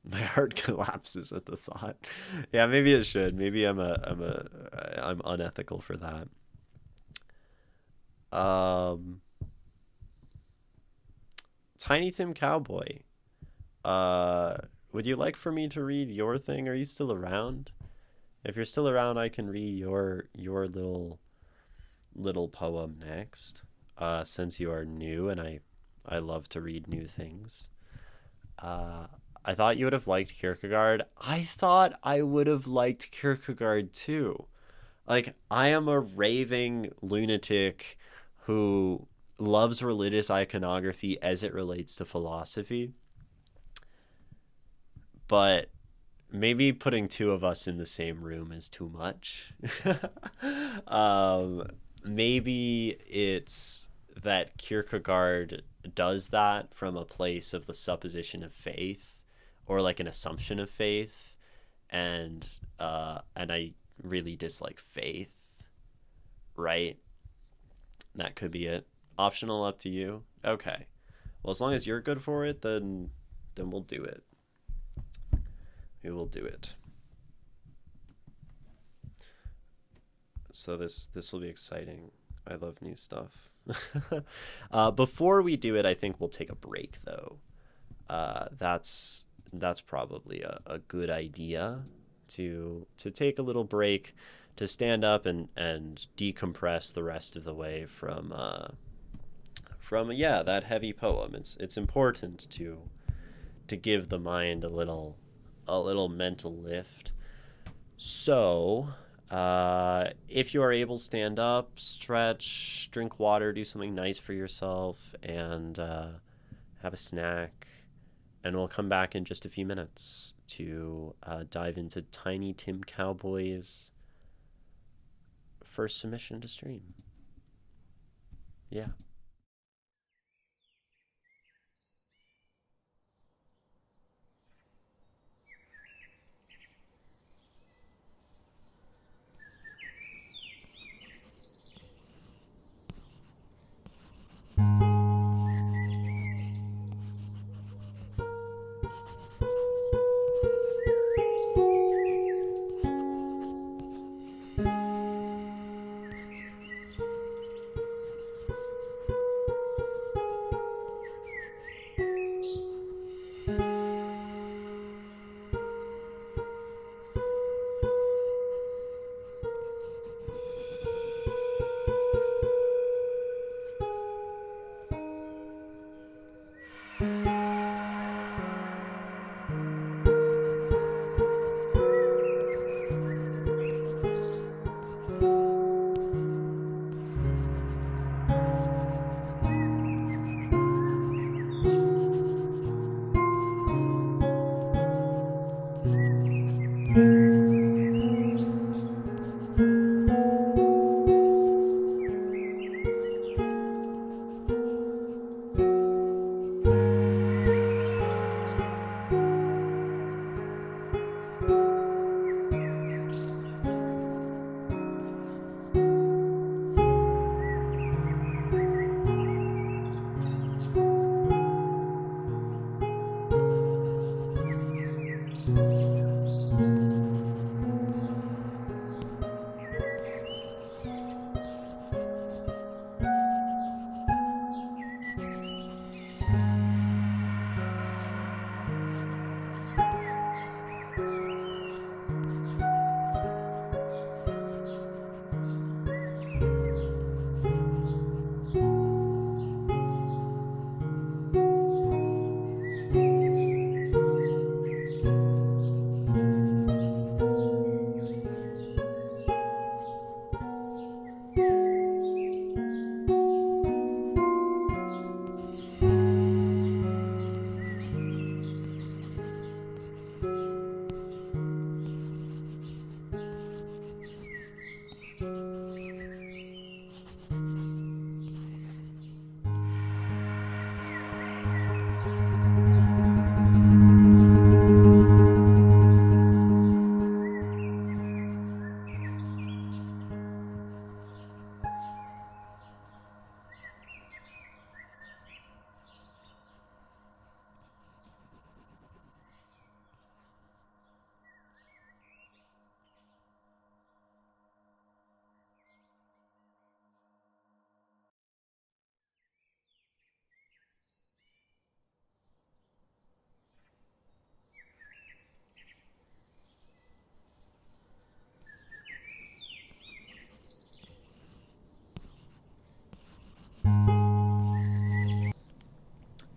My heart collapses at the thought. Yeah, maybe it should. Maybe I'm unethical for that. Um, Tiny Tim Cowboy. Uh, would you like for me to read your thing? Are you still around? If you're still around, I can read your little poem next. Since you are new and I love to read new things. Uh, I thought you would have liked Kierkegaard. I thought I would have liked Kierkegaard too. Like, I am a raving lunatic who loves religious iconography as it relates to philosophy, but maybe putting two of us in the same room is too much. um, Maybe it's that Kierkegaard does that from a place of the supposition of faith or like an assumption of faith, and I really dislike faith, right? That could be it. Optional, up to you. Okay. Well, as long as you're good for it, then we'll do it. We will do it. So this will be exciting. I love new stuff. Before we do it, I think we'll take a break though. That's probably a good idea to take a little break to stand up and decompress the rest of the way from yeah, that heavy poem. It's important to give the mind a little mental lift. So, if you are able, stand up, stretch, drink water, do something nice for yourself, and have a snack. And we'll come back in just a few minutes to dive into Tiny Tim Cowboy's first submission to stream. Yeah.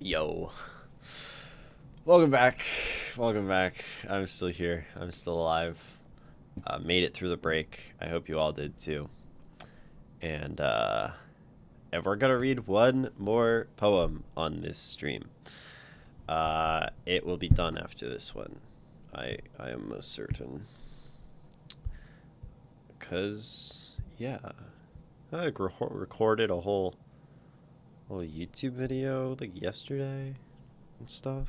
Yo. Welcome back. Welcome back. I'm still here. I'm still alive. Made it through the break. I hope you all did too. And we're gonna read one more poem on this stream. It will be done after this one. I am most certain. Cause yeah, I recorded a whole YouTube video like yesterday and stuff.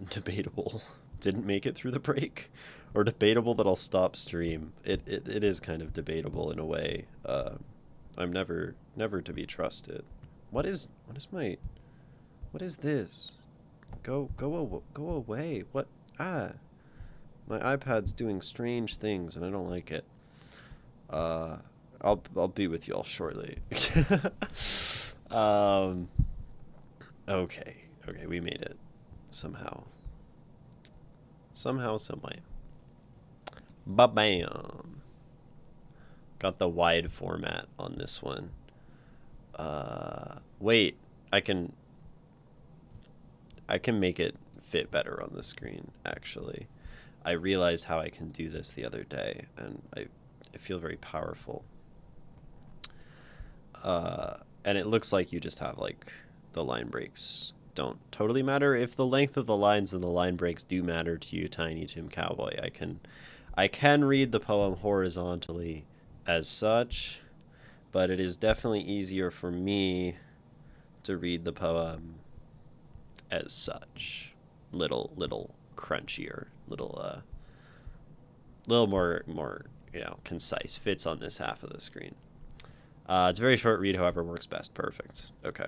Debatable. Didn't make it through the break, or debatable that I'll stop stream. It is kind of debatable in a way. I'm never to be trusted. What is this? Go away. What? My iPad's doing strange things and I don't like it. I'll be with you all shortly. Okay, we made it somehow, some way. Ba-bam. Got the wide format on this one. Wait, I can make it fit better on the screen, actually. I realized how I can do this the other day, and I feel very powerful. And it looks like you just have, like, the line breaks don't totally matter. If the length of the lines and the line breaks do matter to you, Tiny Tim Cowboy, I can read the poem horizontally as such, but it is definitely easier for me to read the poem as such. Little crunchier, little more concise. Fits on this half of the screen. It's a very short read, however, works best. Perfect. Okay.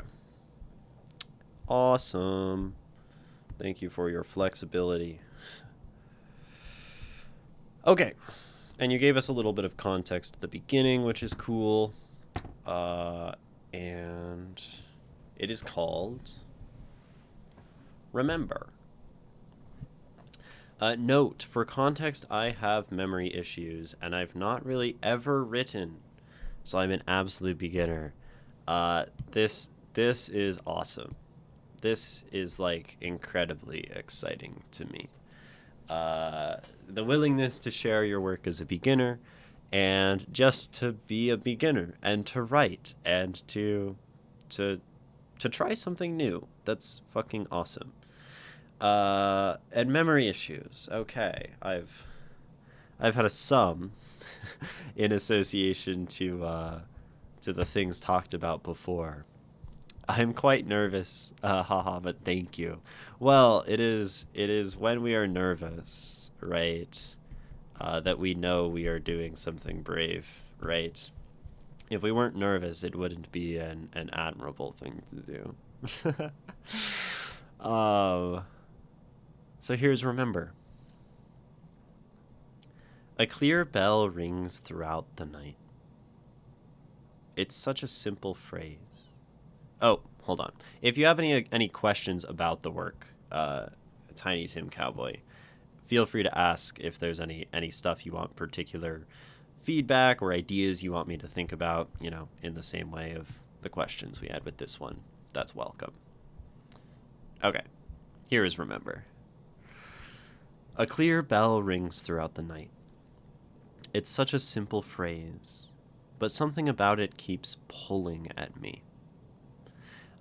Awesome. Thank you for your flexibility. Okay. And you gave us a little bit of context at the beginning, which is cool. And it is called Remember. Note, for context, I have memory issues, and I've not really ever written, so I'm an absolute beginner. This is awesome. This is, like, incredibly exciting to me. The willingness to share your work as a beginner, and just to be a beginner, and to write, and to try something new. That's fucking awesome. And memory issues. Okay, I've had a sum in association to the things talked about before. I'm quite nervous, haha, but thank you. Well, it is when we are nervous, right, that we know we are doing something brave, right? If we weren't nervous, it wouldn't be an admirable thing to do. So here's Remember. A clear bell rings throughout the night. It's such a simple phrase. Oh, hold on. If you have any questions about the work, Tiny Tim Cowboy, feel free to ask if there's any stuff you want, particular feedback or ideas you want me to think about, in the same way of the questions we had with this one. That's welcome. Okay, here is Remember. A clear bell rings throughout the night. It's such a simple phrase, but something about it keeps pulling at me.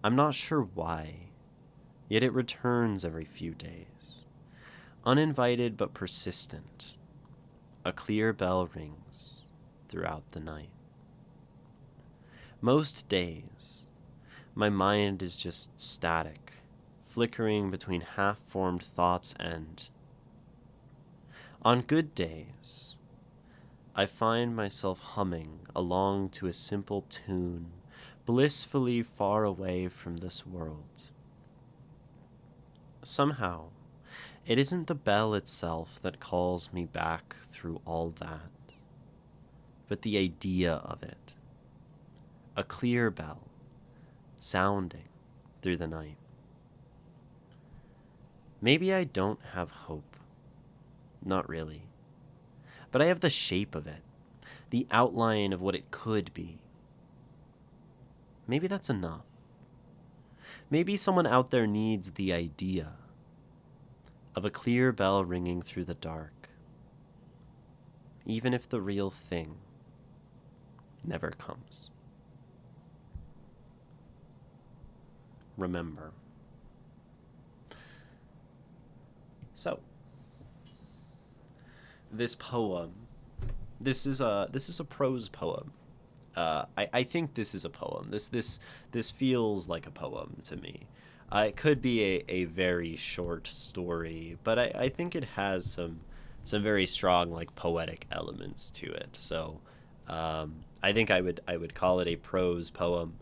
I'm not sure why, yet it returns every few days. Uninvited but persistent, a clear bell rings throughout the night. Most days, my mind is just static, flickering between half-formed thoughts and... On good days, I find myself humming along to a simple tune, blissfully far away from this world. Somehow, it isn't the bell itself that calls me back through all that, but the idea of it. A clear bell, sounding through the night. Maybe I don't have hope. Not really. But I have the shape of it, the outline of what it could be. Maybe that's enough. Maybe someone out there needs the idea of a clear bell ringing through the dark, even if the real thing never comes. Remember. So, this poem, this is a prose poem. I think this is a poem. This feels like a poem to me. It could be a very short story, but I think it has some very strong like poetic elements to it. So I think I would call it a prose poem.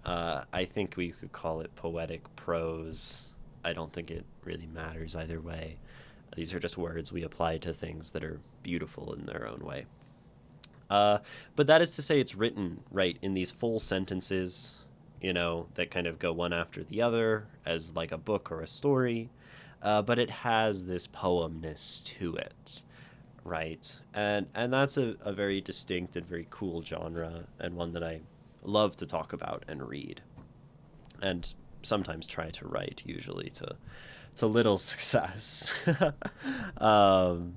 I think we could call it poetic prose. I don't think it really matters either way. These are just words we apply to things that are beautiful in their own way. But that is to say, it's written right in these full sentences, that kind of go one after the other as like a book or a story. But it has this poemness to it, right? And that's a very distinct and very cool genre, and one that I love to talk about and read, and sometimes try to write, usually to little success. um,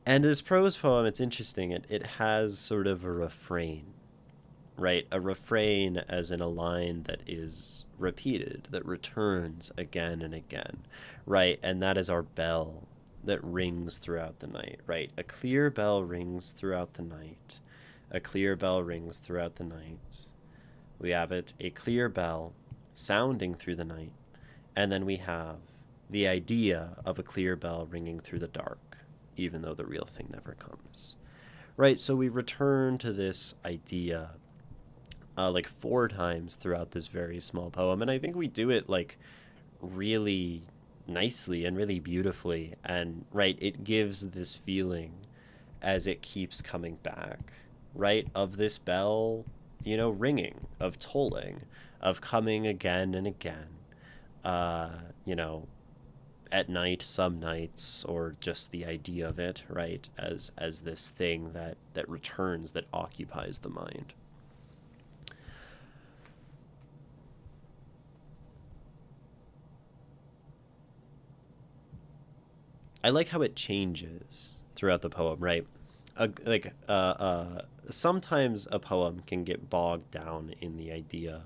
and this prose poem, it's interesting. It has sort of a refrain, right? A refrain as in a line that is repeated, that returns again and again, right? And that is our bell that rings throughout the night, right? A clear bell rings throughout the night. A clear bell rings throughout the night. We have it, a clear bell sounding through the night. And then we have the idea of a clear bell ringing through the dark, even though the real thing never comes. Right, so we return to this idea like 4 times throughout this very small poem. And I think we do it like really nicely and really beautifully. And right, it gives this feeling as it keeps coming back, right, of this bell, ringing, of tolling, of coming again and again, at night, some nights, or just the idea of it, right, as this thing that returns, that occupies the mind. I like how it changes throughout the poem, right? Sometimes a poem can get bogged down in the idea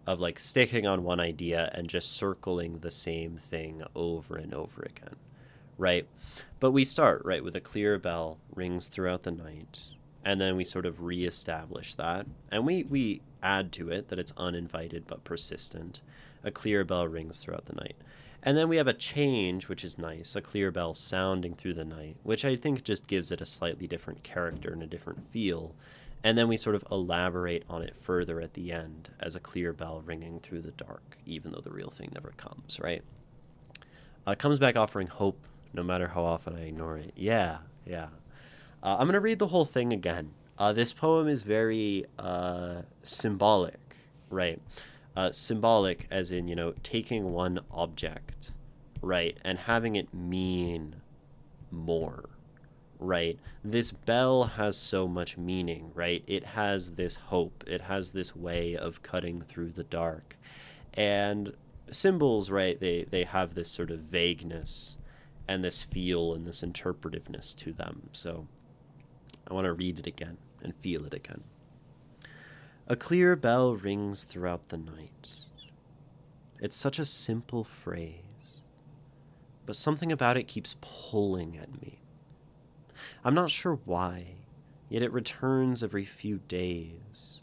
of like sticking on one idea and just circling the same thing over and over again, right? But we start, right, with a clear bell rings throughout the night, and then we sort of reestablish that, and we add to it that it's uninvited but persistent. A clear bell rings throughout the night. And then we have a change, which is nice, a clear bell sounding through the night, which I think just gives it a slightly different character and a different feel. And then we sort of elaborate on it further at the end as a clear bell ringing through the dark, even though the real thing never comes, right? It comes back offering hope, no matter how often I ignore it. Yeah. I'm going to read the whole thing again. This poem is very symbolic, right? Symbolic as in, taking one object, right, and having it mean more, right? This bell has so much meaning, right? It has this hope. It has this way of cutting through the dark. And symbols, right, they have this sort of vagueness and this feel and this interpretiveness to them. So I want to read it again and feel it again. A clear bell rings throughout the night. It's such a simple phrase, but something about it keeps pulling at me. I'm not sure why, yet it returns every few days.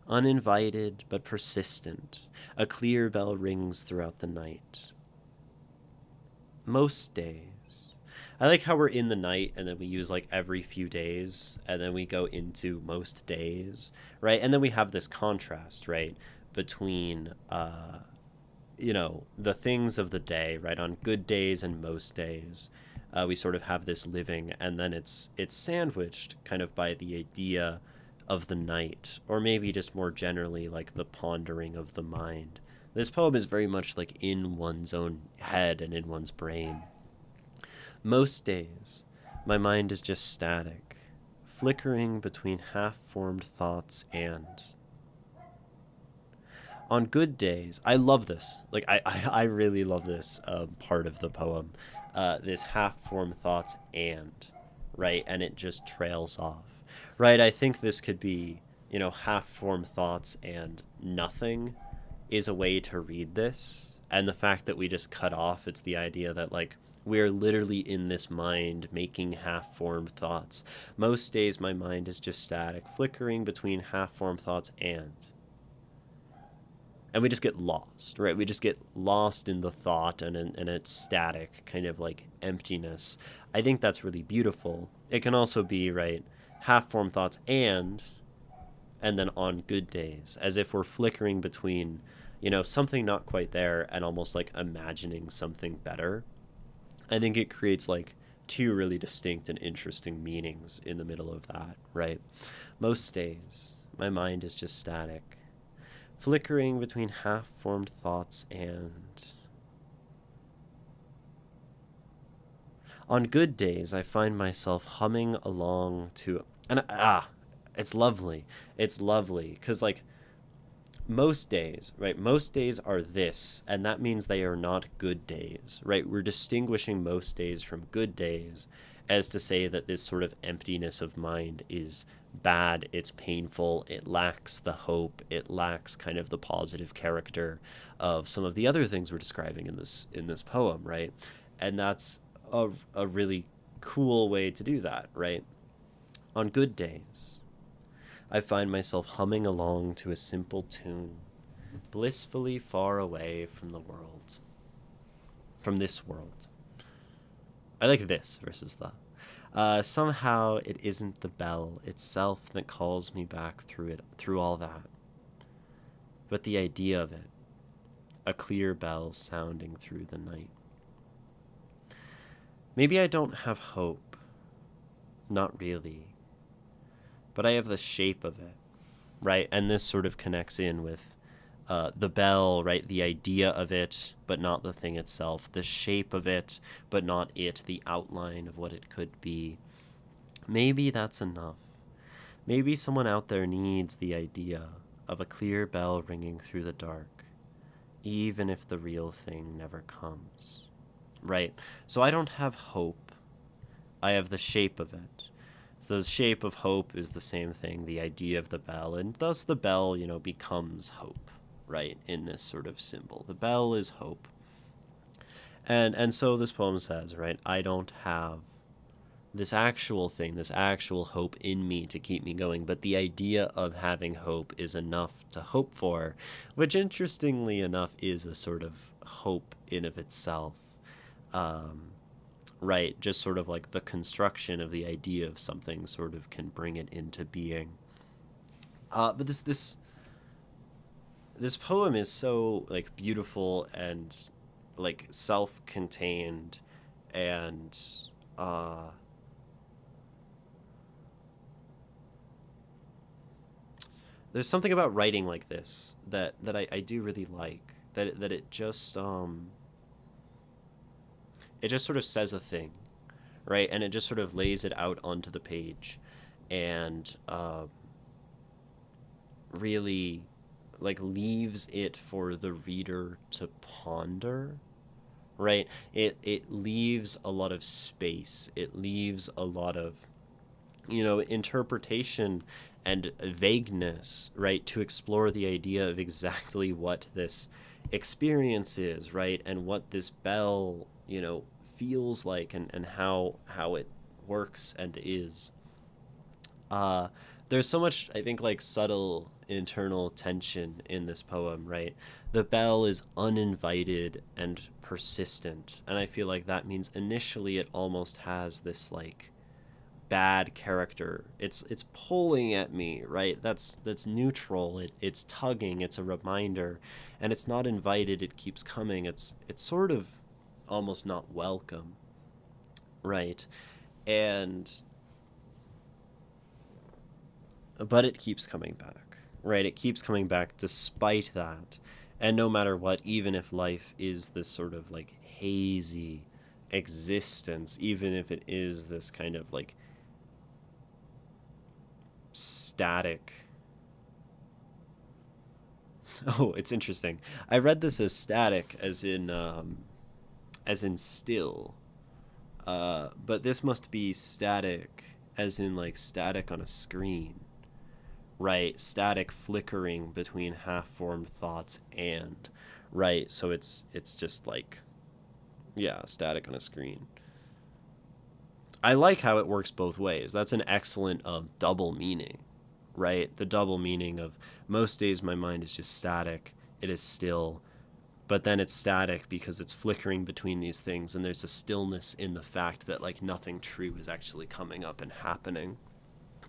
Uninvited but persistent, a clear bell rings throughout the night. Most days. I like how we're in the night and then we use like every few days and then we go into most days, right? And then we have this contrast, right, between, the things of the day, right? On good days and most days, we sort of have this living, and then it's sandwiched kind of by the idea of the night, or maybe just more generally like the pondering of the mind. This poem is very much like in one's own head and in one's brain. Most days, my mind is just static, flickering between half-formed thoughts and... On good days, I love this. Like, I really love this part of the poem. This half formed thoughts and, right? And it just trails off, right? I think this could be, half formed thoughts and nothing is a way to read this. And the fact that we just cut off, it's the idea that, like, we're literally in this mind making half formed thoughts. Most days, my mind is just static, flickering between half formed thoughts and we just get lost, right? We just get lost in the thought and its static kind of like emptiness. I think that's really beautiful. It can also be, right, half-formed thoughts and then on good days, as if we're flickering between, something not quite there and almost like imagining something better. I think it creates like two really distinct and interesting meanings in the middle of that, right? Most days, my mind is just static, flickering between half-formed thoughts and... On good days, I find myself humming along to... And, it's lovely. It's lovely. Because, like, most days, right? Most days are this, and that means they are not good days, right? We're distinguishing most days from good days as to say that this sort of emptiness of mind is bad, it's painful, it lacks the hope, it lacks kind of the positive character of some of the other things we're describing in this poem, right? And that's a really cool way to do that, right? On good days, I find myself humming along to a simple tune, blissfully far away from the world, from this world. I like this versus the. Somehow it isn't the bell itself that calls me back through all that, but the idea of it, a clear bell sounding through the night. Maybe I don't have hope, not really, but I have the shape of it, right? And this sort of connects in with the bell, right? The idea of it, but not the thing itself. The shape of it, but not it. The outline of what it could be. Maybe that's enough. Maybe someone out there needs the idea of a clear bell ringing through the dark, even if the real thing never comes, right? So I don't have hope. I have the shape of it. So the shape of hope is the same thing, the idea of the bell, and thus the bell, becomes hope, right, in this sort of symbol. The bell is hope. And so this poem says, right, I don't have this actual thing, this actual hope in me to keep me going, but the idea of having hope is enough to hope for, which interestingly enough is a sort of hope in of itself, right? Just sort of like the construction of the idea of something sort of can bring it into being. But this poem is so like beautiful and like self-contained and there's something about writing like this that I do really like, that it just sort of says a thing, right? And it just sort of lays it out onto the page and really like leaves it for the reader to ponder, right? It leaves a lot of space. It leaves a lot of, interpretation and vagueness, right, to explore the idea of exactly what this experience is, right, and what this bell, feels like and how it works and is. There's so much, I think, like subtle internal tension in this poem, right? The bell is uninvited and persistent, and I feel like that means initially it almost has this like bad character. It's pulling at me, right? That's neutral. It's tugging. It's a reminder, and it's not invited. It keeps coming. It's sort of almost not welcome, right? And but it keeps coming back, right? It keeps coming back despite that. And no matter what, even if life is this sort of like hazy existence, even if it is this kind of like static, Oh, it's interesting. I read this as static, as in still. But this must be static, as in like static on a screen, right? Static flickering between half-formed thoughts and, right? So it's just like, yeah, static on a screen. I like how it works both ways. That's an excellent double meaning, right? The double meaning of most days my mind is just static. It is still, but then it's static because it's flickering between these things, and there's a stillness in the fact that like nothing true is actually coming up and happening.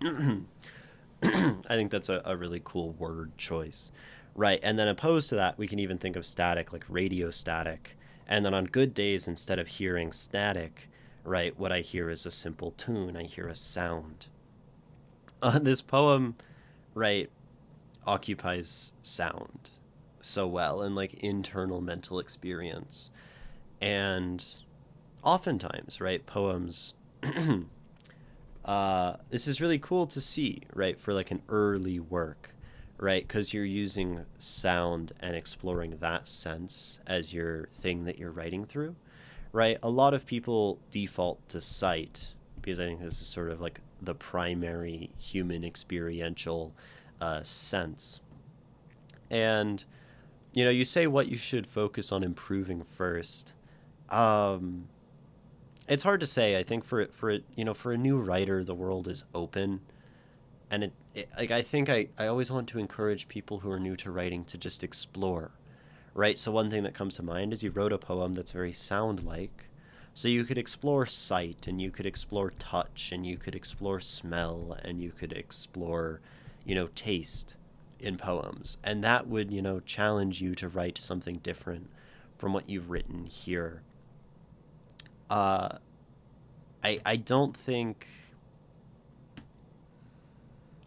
I think that's a really cool word choice, right? And then opposed to that, we can even think of static like radio static. And then on good days, instead of hearing static, right, what I hear is a simple tune. I hear a sound. This poem, right, occupies sound so well and like internal mental experience. And oftentimes, right, poems this is really cool to see, right, for like an early work, right, because you're using sound and exploring that sense as your thing that you're writing through, right? A lot of people default to sight because I think this is sort of like the primary human experiential sense. And, you know, you say what you should focus on improving first. Um, it's hard to say. I think for a new writer, the world is open, and like I think I always want to encourage people who are new to writing to just explore, right? So one thing that comes to mind is you wrote a poem that's very sound like, so you could explore sight and you could explore touch and you could explore smell and you could explore, taste in poems, and that would challenge you to write something different from what you've written here. uh I don't think,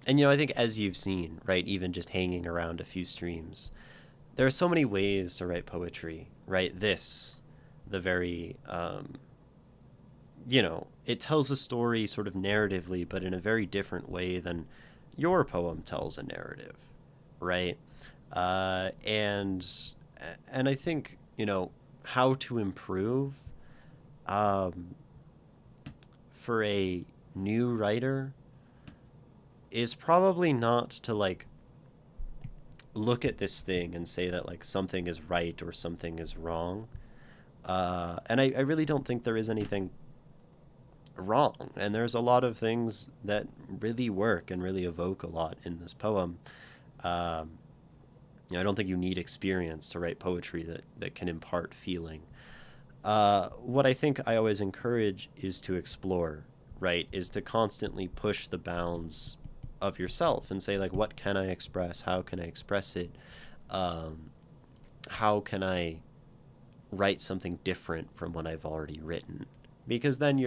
and I think as you've seen, right, even just hanging around a few streams, there are so many ways to write poetry, right? The very, it tells a story sort of narratively, but in a very different way than your poem tells a narrative, right? And I think how to improve, um, for a new writer is probably not to like look at this thing and say that like something is right or something is wrong. And I really don't think there is anything wrong. And there's a lot of things that really work and really evoke a lot in this poem. Um, I don't think you need experience to write poetry that can impart feeling. What I think I always encourage is to explore, right? Is to constantly push the bounds of yourself and say, like, what can I express? How can I express it? Um, how can I write something different from what I've already written? Because then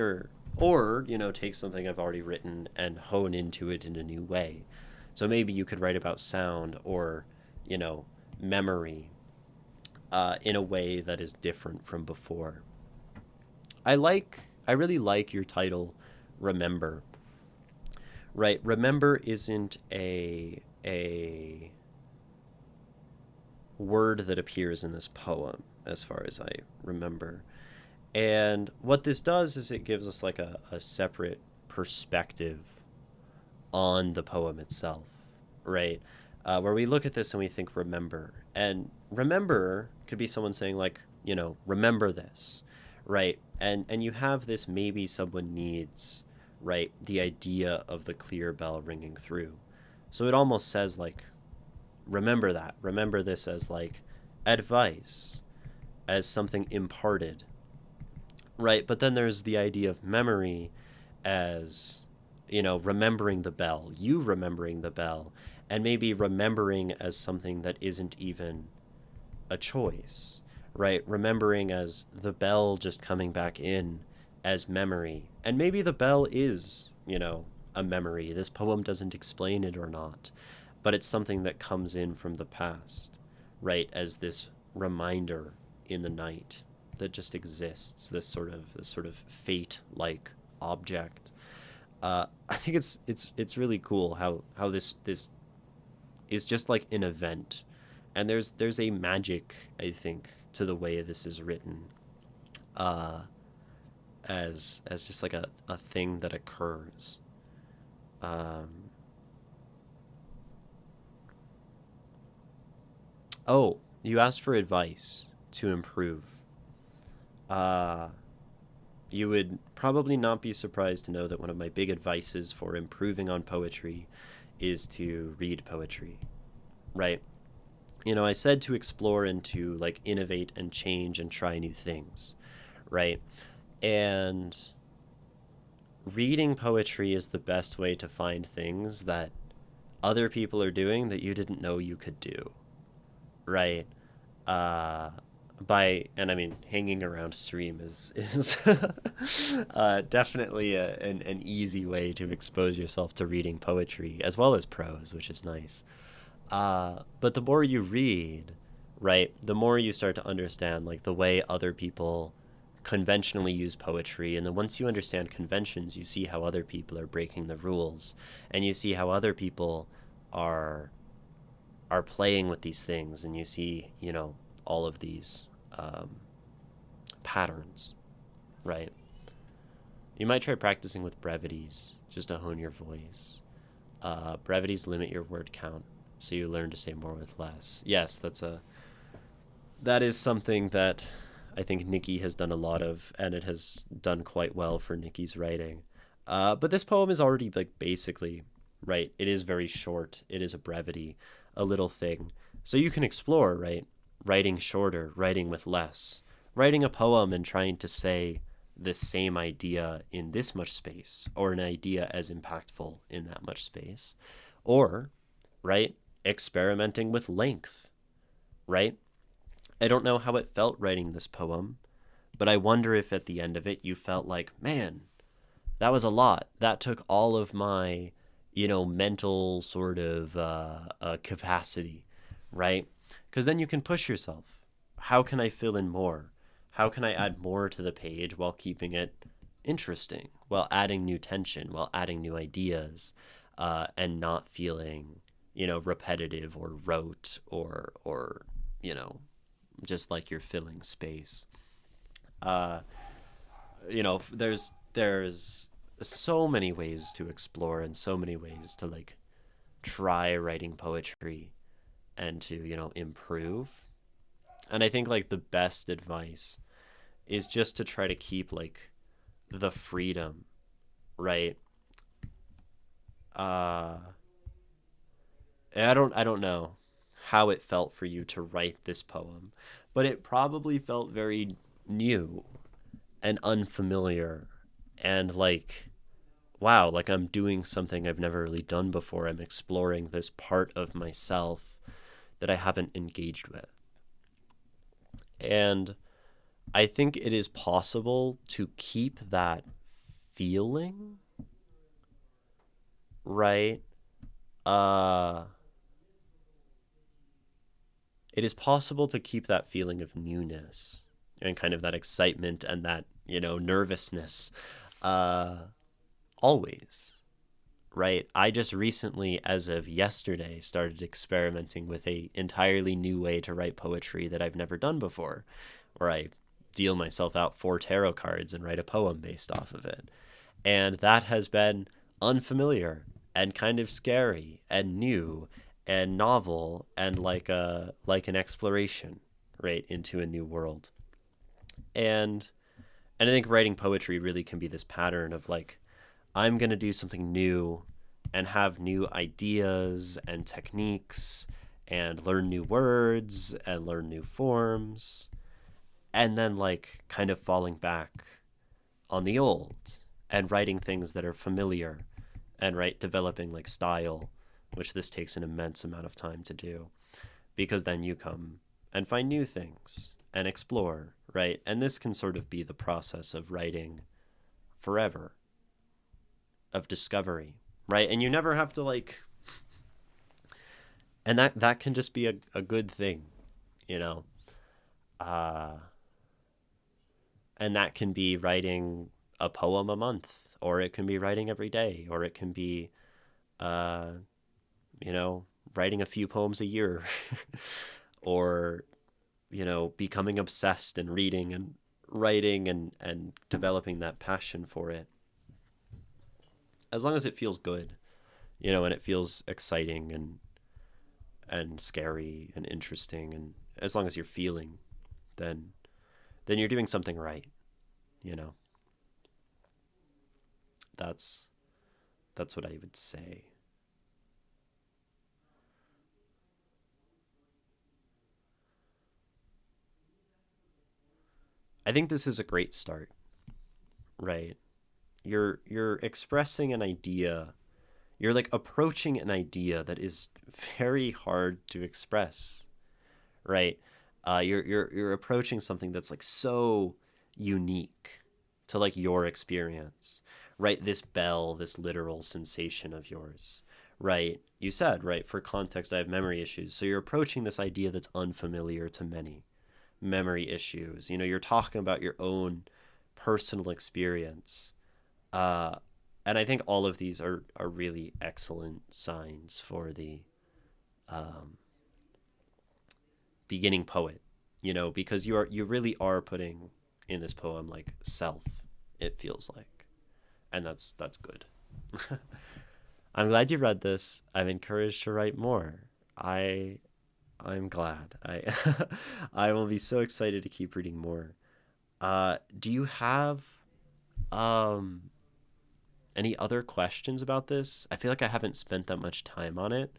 or, take something I've already written and hone into it in a new way. So maybe you could write about sound or, you know, memory in a way that is different from before. I really like your title, Remember. Right, remember isn't a word that appears in this poem, as far as I remember. And what this does is it gives us like a separate perspective on the poem itself, right? Where we look at this and we think remember. And remember could be someone saying like, remember this, right? And you have this maybe someone needs, right, the idea of the clear bell ringing through. So it almost says like, remember that. Remember this as like advice, as something imparted, right? But then there's the idea of memory as, remembering the bell, you remembering the bell, and maybe remembering as something that isn't even a choice, right? Remembering as the bell just coming back in as memory. And maybe the bell is, a memory. This poem doesn't explain it or not, but it's something that comes in from the past, right? As this reminder in the night that just exists, this sort of fate-like object. I think it's really cool how this is just like an event, And there's a magic, I think, to the way this is written, uh, as just like a thing that occurs. Um, oh, you asked for advice to improve. Uh, you would probably not be surprised to know that one of my big advices for improving on poetry is to read poetry, right? I said to explore and to like innovate and change and try new things, right? And reading poetry is the best way to find things that other people are doing that you didn't know you could do, right? Uh, and I mean, hanging around stream is definitely an easy way to expose yourself to reading poetry as well as prose, which is nice. But the more you read, right, the more you start to understand like the way other people conventionally use poetry, and then once you understand conventions, you see how other people are breaking the rules, and you see how other people are are playing with these things, and you see, all of these um, patterns, right? You might try practicing with brevities just to hone your voice. Brevities limit your word count, so you learn to say more with less. Yes, that is something that I think Nikki has done a lot of, and it has done quite well for Nikki's writing. But this poem is already like basically right. It is very short. It is a brevity, a little thing. So you can explore, right? Writing shorter, writing with less, writing a poem and trying to say the same idea in this much space, or an idea as impactful in that much space, or, right, experimenting with length, right? I don't know how it felt writing this poem, but I wonder if at the end of it you felt like, man, that was a lot. That took all of my, mental sort of capacity, right? Because then you can push yourself. How can I fill in more? How can I add more to the page while keeping it interesting, while adding new tension, while adding new ideas, and not feeling, repetitive or rote or you know, just like you're filling space. Uh, there's so many ways to explore and so many ways to like try writing poetry and to improve. And I think like the best advice is just to try to keep like the freedom, right? uh I don't know how it felt for you to write this poem, but it probably felt very new and unfamiliar, and like, wow, like I'm doing something I've never really done before. I'm exploring this part of myself that I haven't engaged with. And I think it is possible to keep that feeling, right? Uh it is possible to keep that feeling of newness and kind of that excitement and that, nervousness uh always, right? I just recently, as of yesterday, started experimenting with a entirely new way to write poetry that I've never done before, where I deal myself out 4 tarot cards and write a poem based off of it. And that has been unfamiliar and kind of scary and new and novel and like an exploration, right, into a new world. And and I think writing poetry really can be this pattern of like, I'm going to do something new and have new ideas and techniques and learn new words and learn new forms, and then like kind of falling back on the old and writing things that are familiar, and right, developing like style, which this takes an immense amount of time to do, because then you come and find new things and explore, right? And this can sort of be the process of writing forever, of discovery, right? And you never have to like, and that can just be a good thing, you know. uh and that can be writing a poem a month, or it can be writing every day, or it can be uh you know writing a few poems a year. or, becoming obsessed and reading and writing and developing that passion for it. As long as it feels good, and it feels exciting and scary and interesting, and as long as you're feeling, then you're doing something right, you know. That's what I would say. I think this is a great start, right? You're expressing an idea. You're like approaching an idea that is very hard to express, right? You're approaching something that's like so unique to like your experience, right? This bell, this literal sensation of yours, right? You said, right? For context, I have memory issues, so you're approaching this idea that's unfamiliar to many. Memory issues. You're talking about your own personal experience, uh, and I think all of these are really excellent signs for the um, beginning poet, because you really are putting in this poem like self, it feels like, and that's good. I'm glad you read this. I'm encouraged to write more. I I'm glad. I I will be so excited to keep reading more. Do you have um any other questions about this? I feel like I haven't spent that much time on it,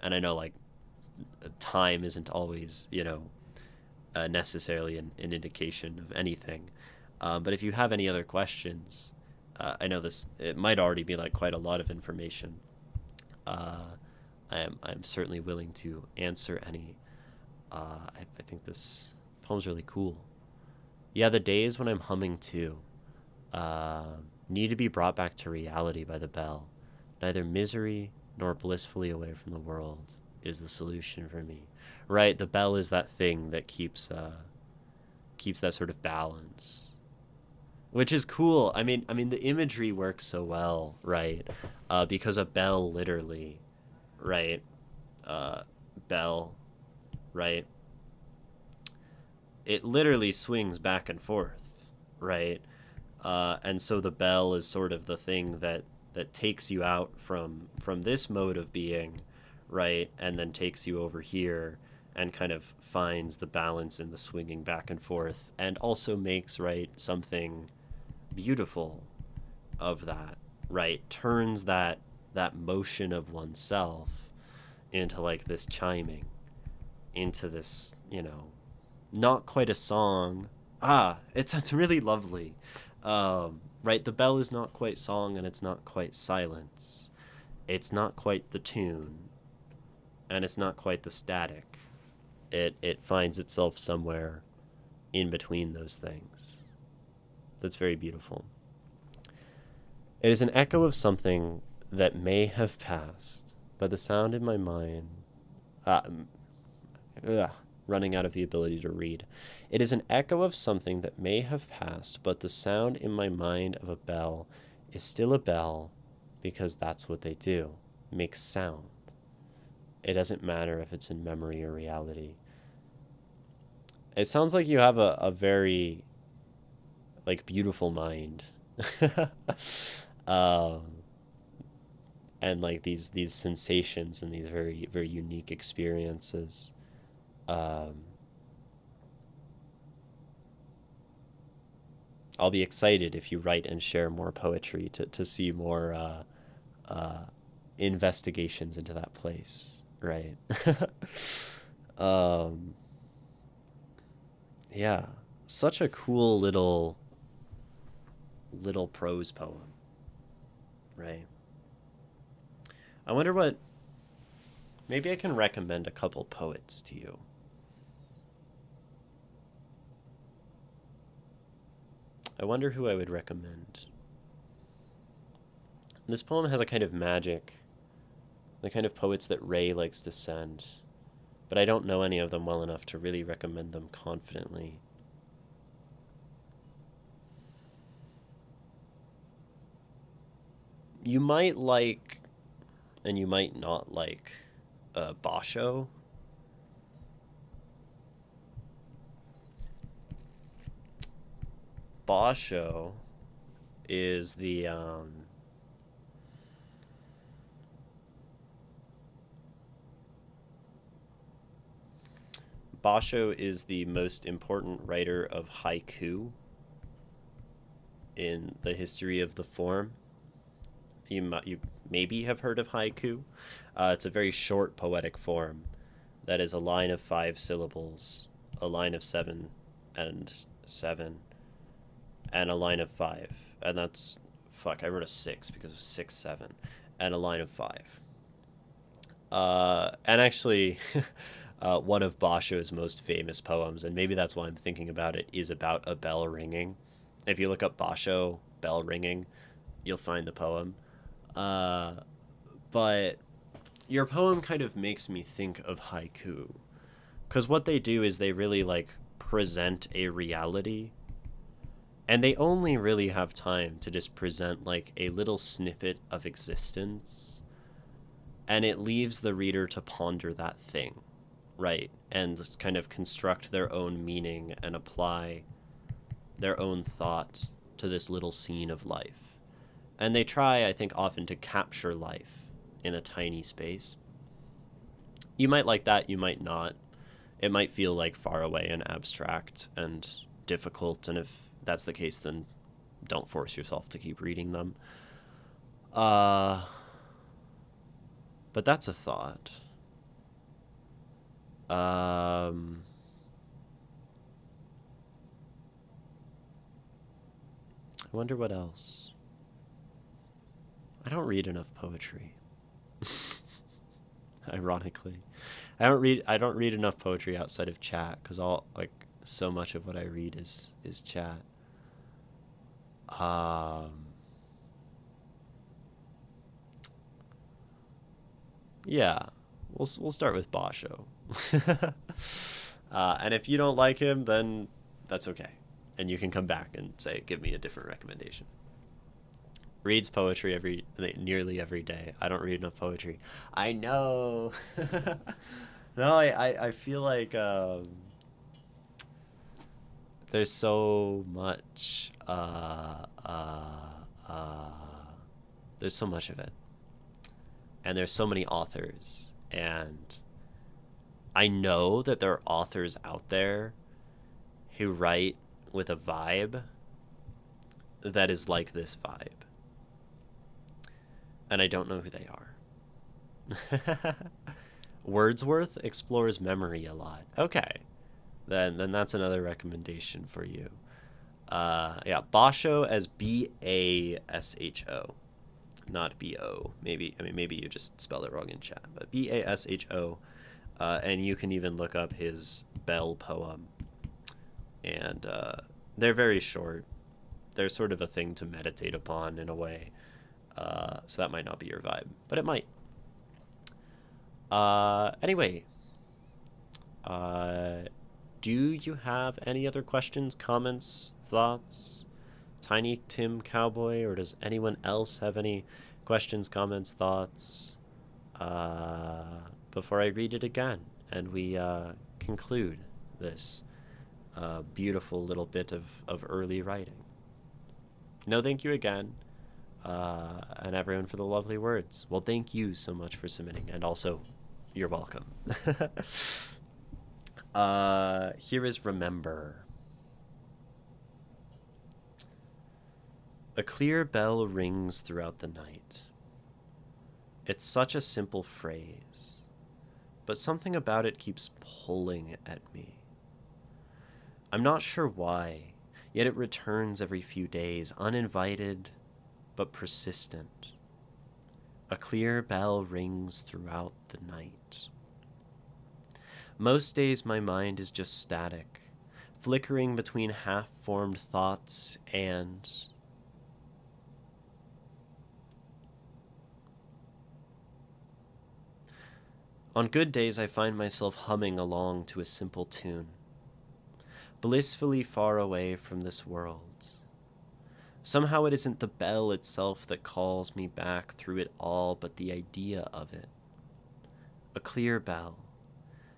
and I know like time isn't always, necessarily an indication of anything. But if you have any other questions, I know this it might already be like quite a lot of information. Uh, I'm certainly willing to answer any. I think this poem's really cool. Yeah, the days when I'm humming too uh, need to be brought back to reality by the bell. Neither misery nor blissfully away from the world is the solution for me. Right, the bell is that thing that keeps that sort of balance, which is cool. I mean, the imagery works so well, right? Because a bell, literally, right? Uh, bell, right? It literally swings back and forth, right? And so the bell is sort of the thing that takes you out from this mode of being, right, and then takes you over here and kind of finds the balance in the swinging back and forth, and also makes, right, something beautiful of that, right, turns that motion of oneself into like this chiming, into this, not quite a song. It's really lovely. Right, the bell is not quite song, and it's not quite silence. It's not quite the tune, and it's not quite the static. It finds itself somewhere in between those things. That's very beautiful. It is an echo of something that may have passed, but the sound in my mind. Uh, ugh, Running out of the ability to read. It is an echo of something that may have passed, but the sound in my mind of a bell is still a bell because that's what they do, make sound. It doesn't matter if it's in memory or reality. It sounds like you have a very like beautiful mind. um, and like these sensations and these very very unique experiences. Um, I'll be excited if you write and share more poetry to see more uh, investigations into that place, right? um, yeah, such a cool little prose poem, right? I wonder what. Maybe I can recommend a couple poets to you. I wonder who I would recommend. This poem has a kind of magic, the kind of poets that Ray likes to send, but I don't know any of them well enough to really recommend them confidently. You might like, and you might not like, Basho. Basho is the Basho is the most important writer of haiku in the history of the form. You maybe have heard of haiku. It's a very short poetic form that is a line of 5 syllables, a line of 7 and 7, and a line of 5. And that's, fuck, I wrote a 6 because of 6, 7, and a line of 5. And actually, one of Basho's most famous poems, and maybe that's why I'm thinking about it, is about a bell ringing. If you look up Basho, bell ringing, you'll find the poem. But your poem kind of makes me think of haiku. Because what they do is they really, like, present a reality. And they only really have time to just present, like, a little snippet of existence. And it leaves the reader to ponder that thing, right? And kind of construct their own meaning and apply their own thought to this little scene of life. And they try, I think, often to capture life in a tiny space. You might like that, you might not. It might feel like far away and abstract and difficult, and if that's the case, then don't force yourself to keep reading them. But that's a thought. I wonder what else. I don't read enough poetry. Ironically, I don't read enough poetry outside of chat, because all, like, so much of what I read is chat. Yeah, we'll start with Basho. And if you don't like him, then that's okay, and you can come back and say, give me a different recommendation. Reads poetry nearly every day. I don't read enough poetry. I know. No, I feel like there's so much there's so much of it, and there's so many authors, and I know that there are authors out there who write with a vibe that is like this vibe, and I don't know who they are. Wordsworth explores memory a lot. Okay, then that's another recommendation for you. Yeah, Basho, as Basho, not Bo. Maybe you just spelled it wrong in chat, but Basho, and you can even look up his bell poem. And they're very short. They're sort of a thing to meditate upon in a way. So that might not be your vibe, but it might. Anyway, do you have any other questions, comments, thoughts? Tiny Tim Cowboy, or does anyone else have any questions, comments, thoughts? Before I read it again and we conclude this beautiful little bit of early writing. No, thank you again. And everyone for the lovely words. Well, thank you so much for submitting, and also, you're welcome. Here is Remember. A clear bell rings throughout the night. It's such a simple phrase, but something about it keeps pulling at me. I'm not sure why, yet it returns every few days, uninvited but persistent. A clear bell rings throughout the night. Most days my mind is just static, flickering between half-formed thoughts and... On good days I find myself humming along to a simple tune, blissfully far away from this world. Somehow it isn't the bell itself that calls me back through it all, but the idea of it. A clear bell,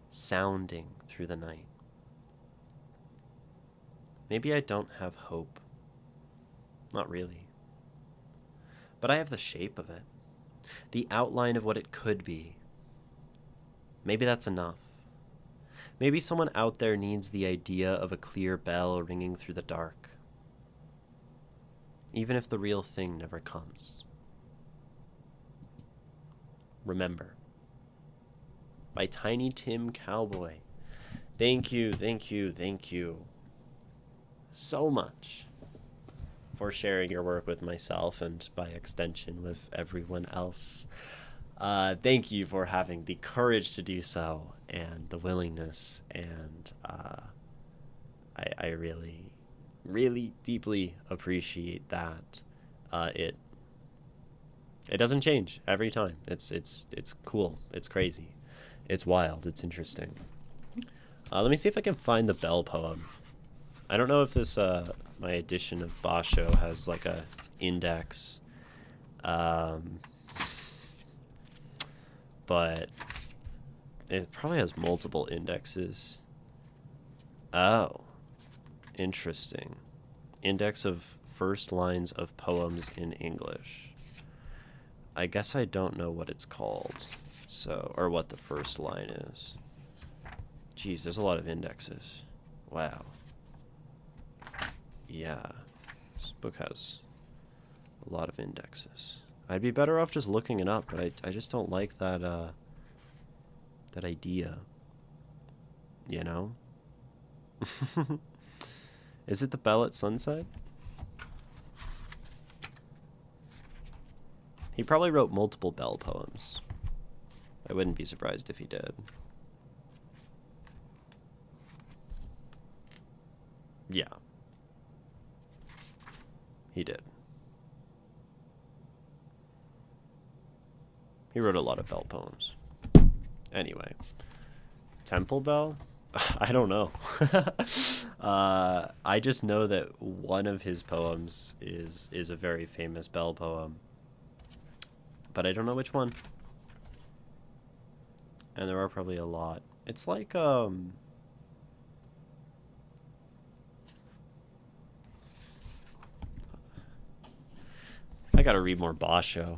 sounding through the night. Maybe I don't have hope Not really. But I have the shape of it, the outline of what it could be. Maybe that's enough. Maybe someone out there needs the idea of a clear bell ringing through the dark, even if the real thing never comes. Remember, by Tiny Tim Cowboy. Thank you, thank you, thank you so much for sharing your work with myself and by extension with everyone else. Thank you for having the courage to do so and the willingness, and I really, really deeply appreciate that. It doesn't change every time. It's cool. It's crazy. It's wild. It's interesting. Let me see if I can find the Bell poem. I don't know if this my edition of Basho has like a index, but it probably has multiple indexes. Oh, interesting. Index of first lines of poems in English. I guess I don't know what it's called, so, or what the first line is. Geez, there's a lot of indexes. Wow. Yeah, this book has a lot of indexes. I'd be better off just looking it up, but I just don't like that, that idea. You know? Is it the Bell at Sunset? He probably wrote multiple Bell poems. I wouldn't be surprised if he did. Yeah. He did. He wrote a lot of Bell poems. Anyway. Temple Bell? I don't know. I just know that one of his poems is a very famous Bell poem. But I don't know which one. And there are probably a lot. It's like, I gotta read more Basho.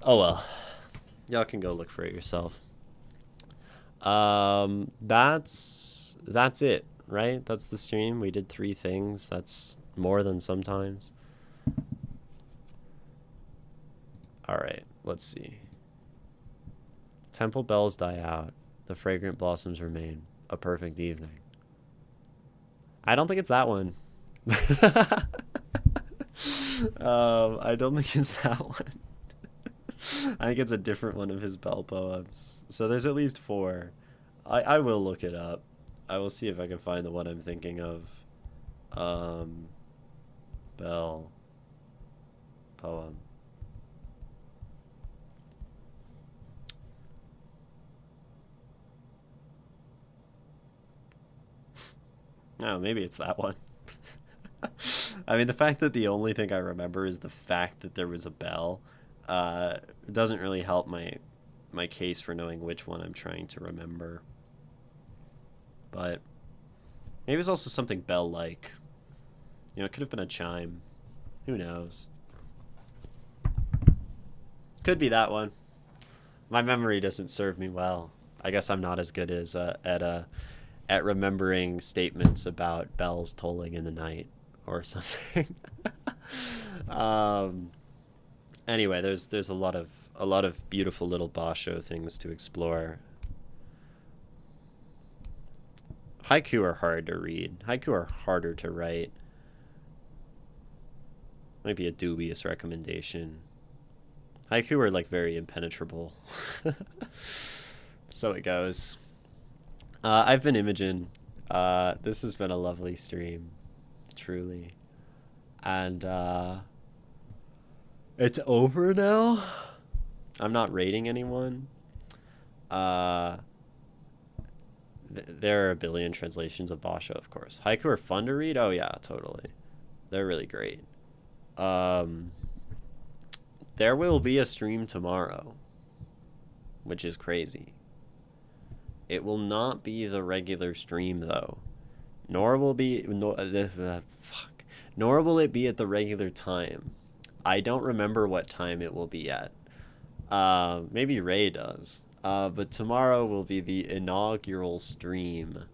Oh well. Y'all can go look for it yourself. That's it, right? That's the stream. We did 3 things. That's more than sometimes. Alright, let's see. Temple bells die out. The fragrant blossoms remain. A perfect evening. I don't think it's that one. I don't think it's that one. I think it's a different one of his Bell poems. So there's at least 4. I will look it up. I will see if I can find the one I'm thinking of. Bell poem. Oh, maybe it's that one. I mean, the fact that the only thing I remember is the fact that there was a bell doesn't really help my case for knowing which one I'm trying to remember. But maybe it's also something bell-like. You know, it could have been a chime. Who knows? Could be that one. My memory doesn't serve me well. I guess I'm not as good as at remembering statements about bells tolling in the night or something. Anyway, there's a lot of beautiful little Basho things to explore. Haiku are hard to read. Haiku are harder to write. Might be a dubious recommendation. Haiku are like very impenetrable. So it goes. I've been Imogen. This has been a lovely stream, truly. And it's over now. I'm not rating anyone. There are a billion translations of Basho, of course. Haiku are fun to read? Oh yeah, totally. They're really great. There will be a stream tomorrow, which is crazy. It will not be the regular stream though, nor will be Nor will it be at the regular time. I don't remember what time it will be yet. Maybe Ray does. But tomorrow will be the inaugural stream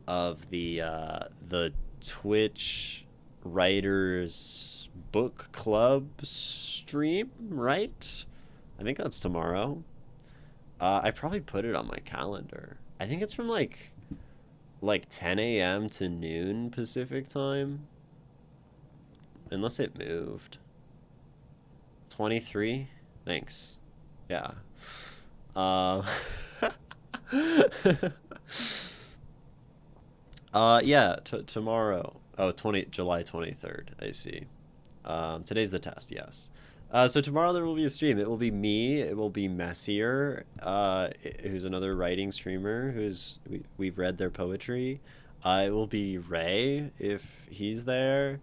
of the Twitch Writers Book Club stream, right? I think that's tomorrow. I probably put it on my calendar. I think it's from like 10 a.m. to noon Pacific time. Unless it moved. 23? Thanks. Yeah. Uh, yeah, tomorrow. Oh, July 23rd, I see. Today's the test, yes. So tomorrow there will be a stream. It will be me. It will be Messier, who's another writing streamer. We've read their poetry. It will be Ray if he's there.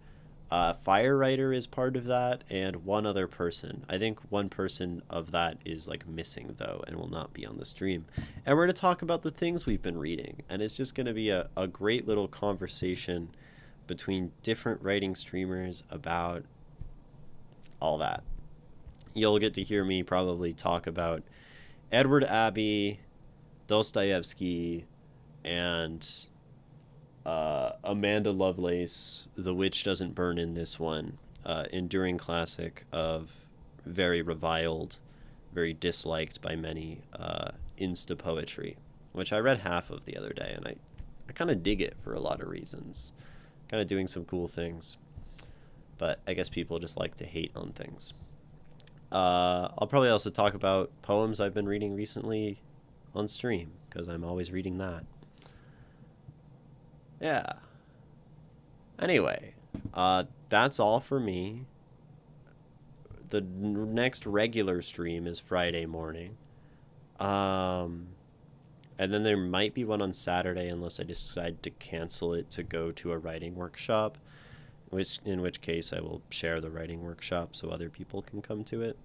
Firewriter is part of that, and one other person. I think one person of that is like missing though, and will not be on the stream. And we're going to talk about the things we've been reading, and it's just going to be a great little conversation between different writing streamers about all that. You'll get to hear me probably talk about Edward Abbey, Dostoevsky, and Amanda Lovelace, The Witch Doesn't Burn in This One, enduring classic of very reviled, very disliked by many Insta poetry, which I read half of the other day, and I kind of dig it for a lot of reasons. Kind of doing some cool things, but I guess people just like to hate on things. I'll probably also talk about poems I've been reading recently on stream, because I'm always reading that. Yeah. Anyway, that's all for me. The next regular stream is Friday morning. And then there might be one on Saturday unless I decide to cancel it to go to a writing workshop, in which case I will share the writing workshop so other people can come to it.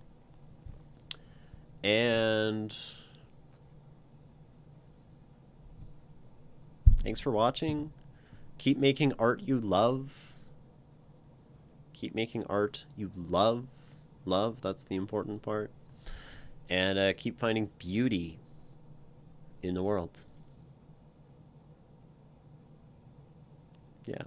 And thanks for watching. Keep making art you love. Keep making art you love. Love, that's the important part. And keep finding beauty in the world. Yeah.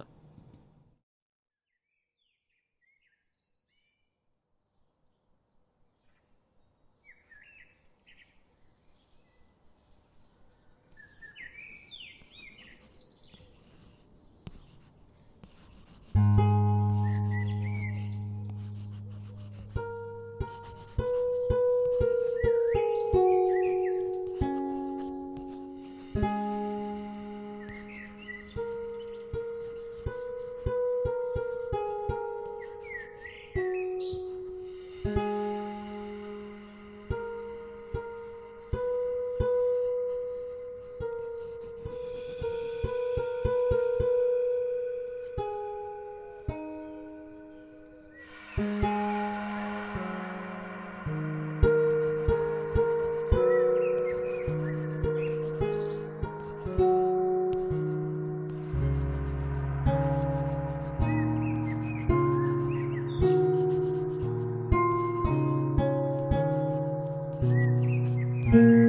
Mm-hmm.